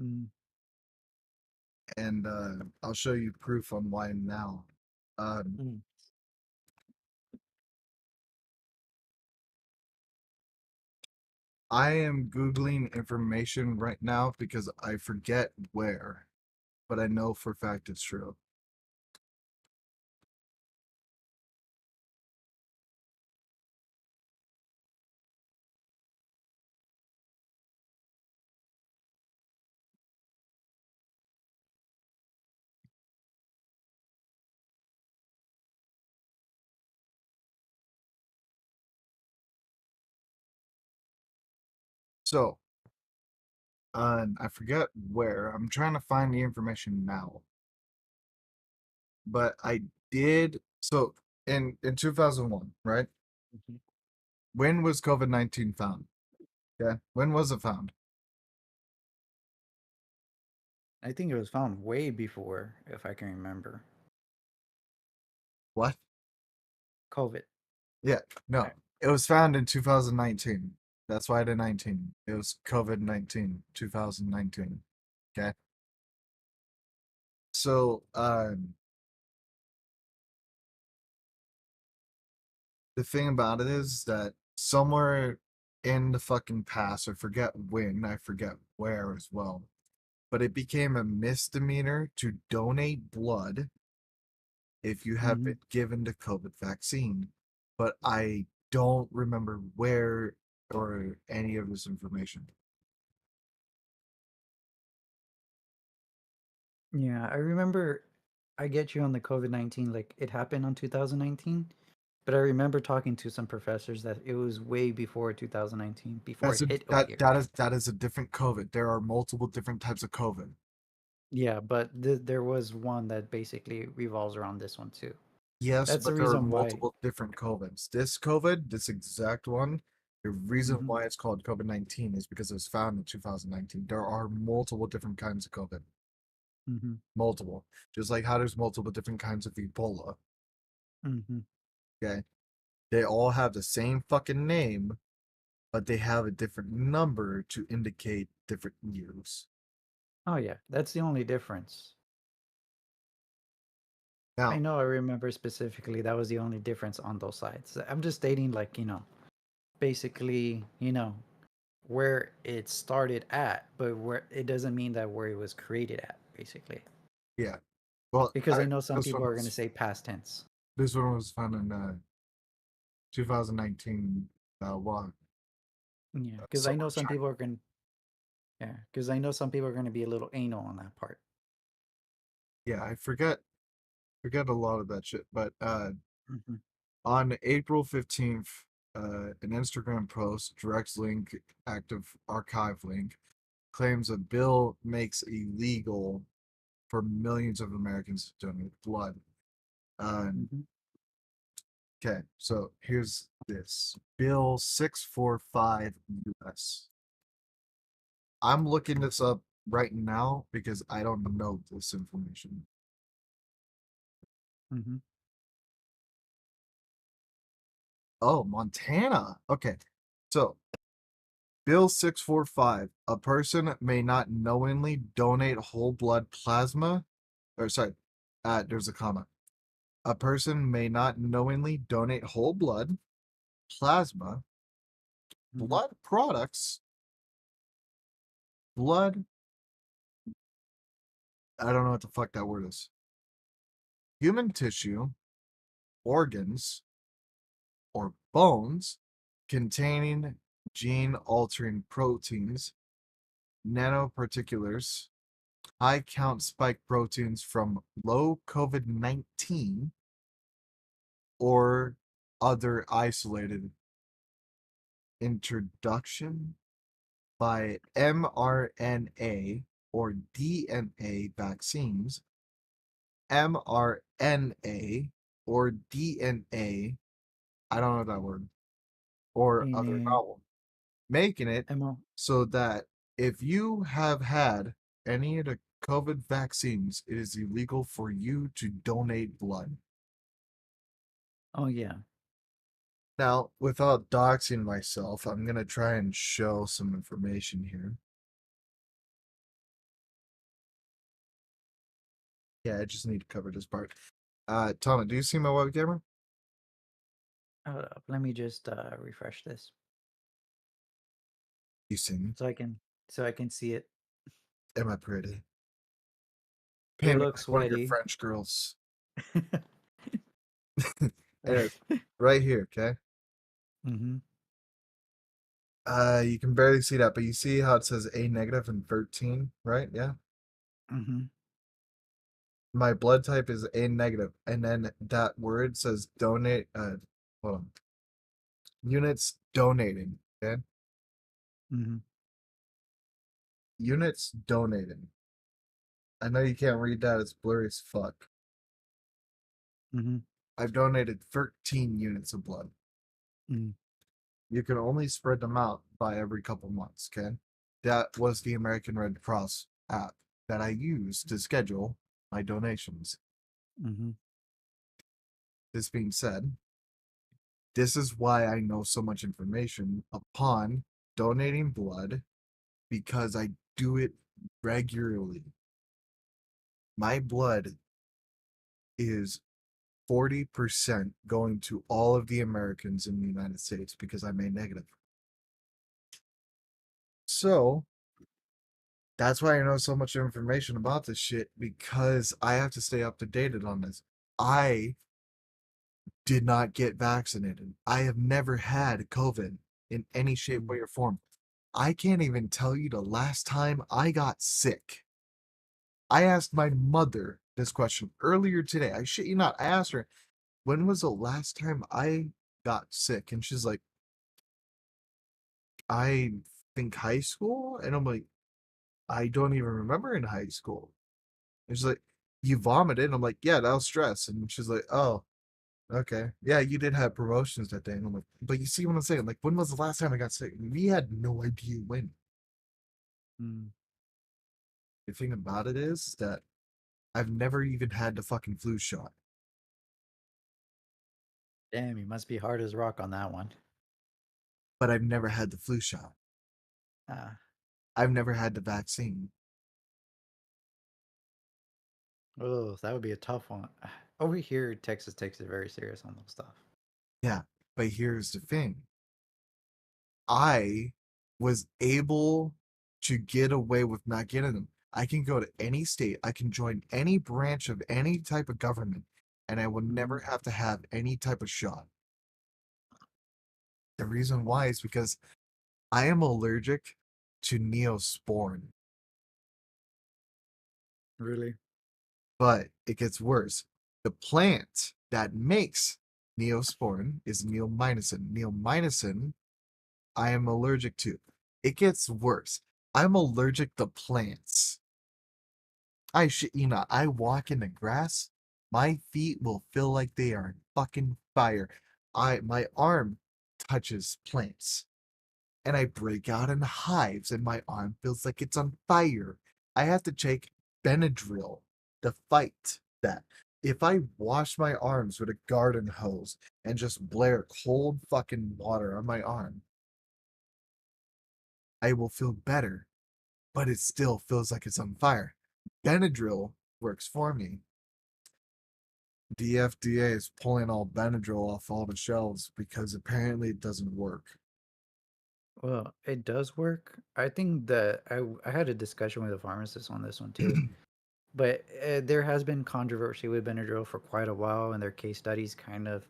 Mm, and I'll show you proof on why now. Um, mm, I am Googling information right now because I forget where, but I know for a fact it's true. So, I forget where. I'm trying to find the information now, but I did. So, in 2001, right? mhm. When was COVID-19 found? Yeah, when was it found? I think it was found way before, if I can remember. What? COVID. Yeah, no, Right. it was found in 2019. That's why the 19. It was COVID-19, 2019. Okay. So, the thing about it is that somewhere in the fucking past, I forget when, I forget where as well, but it became a misdemeanor to donate blood if you have been Hmm. given the COVID vaccine. But I don't remember where or any of this information. Yeah, I remember. I get you on the COVID-19. Like it happened on 2019, but I remember talking to some professors that it was way before 2019, before That's it a hit over that here. that is a different COVID. There are multiple different types of COVID. Yeah, but there was one that basically revolves around this one too. Yes, That's the but there are reason why. multiple different COVIDs. This COVID, this exact one, the reason Hmm. why it's called COVID-19 is because it was found in 2019. There are multiple different kinds of COVID. Hmm. Multiple. Just like how there's multiple different kinds of Ebola. Hmm. Okay. They all have the same fucking name, but they have a different number to indicate different years. Oh yeah, that's the only difference. I Now, know. I remember specifically that was the only difference on those sides. I'm just stating, like basically, where it started at, but where it doesn't mean that where it was created at, basically. yeah. Well, Because I know some this people one are going to was say past tense. found in 2019. Well, Yeah, because I somewhere know in some China. people are going. Yeah, because I know some people are going to be a little anal on that part. Yeah, I forget a lot of that shit. But Hmm. on April 15th, an Instagram post, direct link, active archive link, claims a bill makes illegal for millions of Americans to donate blood. Hmm. Okay, so here's this Bill 645 US. I'm looking this up right now because I don't know this information. Hmm. Oh, Montana. Okay. So Bill 645, a person may not knowingly donate whole blood plasma, or sorry, there's a comma. A person may not knowingly donate whole blood, plasma, Hmm. blood products, blood, I don't know what the fuck that word is, human tissue, organs, or bones containing gene altering proteins, nanoparticulars, high count spike proteins from low COVID 19 or other isolated introduction by mRNA or DNA vaccines, mRNA or DNA, I don't know that word, or other And novel, making it Emma, so that if you have had any of the COVID vaccines, it is illegal for you to donate blood. oh yeah, Now, without doxing myself, I'm going to try and show some information here. Yeah, I just need to cover this part. Tama, do you see my web camera? Hold up. Let me just refresh this You see me? so I can see it. Am I pretty? You Paint me look like one of your sweaty. French girls. Anyways, right here, okay? Mm-hmm. You can barely see that, but you see how it says A negative and 13, right? Yeah. Mm-hmm. My blood type is A negative, and then that word says donate. Hold on. Units donating. Okay. Mm-hmm. Units donating. I know you can't read that. It's blurry as fuck. Mm-hmm. I've donated 13 units of blood. Mm-hmm. You can only spread them out by every couple months. Okay. That was the American Red Cross app that I used to schedule my donations. Mm-hmm. This being said, this is why I know so much information upon donating blood because I do it regularly. My blood is 40% going to all of the Americans in the United States because I'm A negative. So that's why I know so much information about this shit because I have to stay up to date on this. I did not get vaccinated. I have never had COVID in any shape, way, or form. I can't even tell you the last time I got sick. I asked my mother this question earlier today. I shit you not. I asked her, when was the last time I got sick? And she's like, I think high school. And I'm like, I don't even remember in high school. And she's like, you vomited. And I'm like, yeah, that was stress. And she's like, oh, okay. Yeah, you did have promotions that day. And I'm like, but you see what I'm saying? Like, when was the last time I got sick? We had no idea when. Mm. The thing about it is that I've never even had the fucking flu shot, Damn, you must be hard as rock on that one. but I've never had the flu shot. Ah. I've never had the vaccine. Oh, that would be a tough one. Over here, Texas takes it very serious on those stuff. Yeah, but here's the thing. I was able to get away with not getting them. I can go to any state, I can join any branch of any type of government, and I will never Mhm. have to have any type of shot. The reason why is because I am allergic to Neosporin, Really? but it gets worse. The plant that makes Neosporin is neomycin. Neomycin I am allergic to. It gets worse. I'm allergic to plants. I shit you not. I walk in the grass, my feet will feel like they are on fucking fire. My arm touches plants, and I break out in hives, and my arm feels like it's on fire. I have to take Benadryl to fight that. If I wash my arms with a garden hose and just blare cold fucking water on my arm, I will feel better, but it still feels like it's on fire. Benadryl works for me. The FDA is pulling all Benadryl off all the shelves because apparently it doesn't work. Well, it does work. I think that I had a discussion with a pharmacist on this one too. But there has been controversy with Benadryl for quite a while, and their case studies kind of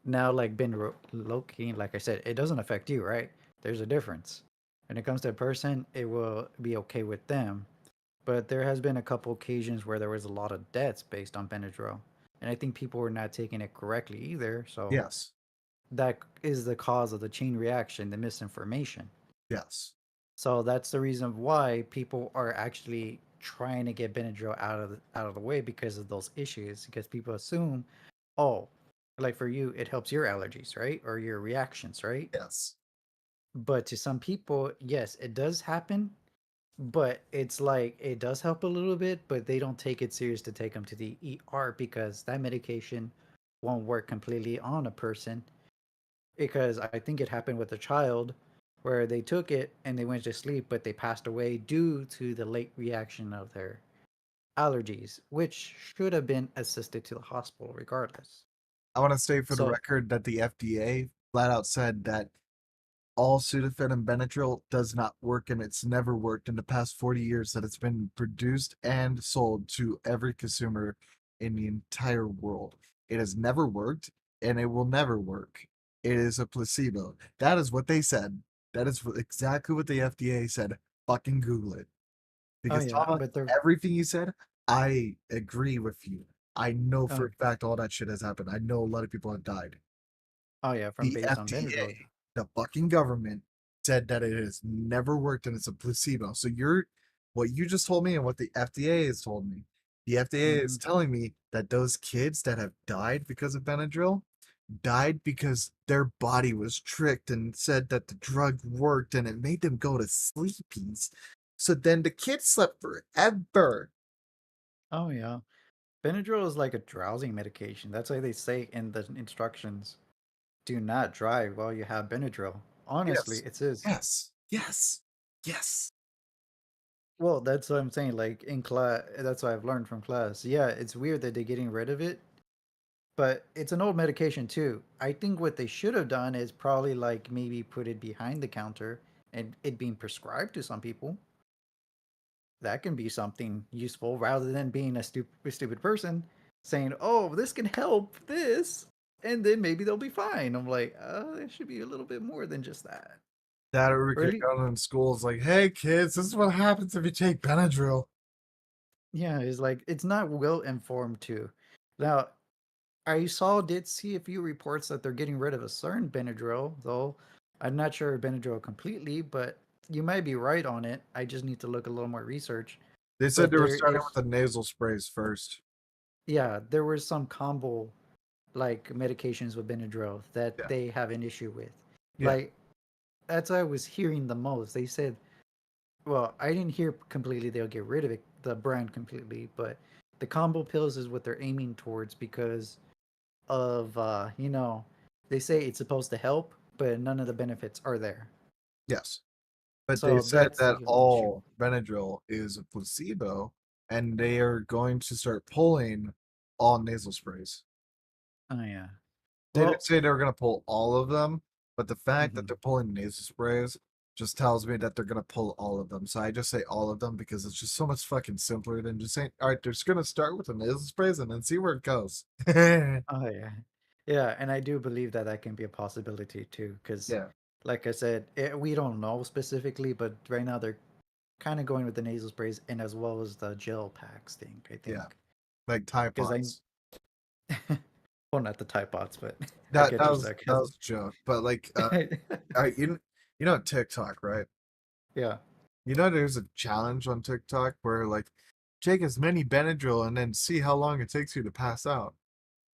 now like been low key. Like I said, it doesn't affect you, right? There's a difference. When it comes to a person, it will be okay with them. But there has been a couple occasions where there was a lot of deaths based on Benadryl, and I think people were not taking it correctly either. So Yes. that is the cause of the chain reaction, the misinformation. Yes. So that's the reason why people are actually trying to get Benadryl out of the way because of those issues. Because people assume, oh, like for you, it helps your allergies, right, or your reactions, right? Yes. But to some people, yes, it does happen. But it's like it does help a little bit, but they don't take it serious to take them to the ER because that medication won't work completely on a person. Because I think it happened with a child where they took it and they went to sleep, but they passed away due to the late reaction of their allergies, which should have been assisted to the hospital regardless. I want to say for the So, record that the FDA flat out said that all Sudafed and Benadryl does not work, and it's never worked in the past 40 years that it's been produced and sold to every consumer in the entire world. It has never worked, and it will never work. It is a placebo. That is what they said. That is exactly what the FDA said. Fucking Google it. oh Because yeah, Tama, but they're everything you said, I agree with you. I know for oh, a fact all that shit has happened. I know a lot of people have died. oh yeah, from The based on Benadryl. FDA, the fucking government, said that it has never worked and it's a placebo. So what you just told me and what the FDA has told me. The FDA Mm-hmm. is telling me that those kids that have died because of Benadryl died because their body was tricked and said that the drug worked and it made them go to sleepies. So then the kids slept forever. Oh yeah, Benadryl is like a drowsing medication. That's why they say in the instructions, "Do not drive while you have Benadryl." Honestly, Yes. it is. Yes. Yes. Yes. Well, that's what I'm saying. Like in class, that's what I've learned from class. Yeah, it's weird that they're getting rid of it, but it's an old medication too. I think what they should have done is probably like maybe put it behind the counter and it being prescribed to some people. That can be something useful rather than being a stupid person saying, "Oh, this can help this," and then maybe they'll be fine. I'm like, there should be a little bit more than just that. That we could Really? go in schools like, hey kids, this is what happens if you take Benadryl. Yeah, it's like it's not well informed too. Now, did see a few reports that they're getting rid of a certain Benadryl, though I'm not sure Benadryl completely, but you might be right on it. I just need to look a little more research. They said But they were there starting with is, the nasal sprays first. yeah, there was some combo like medications with Benadryl that Yeah. they have an issue with. Yeah. Like that's what I was hearing the most. They said, well, I didn't hear completely they'll get rid of it, the brand completely, but the combo pills is what they're aiming towards because of they say it's supposed to help, but none of the benefits are there. Yes. But they So said that's that the only issue. all Benadryl is a placebo and they are going to start pulling all nasal sprays. Oh yeah. They didn't Well, say they were going to pull all of them, but the fact that mhm. they're pulling nasal sprays just tells me that they're going to pull all of them. So I just say all of them because it's just so much fucking simpler than just saying, all right, they're just going to start with the nasal sprays and then see where it goes. Yeah. Oh yeah. Yeah, and I do believe that that can be a possibility too, because, like I said, we don't know specifically, but right now they're kind of going with the nasal sprays and as well as the gel packs thing. I Yeah. think Like Tide because Pods. well, not the Tide Pods, but I That get that your was that sarcasm. was a joke. But like you know TikTok, right? Yeah. You know there's a challenge on TikTok where like take as many Benadryl and then see how long it takes you to pass out.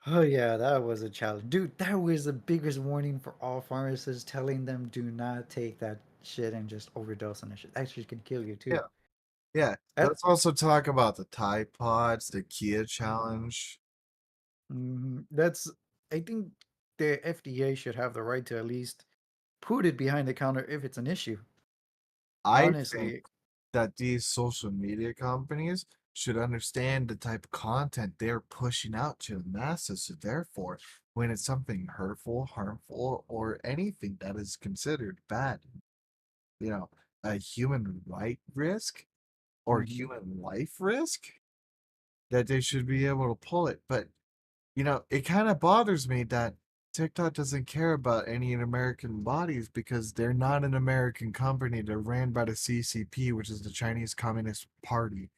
Oh yeah, that was a challenge, dude. That was the biggest warning for all pharmacists, telling them do not take that shit and just overdose on that shit. That shit can kill you too. Yeah. Yeah. That Let's also talk about the Tide Pods, the Kia challenge. that's. I think the FDA should have the right to at least put it behind the counter if it's an issue. I think Honestly, that these social media companies should understand the type of content they're pushing out to the masses. So therefore, when it's something hurtful, harmful, or anything that is considered bad, you know, a human right risk or hmm human life risk, that they should be able to pull it. But, it kind of bothers me that TikTok doesn't care about any American bodies because they're not an American company. They're ran by the CCP, which is the Chinese Communist Party.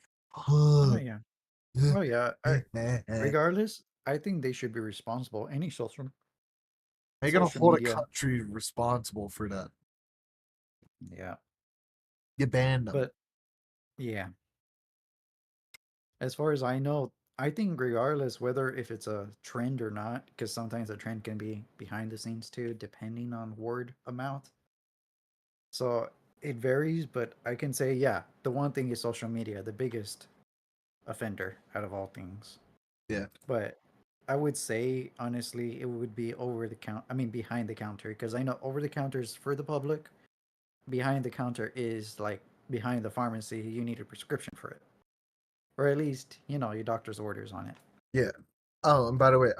oh How yeah, oh yeah. Regardless, I think they should be responsible. Any you gonna social hold a media, country responsible for that? yeah. You banned them. But yeah, as far as I know, I think regardless whether if it's a trend or not, because sometimes a trend can be behind the scenes too, depending on word of mouth. So it varies, but I can say, yeah, the one thing is social media, the biggest offender out of all things. Yeah. But I would say honestly, it would be over the count. I mean, behind the counter, because I know over the counter is for the public. Behind the counter is like behind the pharmacy. You need a prescription for it. or at least your doctor's orders on it. Yeah. Oh, and by the way,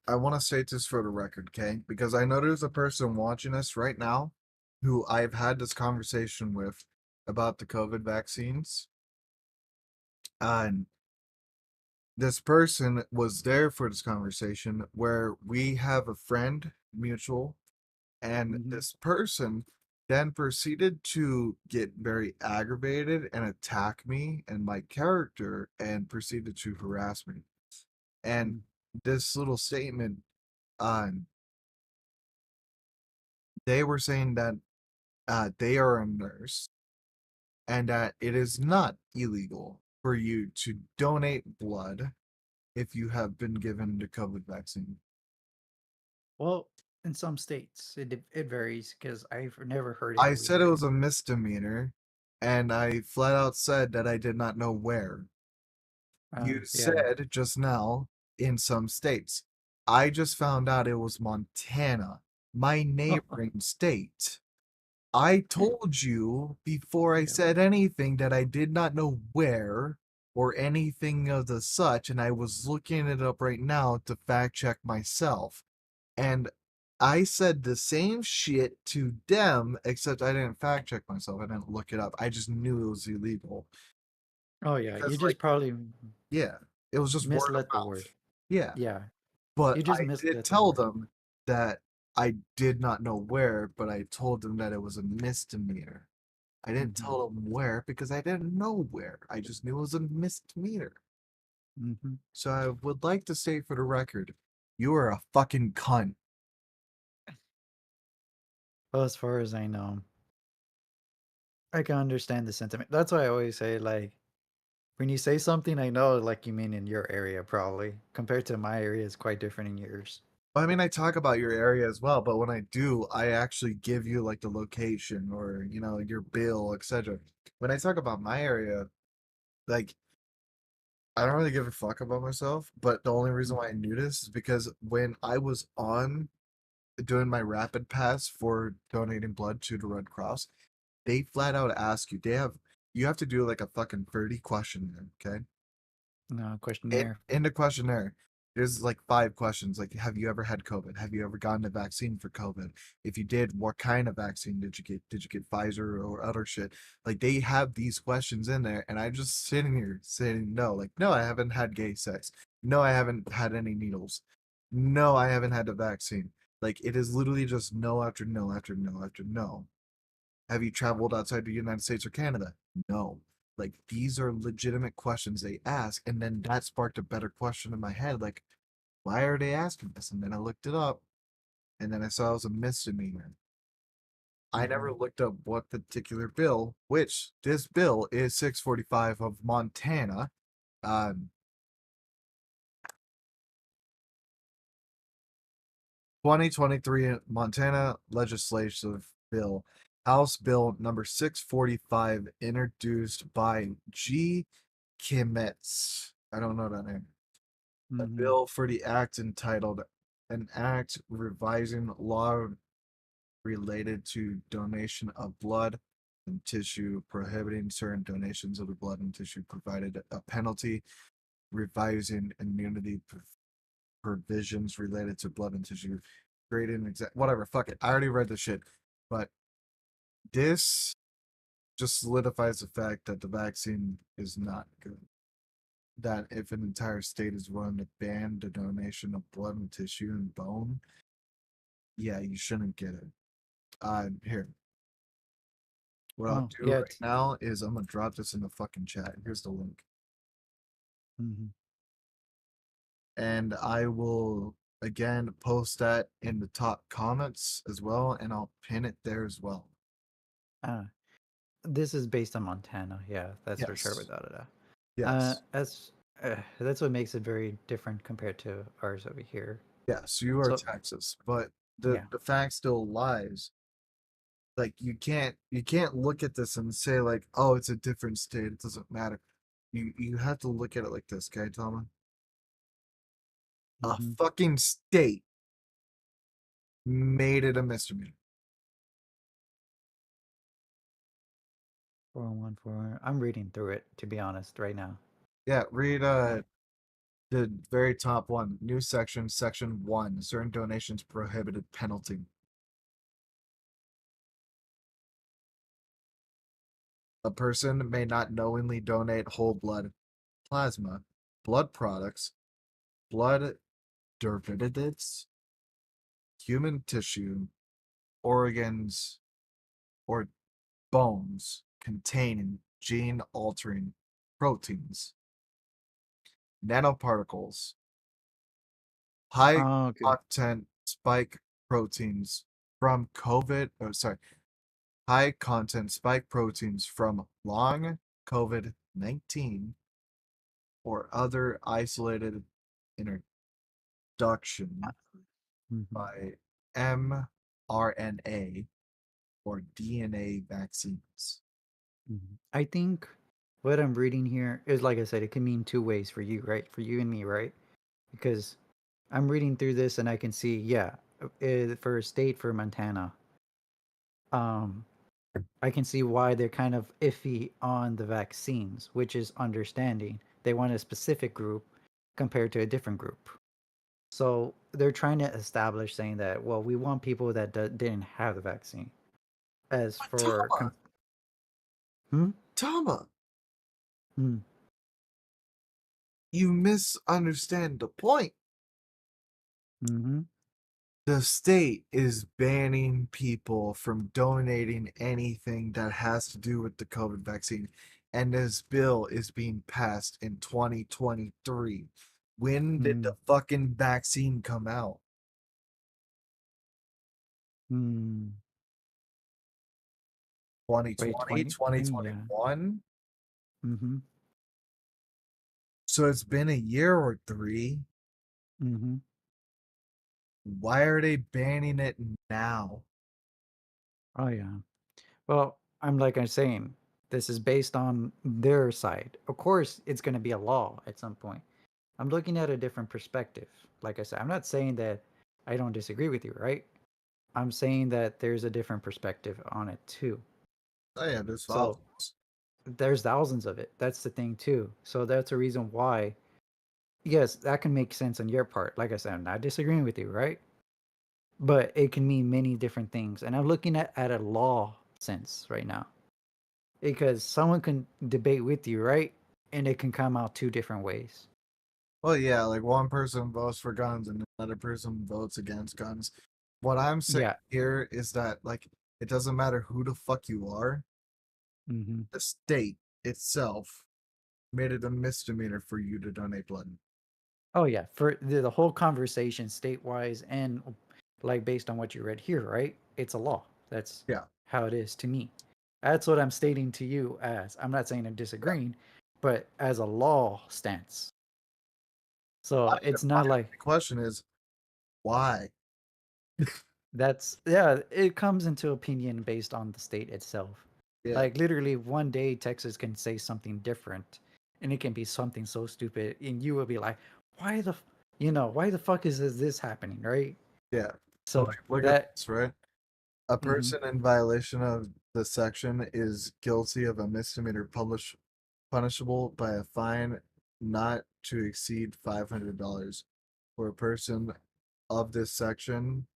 I want to state this for the record, okay? Because I know there's a person watching us right now who I've had this conversation with about the COVID vaccines. And this person was there for this conversation where we have a friend mutual, and Hmm. this person then proceeded to get very aggravated and attack me and my character and proceeded to harass me. And this little statement, um, they were saying that they are a nurse and that it is not illegal for you to donate blood if you have been given the COVID vaccine. Well, in some states, it varies because I've never heard it I over said it here. was a misdemeanor, and I flat out said that I did not know where. You Yeah. said just now in some states. I just found out it was Montana, my neighboring state. I told you before I Yeah. said anything that I did not know where or anything of the such, and I was looking it up right now to fact check myself. And I said the same shit to them, except I didn't fact check myself. I didn't look it up. I just knew it was illegal. Oh yeah, you Because, just probably yeah, it was just word of misled the mouth. word. Yeah. Yeah, But you just I did misled the tell word. them that I did not know where, but I told them that it was a misdemeanor. I didn't Hmm. tell them where because I didn't know where. I just knew it was a misdemeanor. Hmm. So I would like to say for the record, you are a fucking cunt. Well, as far as I know, I can understand the sentiment. That's why I always say, like, when you say something, I know, like, you mean in your area, probably. Compared to my area, it's quite different in yours. I mean, I talk about your area as well, but when I do, I actually give you like the location or, your bill, etc. When I talk about my area, like, I don't really give a fuck about myself, but the only reason why I knew this is because when I was on doing my rapid pass for donating blood to the Red Cross, they flat out ask you, you have to do like a fucking 30 question, okay? No in, questionnaire. in the questionnaire, there's like 5 questions. Like, have you ever had COVID? Have you ever gotten a vaccine for COVID? If you did, what kind of vaccine did you get? Did you get Pfizer or other shit? Like, they have these questions in there, and I'm just sitting here saying no. Like, no, I haven't had gay sex. No, I haven't had any needles. No, I haven't had the vaccine. Like, it is literally just no after no after no after no. Have you traveled outside the United States or Canada? No. Like, these are legitimate questions they ask. And then that sparked a better question in my head. Like, why are they asking this? And then I looked it up and then I saw it was a misdemeanor. I Hmm. never looked up what particular bill, which this bill is 645 of Montana. Um, 2023 Montana Legislative Bill, House Bill number 645, introduced by G. Kimetz. I don't know that name. A Hmm. bill for the act entitled An Act Revising Law Related to Donation of Blood and Tissue, prohibiting certain donations of the blood and tissue, provided a penalty, revising immunity provisions related to blood and tissue, creating exact whatever. Fuck it. I already read the shit, but this just solidifies the fact that the vaccine is not good. That if an entire state is willing to ban the donation of blood and tissue and bone, yeah, you shouldn't get it. Here, what I'll Oh, do yeah. right now is I'm gonna drop this in the fucking chat. Here's the link, Hmm. and I will again post that in the top comments as well, and I'll pin it there as well. Uh, this is based on Montana. Yeah, that's for sure, Yes, without a doubt. yes, As that's what makes it very different compared to ours over here. yes. You are So Texas, but the yeah. the fact still lies. Like, you can't look at this and say like, oh, it's a different state, it doesn't matter. You have to look at it like this, okay, Toma? A Hmm. fucking state made it a misdemeanor. 414. I'm reading through it, to be honest, right now. Yeah, read the very top one, new section, section 1, certain donations prohibited penalty. A person may not knowingly donate whole blood, plasma, blood products, blood derivatives, human tissue, organs, or bones containing gene altering proteins, nanoparticles, high Oh, okay. content spike proteins from COVID, oh, sorry, high content spike proteins from long COVID 19 or other isolated introduction Mhm, by mRNA or DNA vaccines. I think what I'm reading here is, like I said, it can mean two ways for you, right? For you and me, right? Because I'm reading through this and I can see, yeah, for a state for Montana, um, I can see why they're kind of iffy on the vaccines, which is understanding. They want a specific group compared to a different group. So they're trying to establish saying that, well, we want people that didn't have the vaccine. As But for, Tama, hmm? Tama, Hmm. you misunderstand the point. Mm-hmm. The state is banning people from donating anything that has to do with the COVID vaccine. And this bill is being passed in 2023. When did the Mm. fucking vaccine come out? Mm. Wait, 2020, 2020? Yeah. 2021? Mm-hmm. So it's been a year or three. Mm-hmm. Why are they banning it now? Oh yeah. Well, I'm saying, this is based on their side. Of course, it's going to be a law at some point. I'm looking at a different perspective. Like I said, I'm not saying that I don't disagree with you, right? I'm saying that there's a different perspective on it too. Oh yeah, there's So thousands. there's thousands of it. That's the thing too. So that's a reason why. Yes, that can make sense on your part. Like I said, I'm not disagreeing with you, right? But it can mean many different things. And I'm looking at a law sense right now. Because someone can debate with you, right? And it can come out two different ways. Well, yeah, like one person votes for guns and another person votes against guns. What I'm saying Yeah. here is that, like, it doesn't matter who the fuck you are, Hmm. the state itself made it a misdemeanor for you to donate blood. Oh yeah, for the whole conversation, state-wise and like based on what you read here, right? It's a law. That's Yeah, how it is to me. That's what I'm stating to you as. I'm not saying I'm yeah. disagreeing, but as a law stance. My, So it's my not like only question is why? that's, yeah, it comes into opinion based on the state itself. Yeah, Like literally one day Texas can say something different and it can be something so stupid and you will be like, why the why the fuck is this happening, right? yeah. But So like, look at that this, right? A mhm, person in violation of the section is guilty of a misdemeanor punishable by a fine not to exceed $500. For a person of this section,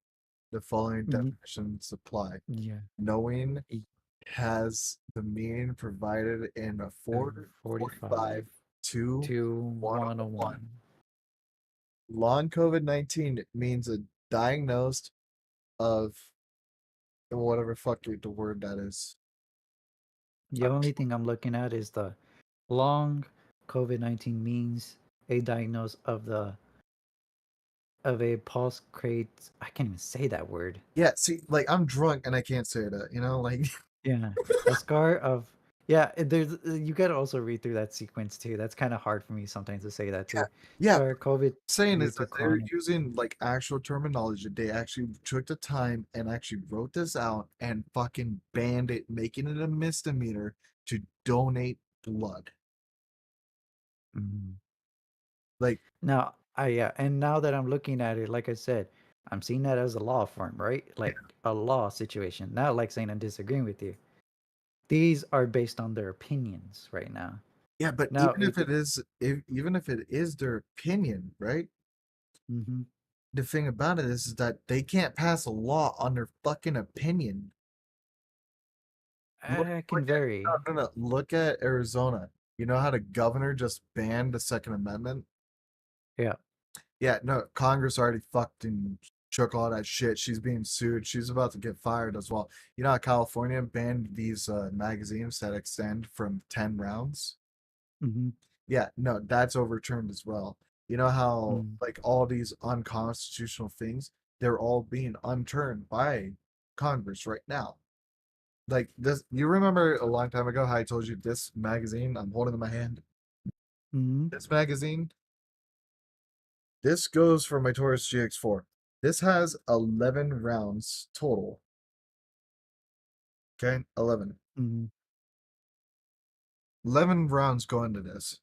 the following mhm, definitions apply. yeah, Knowing e- has the meaning provided in a uh, 445 45 to to 101. 101. Long COVID 19 means a diagnosed of whatever fuck the word that is. The only thing I'm looking at is the long COVID-19 means a diagnosis of a post crate. I can't even say that word. Yeah, see, like I'm drunk and I can't say that, you know, like Yeah, a scar of, yeah. There's you gotta also read through that sequence too. That's kind of hard for me sometimes to say that yeah, too. yeah. Scar COVID Saying due is to that they're chronic. using like actual terminology. They actually took the time and actually wrote this out and fucking banned it, making it a misdemeanor to donate blood. Mhm. Like, Now, I yeah, and now that I'm looking at it, like I said, I'm seeing that as a law firm, right? yeah, Like a law situation. Not like saying I'm disagreeing with you. These are based on their opinions right now. Yeah, but Now it. even if it is their opinion, right? Mm-hmm. The thing about it is that they can't pass a law on their fucking opinion. Can vary. Look at Arizona. You know how the governor just banned the Second Amendment? Yeah. Yeah, no, Congress already fucking shook all that shit. She's being sued. She's about to get fired as well. You know how California banned these magazines that extend from 10 rounds? Mm-hmm. Yeah, no, that's overturned as well. You know how Mm. like all these unconstitutional things, they're all being unturned by Congress right now. Like this, you remember a long time ago how I told you this magazine I'm holding in my hand? Mm-hmm. This magazine, this goes for my Taurus GX4. This has 11 rounds total. Okay, 11. Mm-hmm. 11 rounds go into this,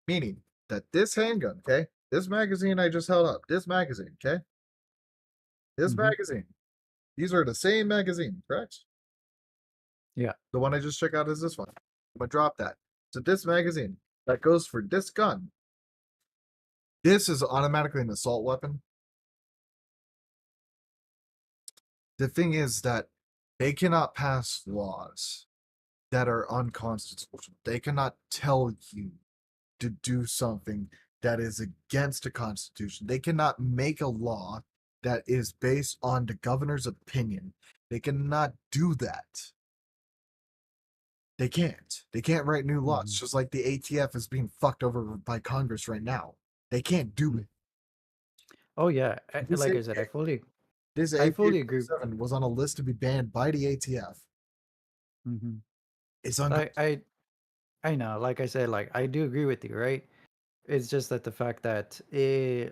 meaning that this handgun, okay, this magazine I just held up, this magazine, okay, this Mm-hmm. magazine, these are the same magazine, correct? Yeah. The one I just checked out is this one. I'm gonna drop that. So this magazine that goes for this gun, this is automatically an assault weapon. The thing is that they cannot pass laws that are unconstitutional. They cannot tell you to do something that is against the Constitution. They cannot make a law that is based on the governor's opinion. They cannot do that. They can't. They can't write new laws, Mm-hmm. just like the ATF is being fucked over by Congress right now. They can't do Mm. it. Oh yeah. This Like I said, AK, this I AK fully agree. 47 was on a list to be banned by the ATF. Mm-hmm. It's I, unconstitutional. I I know. Like I said, like I do agree with you, right? It's just that the fact that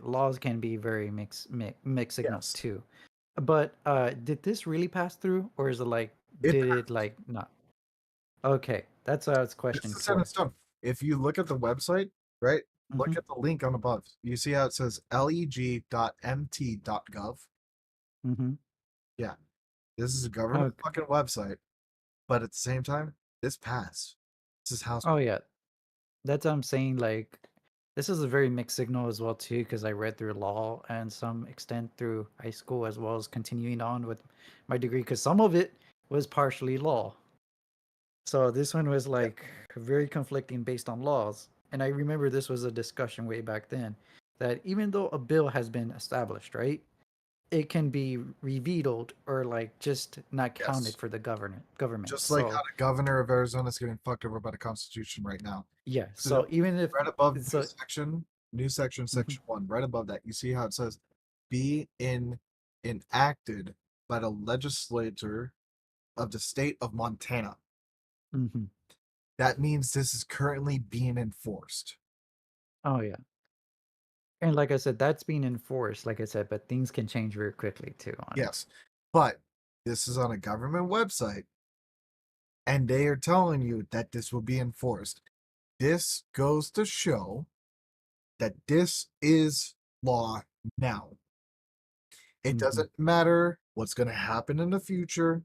laws can be very mixed signals Yes, too. But did this really pass through, or is it like it did it like not? Okay, that's what I was this questioning is set in for. stone. If you look at the website, right, Mm-hmm. look at the link on above. You see how it says leg.mt.gov? Mm-hmm. Yeah, this is a government Okay. fucking website, but at the same time, this passed. This is House. Oh yeah, that's what I'm saying. Like this is a very mixed signal as well too, because I read through law and some extent through high school as well as continuing on with my degree, because some of it was partially law. So this one was Yeah, like very conflicting based on laws. And I remember this was a discussion way back then that even though a bill has been established, right? It can be vetoed or like just not counted yes. for the government. Just like how So the governor of Arizona is getting fucked over by the Constitution right now. yeah. So So even if right above so new section, mhm, section one, right above that, you see how it says be enacted by the legislature of the state of Montana. mhm. That means this is currently being enforced. Oh yeah. And like I said, that's being enforced, like I said, but things can change very quickly too on it. Yes. But this is on a government website and they are telling you that this will be enforced. This goes to show that this is law now. It Mhm. doesn't matter what's going to happen in the future.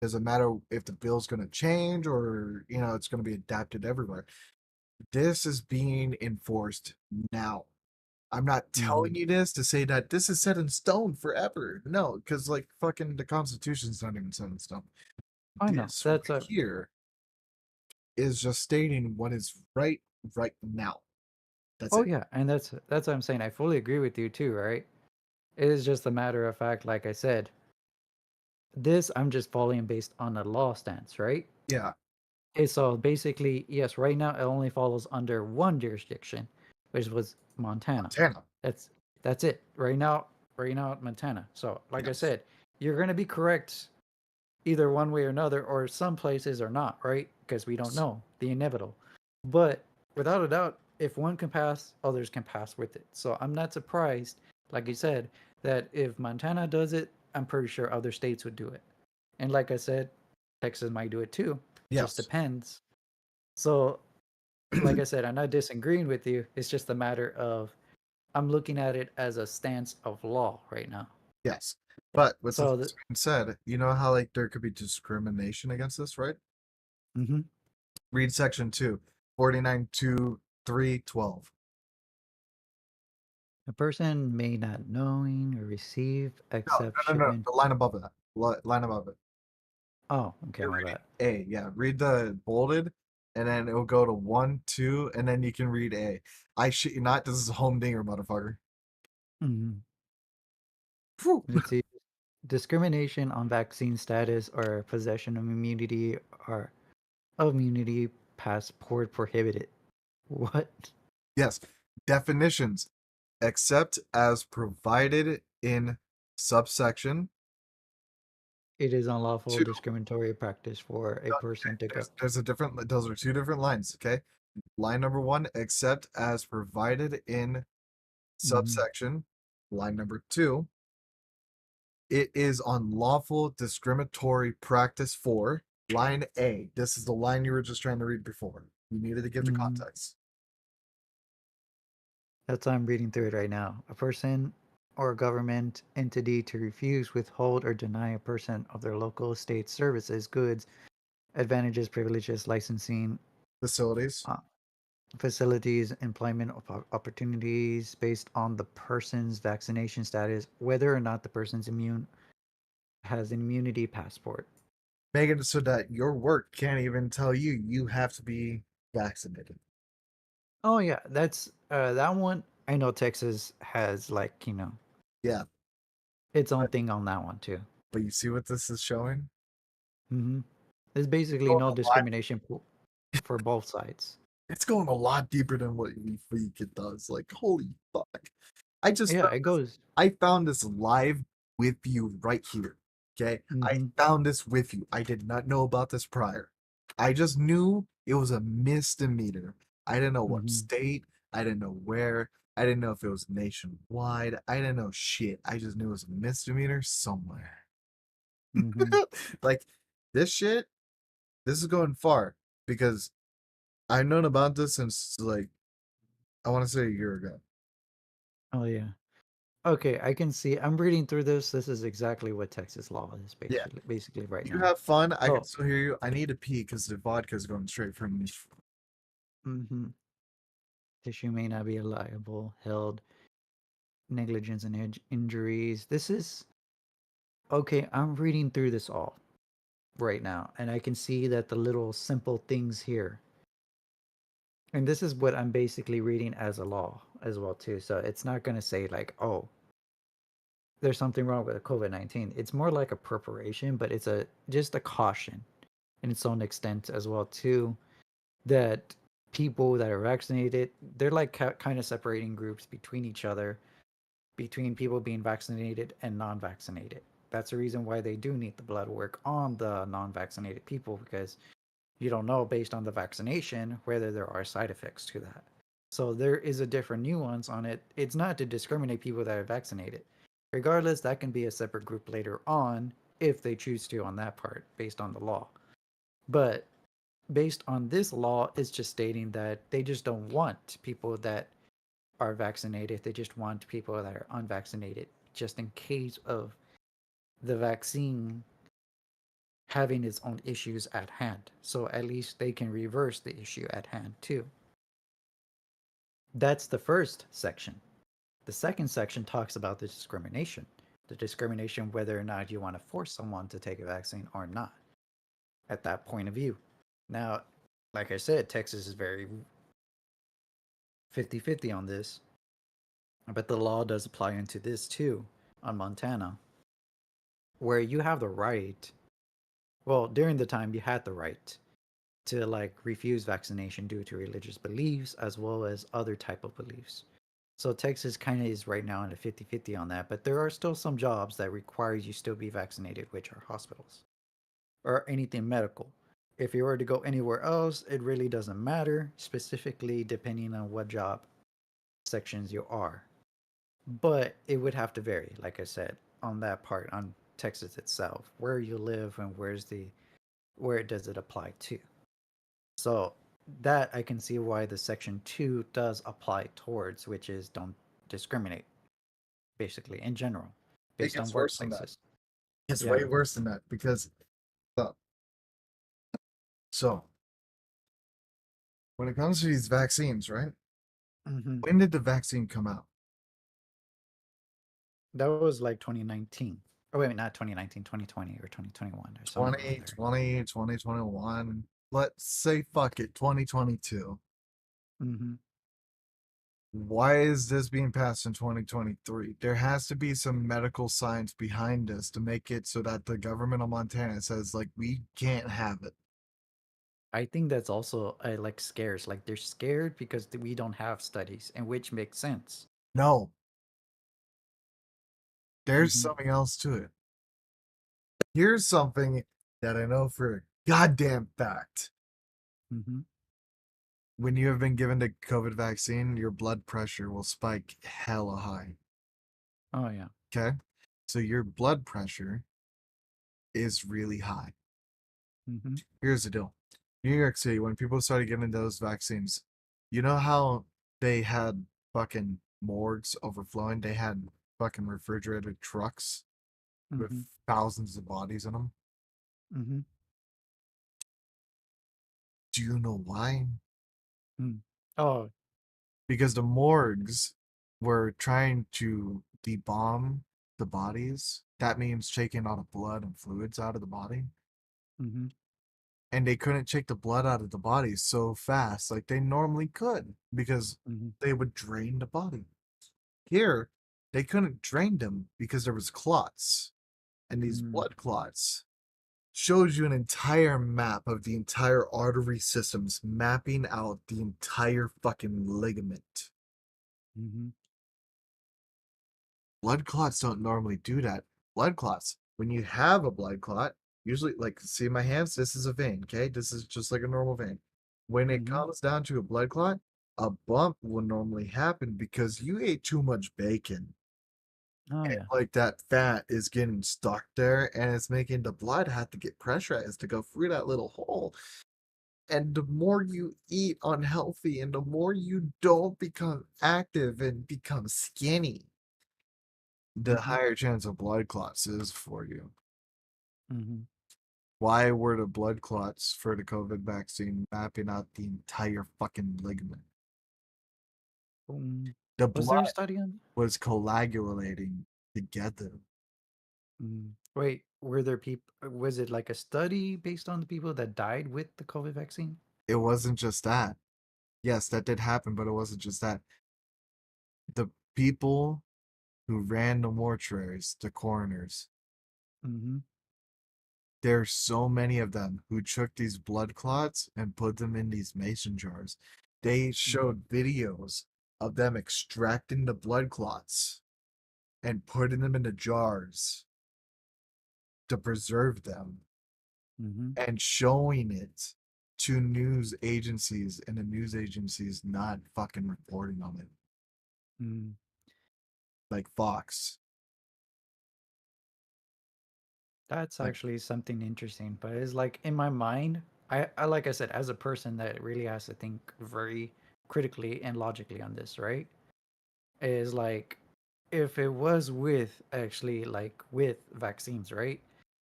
Doesn't matter if the bill's going to change or, it's going to be adapted everywhere. This is being enforced now. I'm not telling Mhm. you this to say that this is set in stone forever. No, because like fucking the Constitution's not even set in stone. I know. This That's right a here is just stating what is right now. That's oh it. yeah, and that's what I'm saying. I fully agree with you too, right? It is just a matter of fact, like I said, this I'm just following based on a law stance, right? Yeah, Okay, so basically, yes, right now it only follows under one jurisdiction, which was Montana. Montana. That's that's it. Right now, Montana. So, like I Yes. said, you're gonna be correct either one way or another, or some places are not, right? Because we don't know the inevitable. But without a doubt, if one can pass, others can pass with it. So I'm not surprised, like you said, that if Montana does it, I'm pretty sure other states would do it. And like I said, Texas might do it too. Just Yes. depends. So, like I said, I'm not disagreeing with you. It's just a matter of I'm looking at it as a stance of law right now. Yes. But with this So, the, being said, you know how like there could be discrimination against this, right? mhm. Read section two. 49.2.3.12. A person may not knowing or receive No, accept no, no, no. shipment. The line above that. Line above it. Oh, okay, You're my reading bad. A. Yeah. Read the bolded, and then it will go to 1, 2, and then you can read A. I shit you not. This is a home dinger, motherfucker. Mhm. Whew. Let's see. Discrimination on vaccine status or possession of immunity or of immunity passport prohibited. What? Yes. Definitions. Except as provided in subsection It is unlawful 2. discriminatory practice for a person to go. There's a different, those are two different lines, okay? Line number 1, except as provided in Hmm. subsection. Line number 2, it is unlawful discriminatory practice for line A. This is the line you were just trying to read before. You needed to give the Hmm. context. That's why I'm reading through it right now. A person or government entity to refuse, withhold, or deny a person of their local state services, goods, advantages, privileges, licensing, Facilities. uh, facilities, employment opportunities based on the person's vaccination status, whether or not the person's immune has an immunity passport. Make it so that your work can't even tell you you have to be vaccinated. Oh yeah, that's that one. I know Texas has like Yeah, its own but, thing on that one too. but you see what this is showing? Hmm. There's basically Going no a lot, discrimination for both sides. it's going a lot deeper than what you think it does. Like, holy fuck. I just Yeah, it goes. I found this live with you right here. Okay. I Hmm. found this with you. I did not know about this prior. I just knew it was a misdemeanor. I didn't know what Hmm. state. I didn't know where. I didn't know if it was nationwide. I didn't know shit. I just knew it was a misdemeanor somewhere. Hmm. Like this shit, this is going far because I've known about this since like I want to say a year ago. Oh yeah. Okay, I can see. I'm reading through this. This is exactly what Texas law is Yeah. basically right You now. have fun. I can So, still hear you. I need to pee because the vodka is going straight from me. hmm, tissue may not be liable, held, negligence and injuries. This is okay. I'm reading through this all right now, and I can see that the little simple things here, and this is what I'm basically reading as a law as well too. So it's not going to say like, oh, there's something wrong with COVID-19. It's more like a preparation, but it's a just a caution in its own extent as well too, that people that are vaccinated, they're like kind of separating groups between each other, between people being vaccinated and non-vaccinated. That's the reason why they do need the blood work on the non-vaccinated people, because you don't know based on the vaccination whether there are side effects to that. So there is a different nuance on it. It's not to discriminate people that are vaccinated. Regardless, that can be a separate group later on if they choose to on that part based on the law. But based on this law, it's just stating that they just don't want people that are vaccinated. They just want people that are unvaccinated, just in case of the vaccine having its own issues at hand. So at least they can reverse the issue at hand too. That's the first section. The second section talks about the discrimination. The discrimination whether or not you want to force someone to take a vaccine or not at that point of view. Now, like I said, Texas is very 50-50 on this, but the law does apply into this too on Montana, where you have the right, well, during the time you had the right to like refuse vaccination due to religious beliefs as well as other type of beliefs. So Texas kind of is right now in a 50-50 on that, but there are still some jobs that require you still be vaccinated, which are hospitals or anything medical. If you were to go anywhere else, it really doesn't matter, specifically depending on what job sections you are. But it would have to vary, like I said, on that part on Texas itself, where you live and where does it apply to. So that I can see why the section 2 does apply towards, which is don't discriminate, basically in general, It based on gets worse than that. workplaces. It's Yeah. way worse than that because so when it comes to these vaccines, right? Hmm. When did the vaccine come out? That was like 2019. Oh, wait, not 2019, 2020 or 2021 or somewhere around there. 2020, 2021. Let's say fuck it, 2022. Hmm. Why is this being passed in 2023? There has to be some medical science behind this to make it so that the government of Montana says, like, we can't have it. I think that's also like scares. Like they're scared because we don't have studies, and which makes sense. No, there's Hmm. something else to it. Here's something that I know for a goddamn fact. Hmm. When you have been given the COVID vaccine, your blood pressure will spike hella high. Oh yeah. Okay. So your blood pressure is really high. Hmm. Here's the deal. New York City, when people started getting those vaccines, you know how they had fucking morgues overflowing? They had fucking refrigerated trucks with Hmm. thousands of bodies in them. Hmm. Do you know why? Mm. Oh. Because the morgues were trying to debomb the bodies. That means taking all the blood and fluids out of the body. Hmm. And they couldn't take the blood out of the body so fast like they normally could because Hmm. they would drain the body. Here, they couldn't drain them because there was clots. And these Mm. blood clots shows you an entire map of the entire artery systems mapping out the entire fucking ligament. Hmm. Blood clots don't normally do that. Blood clots, when you have a blood clot, usually, like, see my hands, this is a vein, okay? This is just like a normal vein. When it Hmm. comes down to a blood clot, a bump will normally happen because you ate too much bacon. Oh And, yeah. like, that fat is getting stuck there and it's making the blood have to get pressurized to go through that little hole. And the more you eat unhealthy and the more you don't become active and become skinny, the Hmm. higher chance of blood clots is for you. Hmm. Why were the blood clots for the COVID vaccine mapping out the entire fucking ligament? The Was there a blood study on? was coagulating together. Wait, were there people? Was it like a study based on the people that died with the COVID vaccine? It wasn't just that. Yes, that did happen, but it wasn't just that. The people who ran the mortuaries, the coroners, Hmm. there's so many of them who took these blood clots and put them in these mason jars. They Hmm. showed videos of them extracting the blood clots and putting them into jars to preserve them Hmm. and showing it to news agencies, and the news agencies not fucking reporting on it, Mm. like Fox. That's Like, actually something interesting, but it's like in my mind, I like I said, as a person that really has to think very critically and logically on this, right? Is like if it was with actually like with vaccines, right?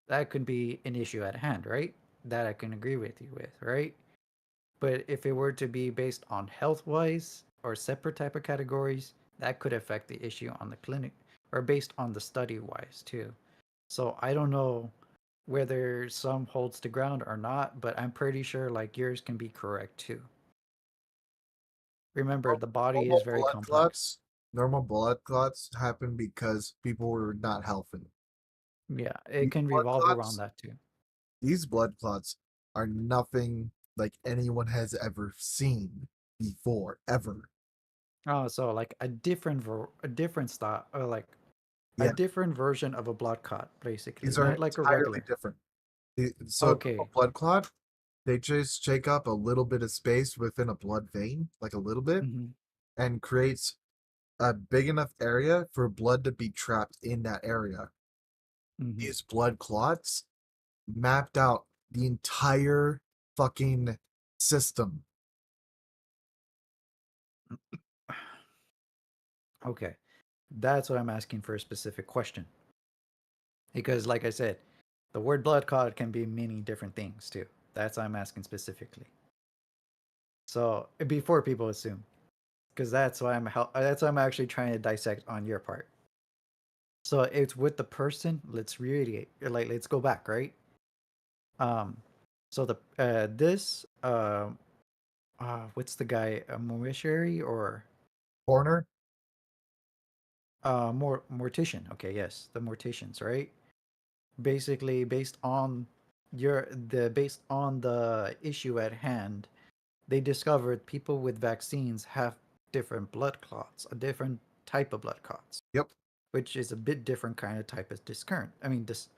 That could be an issue at hand, right? That I can agree with you with, right? But if it were to be based on health wise or separate type of categories, that could affect the issue on the clinic or based on the study wise too. So I don't know whether some holds the ground or not, but I'm pretty sure like yours can be correct too. Remember, the body is normal very blood complex. clots, normal blood clots happen because people were not healthy. Yeah, it These can blood revolve around clots, that too. these blood clots are nothing like anyone has ever seen before, ever. Oh, so like a different style or like a Yeah, different version of a blood clot, basically, these are not like a entirely regular. different. So a normal Okay. blood clot, they just take up a little bit of space within a blood vein, like a little bit, Mm-hmm. and creates a big enough area for blood to be trapped in that area. Mm-hmm. These blood clots mapped out the entire fucking system. Okay. That's what I'm asking for a specific question. Because, like I said, the word blood clot can be many different things too. That's what I'm asking specifically. So before people assume, because that's why I'm actually trying to dissect on your part. So it's with the person. Let's really like let's go back, right? Um, so the this what's the guy, a mortuary or Corner. mortician? Okay, yes, the morticians, right? Basically, based on the issue at hand, they discovered people with vaccines have different blood clots, a different type of blood clots, Yep. which is a bit different kind of type of discern. I mean, this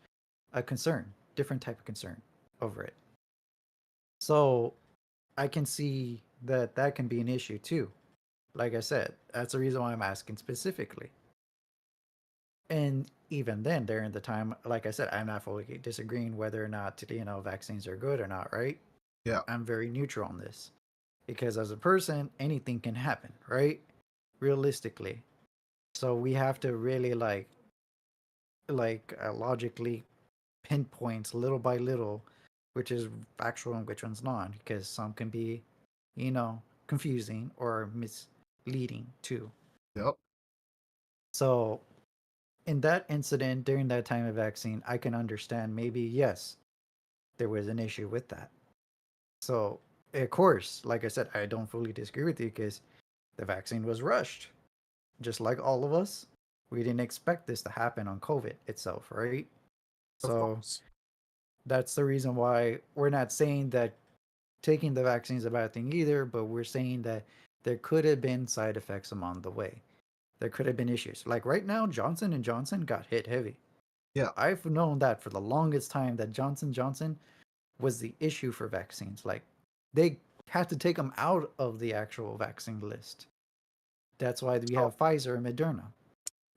a concern, different type of concern over it. So I can see that that can be an issue too. Like I said, that's the reason why I'm asking specifically. And even then, during the time, like I said, I'm not fully disagreeing whether or not vaccines are good or not. Right? Yeah. I'm very neutral on this because as a person, anything can happen. Right? Realistically, so we have to really logically pinpoint little by little which is factual and which one's not, because some can be, you know, confusing or misleading too. Yep. So in that incident during that time of vaccine, I can understand maybe yes, there was an issue with that. So of course, like I said, I don't fully disagree with you because the vaccine was rushed, just like all of us. We didn't expect this to happen on COVID itself, right? Of So course. that's the reason why we're not saying that taking the vaccine is a bad thing either, but we're saying that there could have been side effects along the way. There could have been issues. Like right now, Johnson and Johnson got hit heavy. Yeah. I've known that for the longest time that Johnson was the issue for vaccines. Like they had to take them out of the actual vaccine list. That's why we So, have Pfizer and Moderna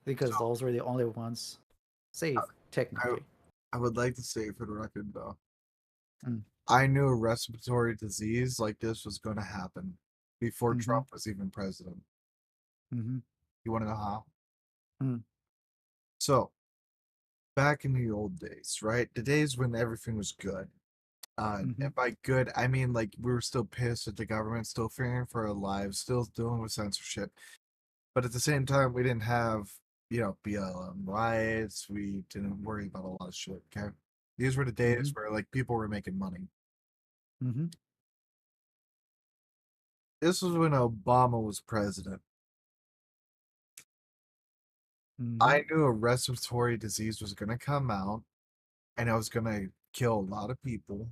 because so those were the only ones safe I, technically. I would like to say for the record though, Mm. I knew a respiratory disease like this was going to happen before Mm-hmm. Trump was even president. Mm-hmm. You want to know how? Mm. So, back in the old days, right? The days when everything was good. Mm-hmm. And by good, I mean like we were still pissed at the government, still fearing for our lives, still dealing with censorship. But at the same time, we didn't have, BLM riots. We didn't worry about a lot of shit. Okay. These were the Mm-hmm. days where like people were making money. Mm-hmm. This was when Obama was president. Mm-hmm. I knew a respiratory disease was going to come out and it was going to kill a lot of people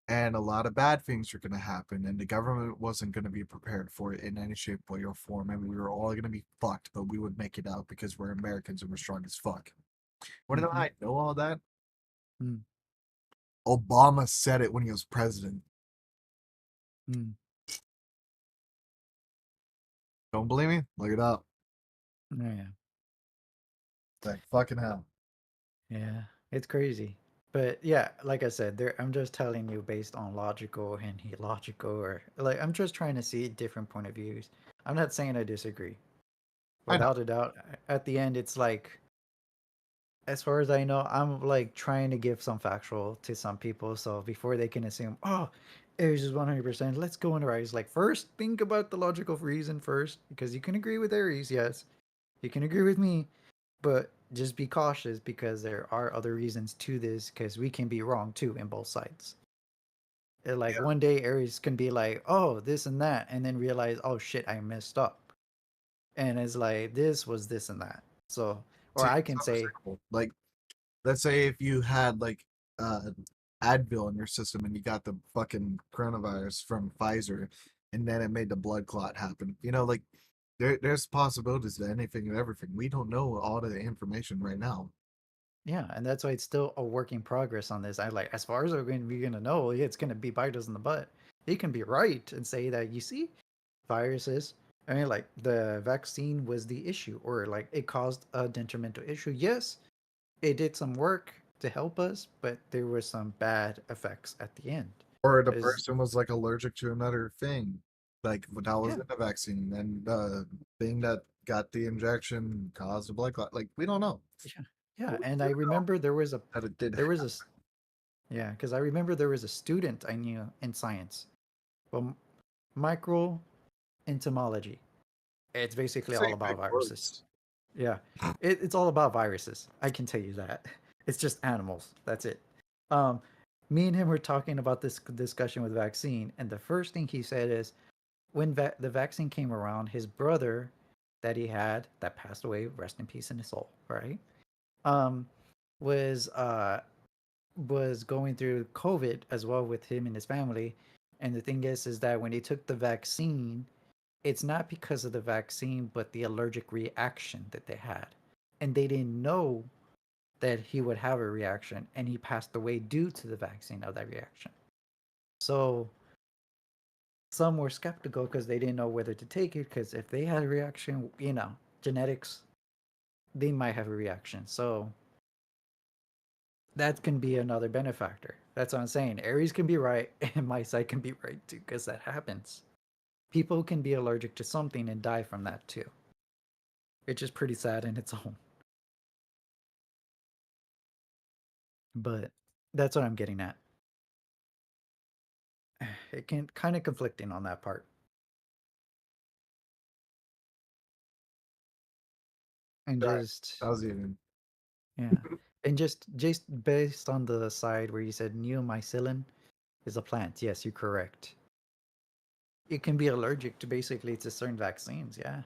and a lot of bad things were going to happen and the government wasn't going to be prepared for it in any shape, way, or form. And we were all going to be fucked, but we would make it out because we're Americans and we're strong as fuck. Want to know how Mm-hmm. I know all that? Mm-hmm. Obama said it when he was president. Mm-hmm. Don't believe me? Look it up. Oh, yeah. Like fucking hell. Yeah, it's crazy. But yeah, like I said, there I'm just telling you based on logical and illogical or like I'm just trying to see different point of views. I'm not saying I disagree. I know. Without a doubt, at the end it's like as far as I know, I'm like trying to give some factual to some people so before they can assume, "Oh, Aries is 100%. Let's go into Aries." Like first think about the logical reason first because you can agree with Aries, yes. You can agree with me, but just be cautious because there are other reasons to this because we can be wrong too in both sides. Like Yeah. one day Aries can be like, oh, this and that, and then realize, oh shit, I messed up. And it's like, this was this and that. So, or See, I it's can say, understandable. Like, let's say if you had like uh Advil in your system and you got the fucking coronavirus from Pfizer and then it made the blood clot happen. Like there's possibilities to anything and everything. We don't know all of the information right now. yeah, and that's why it's still a work in progress on this. I like, as far as we're gonna know, it's gonna be bite us in the butt. He can be right and say that you see, viruses. I mean, like the vaccine was the issue, or like it caused a detrimental issue. Yes, it did some work to help us, but there were some bad effects at the end. Or the Is person was like allergic to another thing. Like that was yeah, in the vaccine and the thing that got the injection caused a blood clot. Like we don't know. yeah, yeah. But we And do I know remember that it did there was happen. yeah, because I remember there was a student I knew in science. Well, micro entomology. It's basically Say all big about viruses. words. Yeah, it's all about viruses. I can tell you that. It's just animals. That's it. Um, Me and him were talking about this discussion with vaccine, and the first thing he said is when the vaccine came around, his brother that he had that passed away, rest in peace in his soul, right? Um, was was going through COVID as well with him and his family. And the thing is that when he took the vaccine, it's not because of the vaccine, but the allergic reaction that they had. And they didn't know that he would have a reaction, and he passed away due to the vaccine of that reaction. So some were skeptical because they didn't know whether to take it, because if they had a reaction, genetics, they might have a reaction. So that can be another benefactor. That's what I'm saying. Aries can be right, and my side can be right too, because that happens. People can be allergic to something and die from that too. It's just pretty sad in its own. But that's what I'm getting at. It can kind of conflicting on that part. And Right. just That was even. yeah. And just based on the side where you said neomycillin is a plant. Yes, you're correct. It can be allergic to basically to certain vaccines, yeah.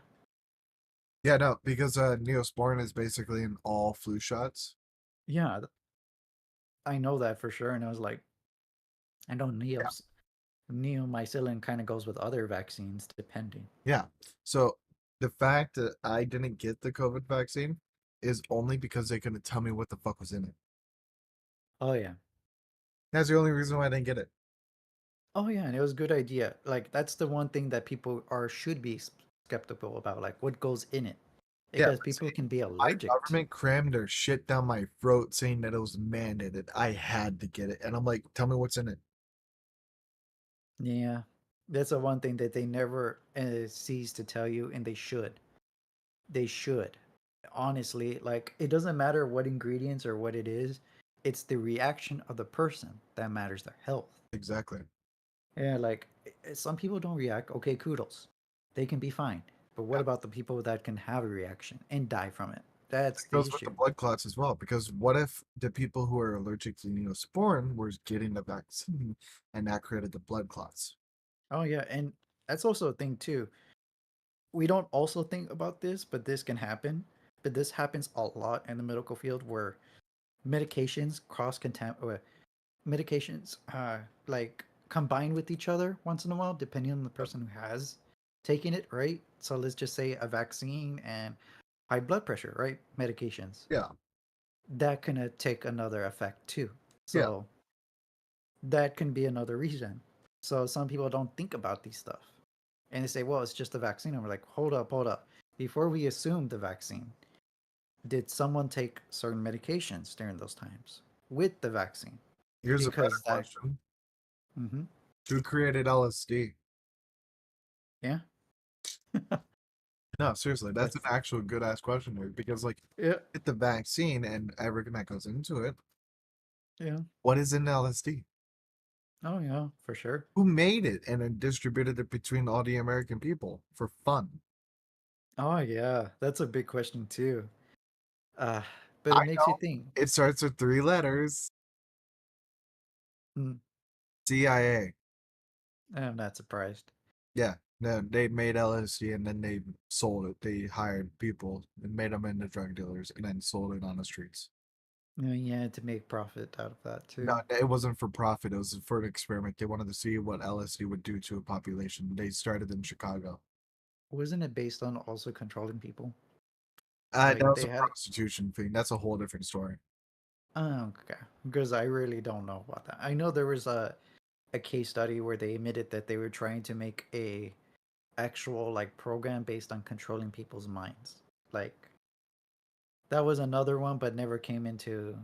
Yeah, no, because Neosporin is basically in all flu shots. Yeah, I know that for sure. And I was like, I know Yeah. neomycillin kind of goes with other vaccines depending. Yeah. So the fact that I didn't get the COVID vaccine is only because they couldn't tell me what the fuck was in it. Oh yeah. That's the only reason why I didn't get it. Oh yeah, and it was a good idea. Like that's the one thing that people are should be skeptical about, like what goes in it, Yeah, because but see, people can be my allergic to. government crammed their shit down my throat saying that it was mandated. I had to get it. And I'm like, tell me what's in it. Yeah, that's the one thing that they never cease to tell you, and they should. They should. Honestly, like it doesn't matter what ingredients or what it is. It's the reaction of the person that matters. Their health. Exactly. Yeah, like some people don't react. Okay, kudos. They can be fine. But what Yeah. about the people that can have a reaction and die from it? That's It the goes with the issue. blood clots as well. Because what if the people who are allergic to Neosporin were getting the vaccine and that created the blood clots? Oh yeah, and that's also a thing too. We don't also think about this, but this can happen. But this happens a lot in the medical field where medications cross contam medications like combine with each other once in a while, depending on the Yep. person who has taken it, right? So let's just say a vaccine and high blood pressure, right? Medications. Yeah. That can take another effect too. Yeah. So that can be another reason. So some people don't think about these stuff. And they say, well, it's just a vaccine. And we're like, hold up, hold up. Before we assume the vaccine, did someone take certain medications during those times with the vaccine? Here's a better Because that, question. mm-hmm, Who created LSD? yeah, No, seriously, that's an that's, actual good ass question, dude. Because like, yeah, get the vaccine and everything that goes into it. yeah. What is in LSD? Oh, yeah, for sure. Who made it and then distributed it between all the American people for fun? Oh, yeah, that's a big question too. Uh, but I it makes you know. think. It starts with three letters. Hmm, CIA. I'm not surprised. Yeah. No, they made LSD and then they sold it. They hired people and made them into drug dealers and then sold it on the streets. I mean, yeah, to make profit out of that No, too. it wasn't for profit. It was for an experiment. They wanted to see what LSD would do to a population. They started in Chicago. Wasn't it based on also controlling people? That Like was they a had. prostitution thing. That's a whole different story. Oh, okay. Because I really don't know about that. I know there was a case study where they admitted that they were trying to make a actual like program based on controlling people's minds. Like that was another one, but never came into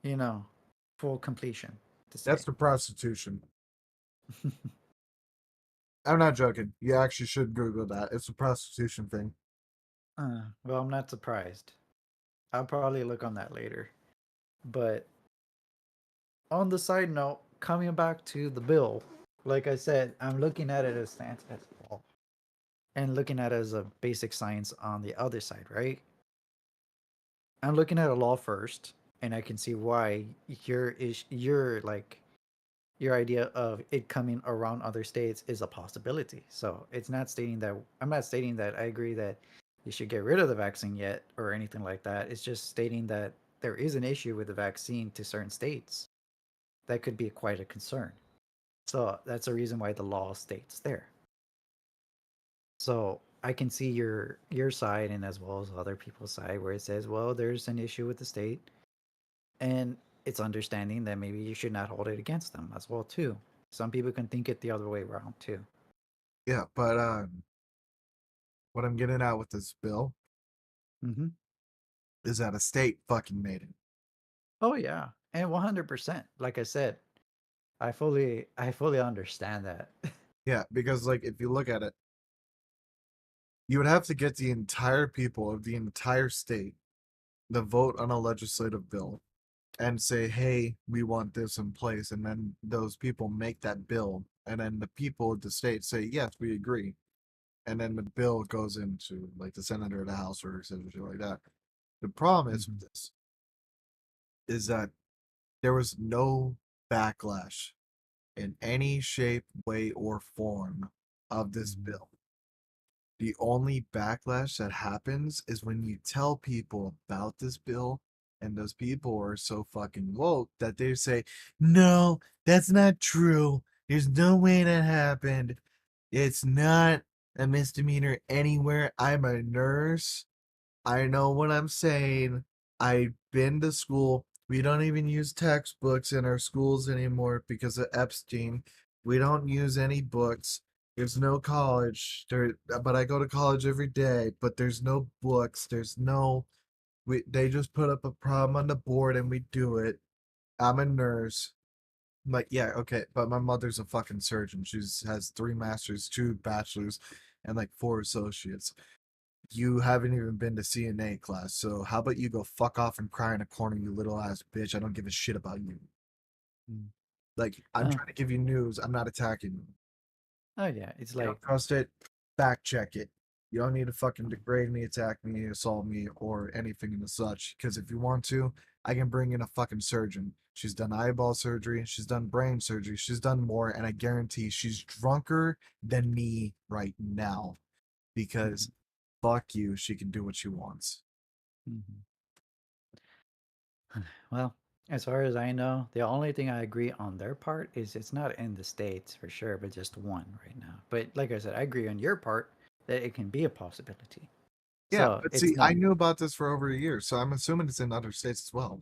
you know full completion to That's say. the prostitution. I'm not joking. You actually should Google that. It's a prostitution thing. Well, I'm not surprised. I'll probably look on that later. But on the side note, coming back to the bill, like I said, I'm looking at it as stance as law, and looking at it as a basic science on the other side, right? I'm looking at a law first, and I can see why your like your idea of it coming around other states is a possibility. So it's not stating that I'm not stating that I agree that you should get rid of the vaccine yet or anything like that. It's just stating that there is an issue with the vaccine to certain states that could be quite a concern. So that's the reason why the law states there. So I can see your side and as well as other people's side where it says, well, there's an issue with the state, and it's understanding that maybe you should not hold it against them as well too. Some people can think it the other way around too. Yeah, but what I'm getting at with this bill Mm-hmm. is that a state fucking made it. Oh yeah, and 100%. Like I said, I fully understand that. Yeah, because like if you look at it, you would have to get the entire people of the entire state to vote on a legislative bill and say, hey, we want this in place. And then those people make that bill. And then the people of the state say, yes, we agree. And then the bill goes into like the Senate or the House or something like that. The problem is Mm-hmm. with this is that there was no backlash in any shape, way, or form of this Mm-hmm. bill. The only backlash that happens is when you tell people about this bill, and those people are so fucking woke that they say, no, that's not true. There's no way that happened. It's not a misdemeanor anywhere. I'm a nurse. I know what I'm saying. I've been to school. We don't even use textbooks in our schools anymore because of Epstein. We don't use any books. There's no college. But I go to college every day, but there's no books. There's no they just put up a problem on the board and we do it. I'm a nurse. I'm like, yeah, okay, but my mother's a fucking surgeon. She's has 3 masters, 2 bachelors, and like 4 associates. You haven't even been to CNA class, so how about you go fuck off and cry in a corner, you little ass bitch? I don't give a shit about you. Mm. Like, I'm Oh, trying to give you news. I'm not attacking you. oh yeah, it's You don't like trust it? Fact check it. You don't need to fucking degrade me, attack me, assault me, or anything and such. Because if you want to, I can bring in a fucking surgeon. She's done eyeball surgery, she's done brain surgery, she's done more, and I guarantee she's drunker than me right now. Because mhm, fuck you, she can do what she wants. mhm. Well, as far as I know, the only thing I agree on their part is it's not in the states for sure, but just one right now. But like I said, I agree on your part that it can be a possibility. Yeah, So but it's see, I not knew about this for over a year, so I'm assuming it's in other states as well.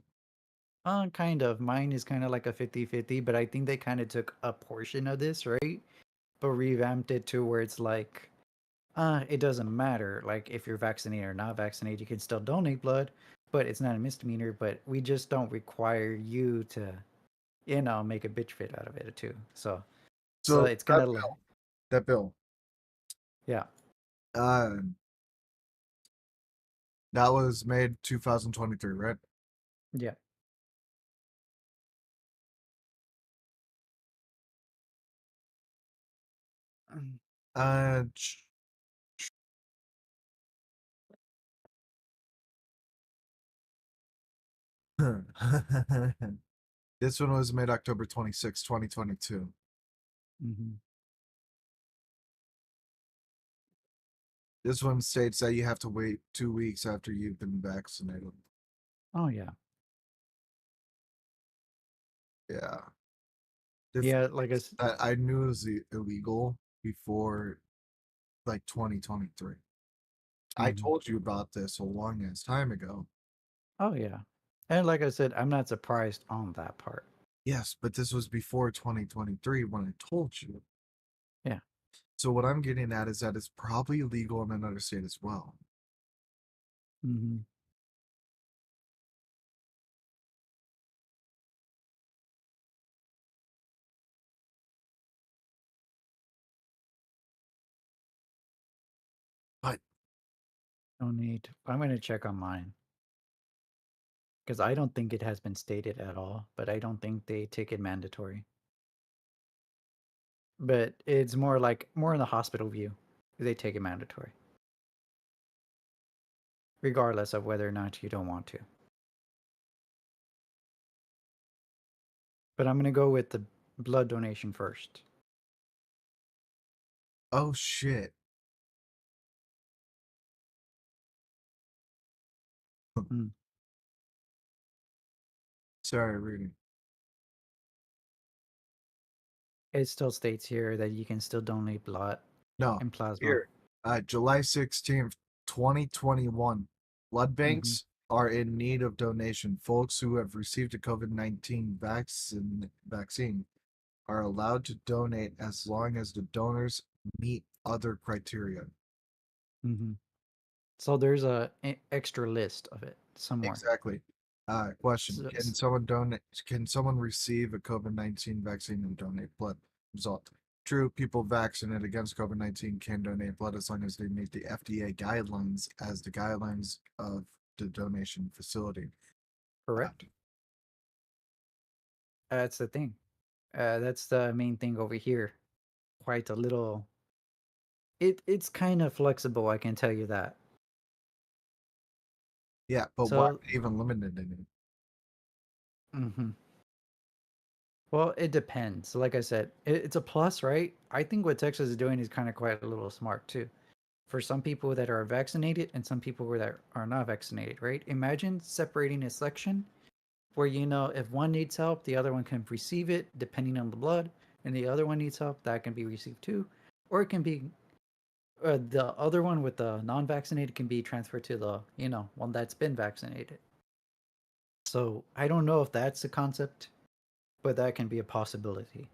kind of mine is kind of like a 50-50, but I think they kind of took a portion of this, right? But revamped it to where it's like it doesn't matter. Like if you're vaccinated or not vaccinated, you can still donate blood, but it's not a misdemeanor. But we just don't require you to, make a bitch fit out of it too. So So it's kind of like, that bill, yeah, uh, that was made 2023, right? yeah. Mm. Uh, this one was made October 26, 2022. Hmm. This one states that you have to wait 2 weeks after you've been vaccinated. Oh yeah, Yeah. The thing yeah. Like I, is that I knew it was illegal before like 2023. I mm-hmm. told you about this a long ass time ago. Oh yeah, and like I said, I'm not surprised on that part. Yes, but this was before 2023 when I told you. Yeah. So what I'm getting at is that it's probably illegal in another state as well. Hmm. But No need. I'm gonna check on mine because I don't think it has been stated at all. But I don't think they take it mandatory. but it's more like more in the hospital view. They take it mandatory, regardless of whether or not you don't want to. But I'm gonna go with the blood donation first. Oh shit. Mm. Sorry, reading. It still states here that you can still donate blood No, and plasma. here. July 16th, 2021. Blood Hmm. banks are in need of donation. Folks who have received a COVID-19 vaccine are allowed to donate as long as the donors meet other criteria. Hmm. So there's extra list of it somewhere. Exactly. Question: So, Can someone donate? Can someone receive a COVID-19 vaccine and donate blood? Result: True, people vaccinated against COVID-19 can donate blood as long as they meet the FDA guidelines as the guidelines of the donation facility. Uh, correct. That's the thing. That's the main thing over here. Quite a little. It's kind of flexible. I can tell you that. yeah, but why are So, they even limited in it? mhm. Well, it depends. Like I said, it's a plus, right? I think what Texas is doing is kind of quite a little smart too. For some people that are vaccinated and some people that are not vaccinated, right? Imagine separating a section where you know if one needs help, the other one can receive it depending on the blood, and the other one needs help, that can be received too, or it can be the other one with the non-vaccinated can be transferred to the one that's been vaccinated. So I don't know if that's the concept, but that can be a possibility.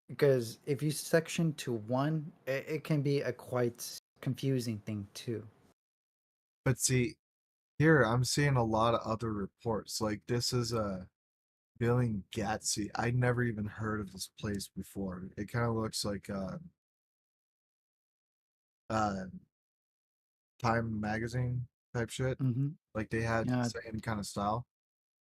Because if you section to one, it can be a quite confusing thing too. But see, here I'm seeing a lot of other reports. Like this is a Billing Gatsby. I never even heard of this place before. It kind of looks like uh Time magazine type shit. Mm-hmm. Like they had the Yeah, same kind of style.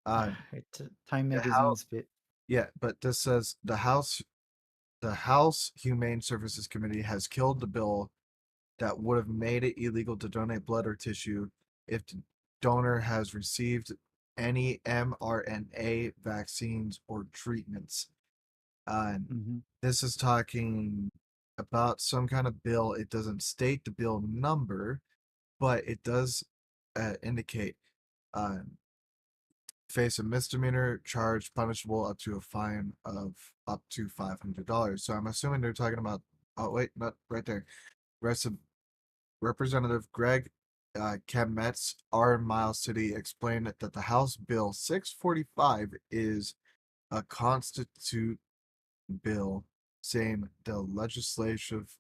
Uh it's Time the how Magazine's bit. yeah, but this says the House Humane Services Committee has killed the bill that would have made it illegal to donate blood or tissue if the donor has received any mRNA vaccines or treatments. Mm-hmm. This is talking about some kind of bill. It doesn't state the bill number, but it does indicate uh, face a misdemeanor charge punishable up to a fine of up to $500. So I'm assuming they're talking about. Oh wait, not right there. Representative Greg Kemetz, R. Miles City, explained that the House Bill 645 is a constitute bill, saying the legislative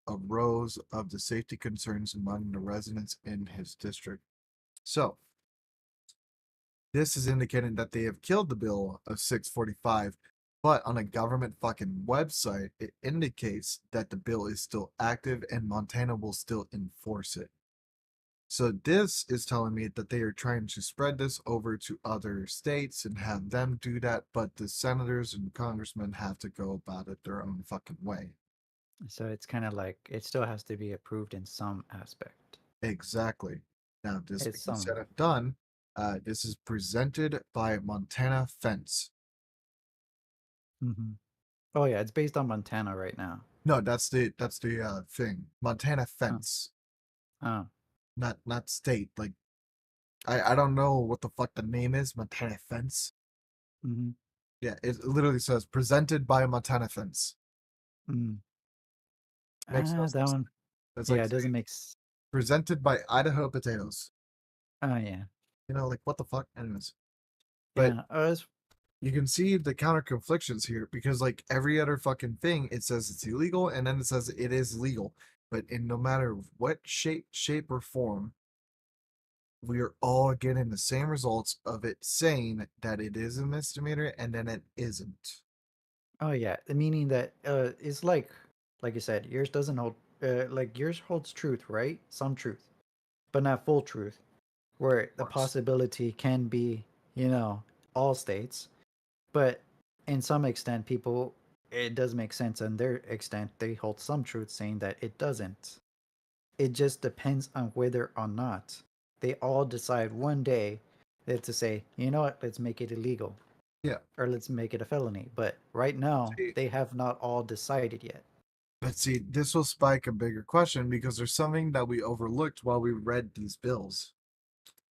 arose of the safety concerns among the residents in his district. So, this is indicating that they have killed the bill of 645, but on a government fucking website, it indicates that the bill is still active and Montana will still enforce it. So this is telling me that they are trying to spread this over to other states and have them do that, but the senators and congressmen have to go about it their own fucking way. So it's kind of like it still has to be approved in some aspect. Exactly. Now, this It's being some. said and done, this is presented by Montana Fence. Mm-hmm. Oh yeah, it's based on Montana right now. No, that's the thing. Montana Oh, Fence, oh. not state. Like I don't know what the fuck the name is. Montana Fence. Mm-hmm. Yeah, it literally says presented by Montana Fence. Mm. Makes no That sense. one. It's Yeah, like it doesn't saying make. presented by Idaho Potatoes. Oh yeah, Like what the fuck? Anyways, but yeah. Oh, it's. you can see the counter conflictions here because like every other fucking thing, it says it's illegal and then it says it is legal. But in no matter what shape or form, we are all getting the same results of it saying that it is a misdemeanor and then it isn't. Oh yeah, meaning that it's like you said, yours doesn't hold. Like yours holds truth, right? Some truth, but not full truth. Where Of the course. possibility can be, all states, but in some extent, people. it does make sense on their extent. They hold some truth saying that it doesn't. It just depends on whether or not they all decide one day that to say, you know what, let's make it illegal Yeah. or let's make it a felony. But right now, See, they have not all decided yet. but see, this will spike a bigger question because there's something that we overlooked while we read these bills.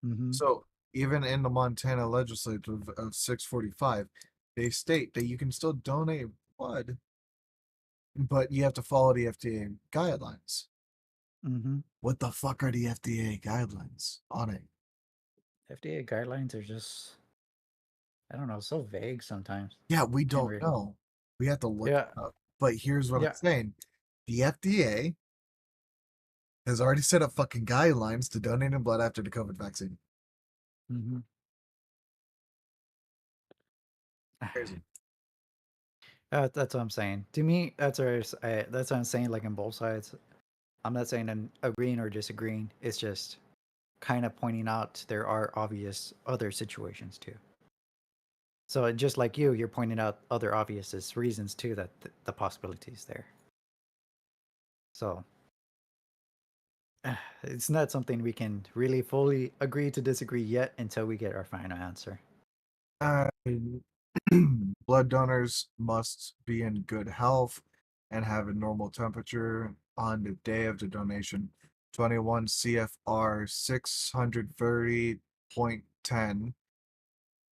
Mm-hmm. So even in the Montana legislative of 645, they state that you can still donate blood, but you have to follow the FDA guidelines. Mm-hmm. What the fuck are the FDA guidelines on it? FDA guidelines are just, I don't know, so vague sometimes. Yeah, we Can't don't really. know. We have to look Yeah. it up. But here's what I'm Yeah. saying. The FDA has already set up fucking guidelines to donating blood after the COVID vaccine. Mm-hmm. Crazy. That's what I'm saying. To me, that's what I'm saying. Like on both sides, I'm not saying I'm agreeing or disagreeing. It's just kind of pointing out there are obvious other situations too. So just like you're pointing out other obvious reasons too that the possibilities there. So it's not something we can really fully agree to disagree yet until we get our final answer. Uh, blood donors must be in good health and have a normal temperature on the day of the donation. 21 CFR 630.10.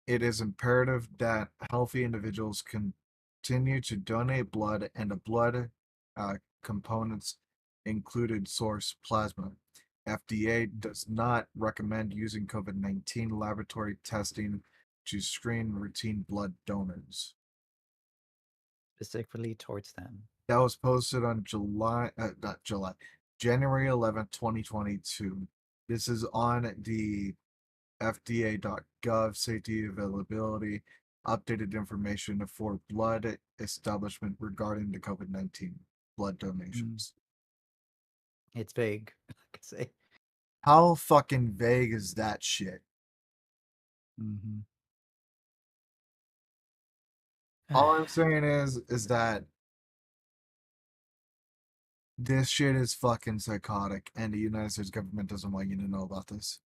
It is imperative that healthy individuals continue to donate blood and the blood components included source plasma. FDA does not recommend using COVID-19 laboratory testing to screen routine blood donors. Specifically towards them. That was posted on not July, January 11th, 2022. This is on the FDA.gov safety availability, updated information for blood establishment regarding the COVID-19 blood Mm. donations. It's vague, like I say. How fucking vague is that shit? Mm-hmm. All I'm saying is that this shit is fucking psychotic, and the United States government doesn't want you to know about this.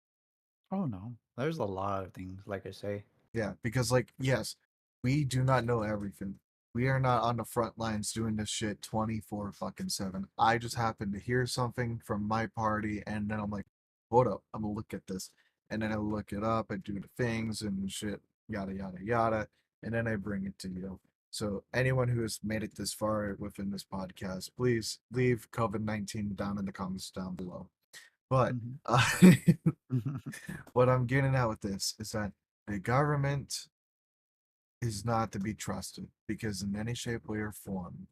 Oh no, there's a lot of things, like I say. Yeah, because like, yes, we do not know everything. We are not on the front lines doing this shit 24 fucking 7. I just happen to hear something from my party and then I'm like, hold up, I'm gonna look at this. And then I look it up, I do the things and shit, yada yada yada, and then I bring it to you. So anyone who has made it this far within this podcast, please leave COVID-19 down in the comments down below. But Mm-hmm. uh, what I'm getting at with this is that the government is not to be trusted because in any shape, way, or form,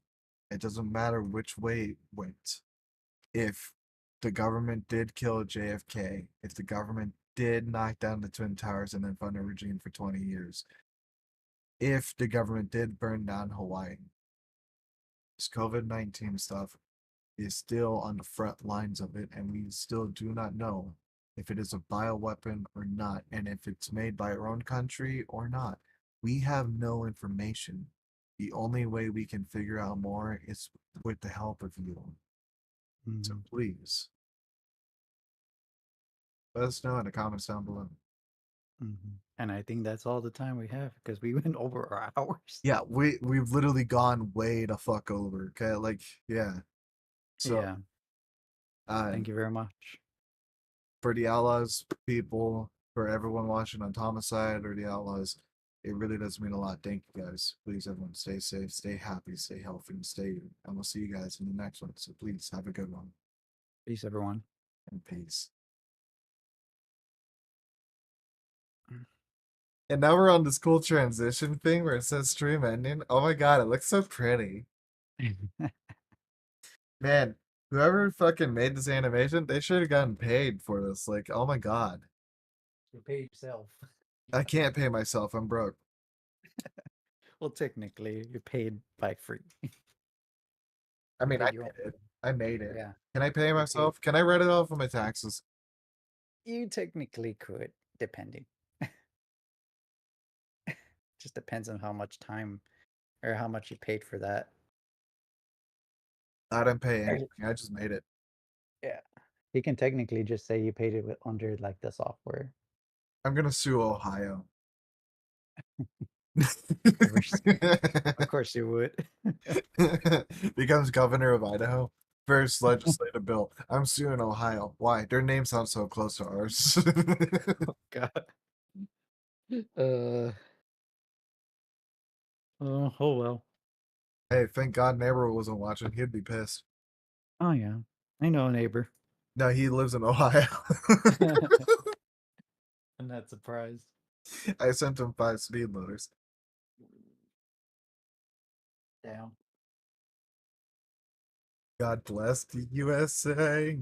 it doesn't matter which way it went. If the government did kill JFK, if the government did knock down the Twin Towers and then fund a regime for 20 years, if the government did burn down Hawaii, this COVID-19 stuff is still on the front lines of it, and we still do not know if it is a bioweapon or not, and if it's made by our own country or not. We have no information. The only way we can figure out more is with the help of you. So Mm-hmm. please let us know in the comments down below. Mm-hmm. And I think that's all the time we have because we went over our hours. Yeah, we've literally gone way the fuck over. Okay, like yeah. So Yeah. uh Thank you very much. for the Outlaws people, for everyone watching on Tamaside or the Outlaws, it really does mean a lot. Thank you guys. Please, everyone, stay safe, stay happy, stay healthy, and and we'll see you guys in the next one. So please have a good one Peace, everyone. and peace. And now we're on this cool transition thing where it says stream ending. Oh my god, it looks so pretty. Man, whoever fucking made this animation, they should have gotten paid for this. Like, oh my god. You pay yourself. I can't pay myself. I'm broke. Well, technically, you paid by free. I You mean, I paid your own. did it. I made it. Yeah. Can I pay You paid. myself? Can I write it off on my taxes? You technically could, depending. Just depends on how much time or how much you paid for that. I didn't pay Or- anything. I just made it. Yeah. You can technically just say you paid it under like the software. I'm gonna sue Ohio. Of course. Of course you would. Becomes governor of Idaho. First legislative bill. I'm suing Ohio. Why? Their names sound so close to ours. Oh God. Uh oh well. Hey, thank God neighbor wasn't watching. He'd be pissed. Oh yeah. I know a neighbor. No, he lives in Ohio. I'm not surprised. I sent him 5 speed loaders. Damn. God bless the USA.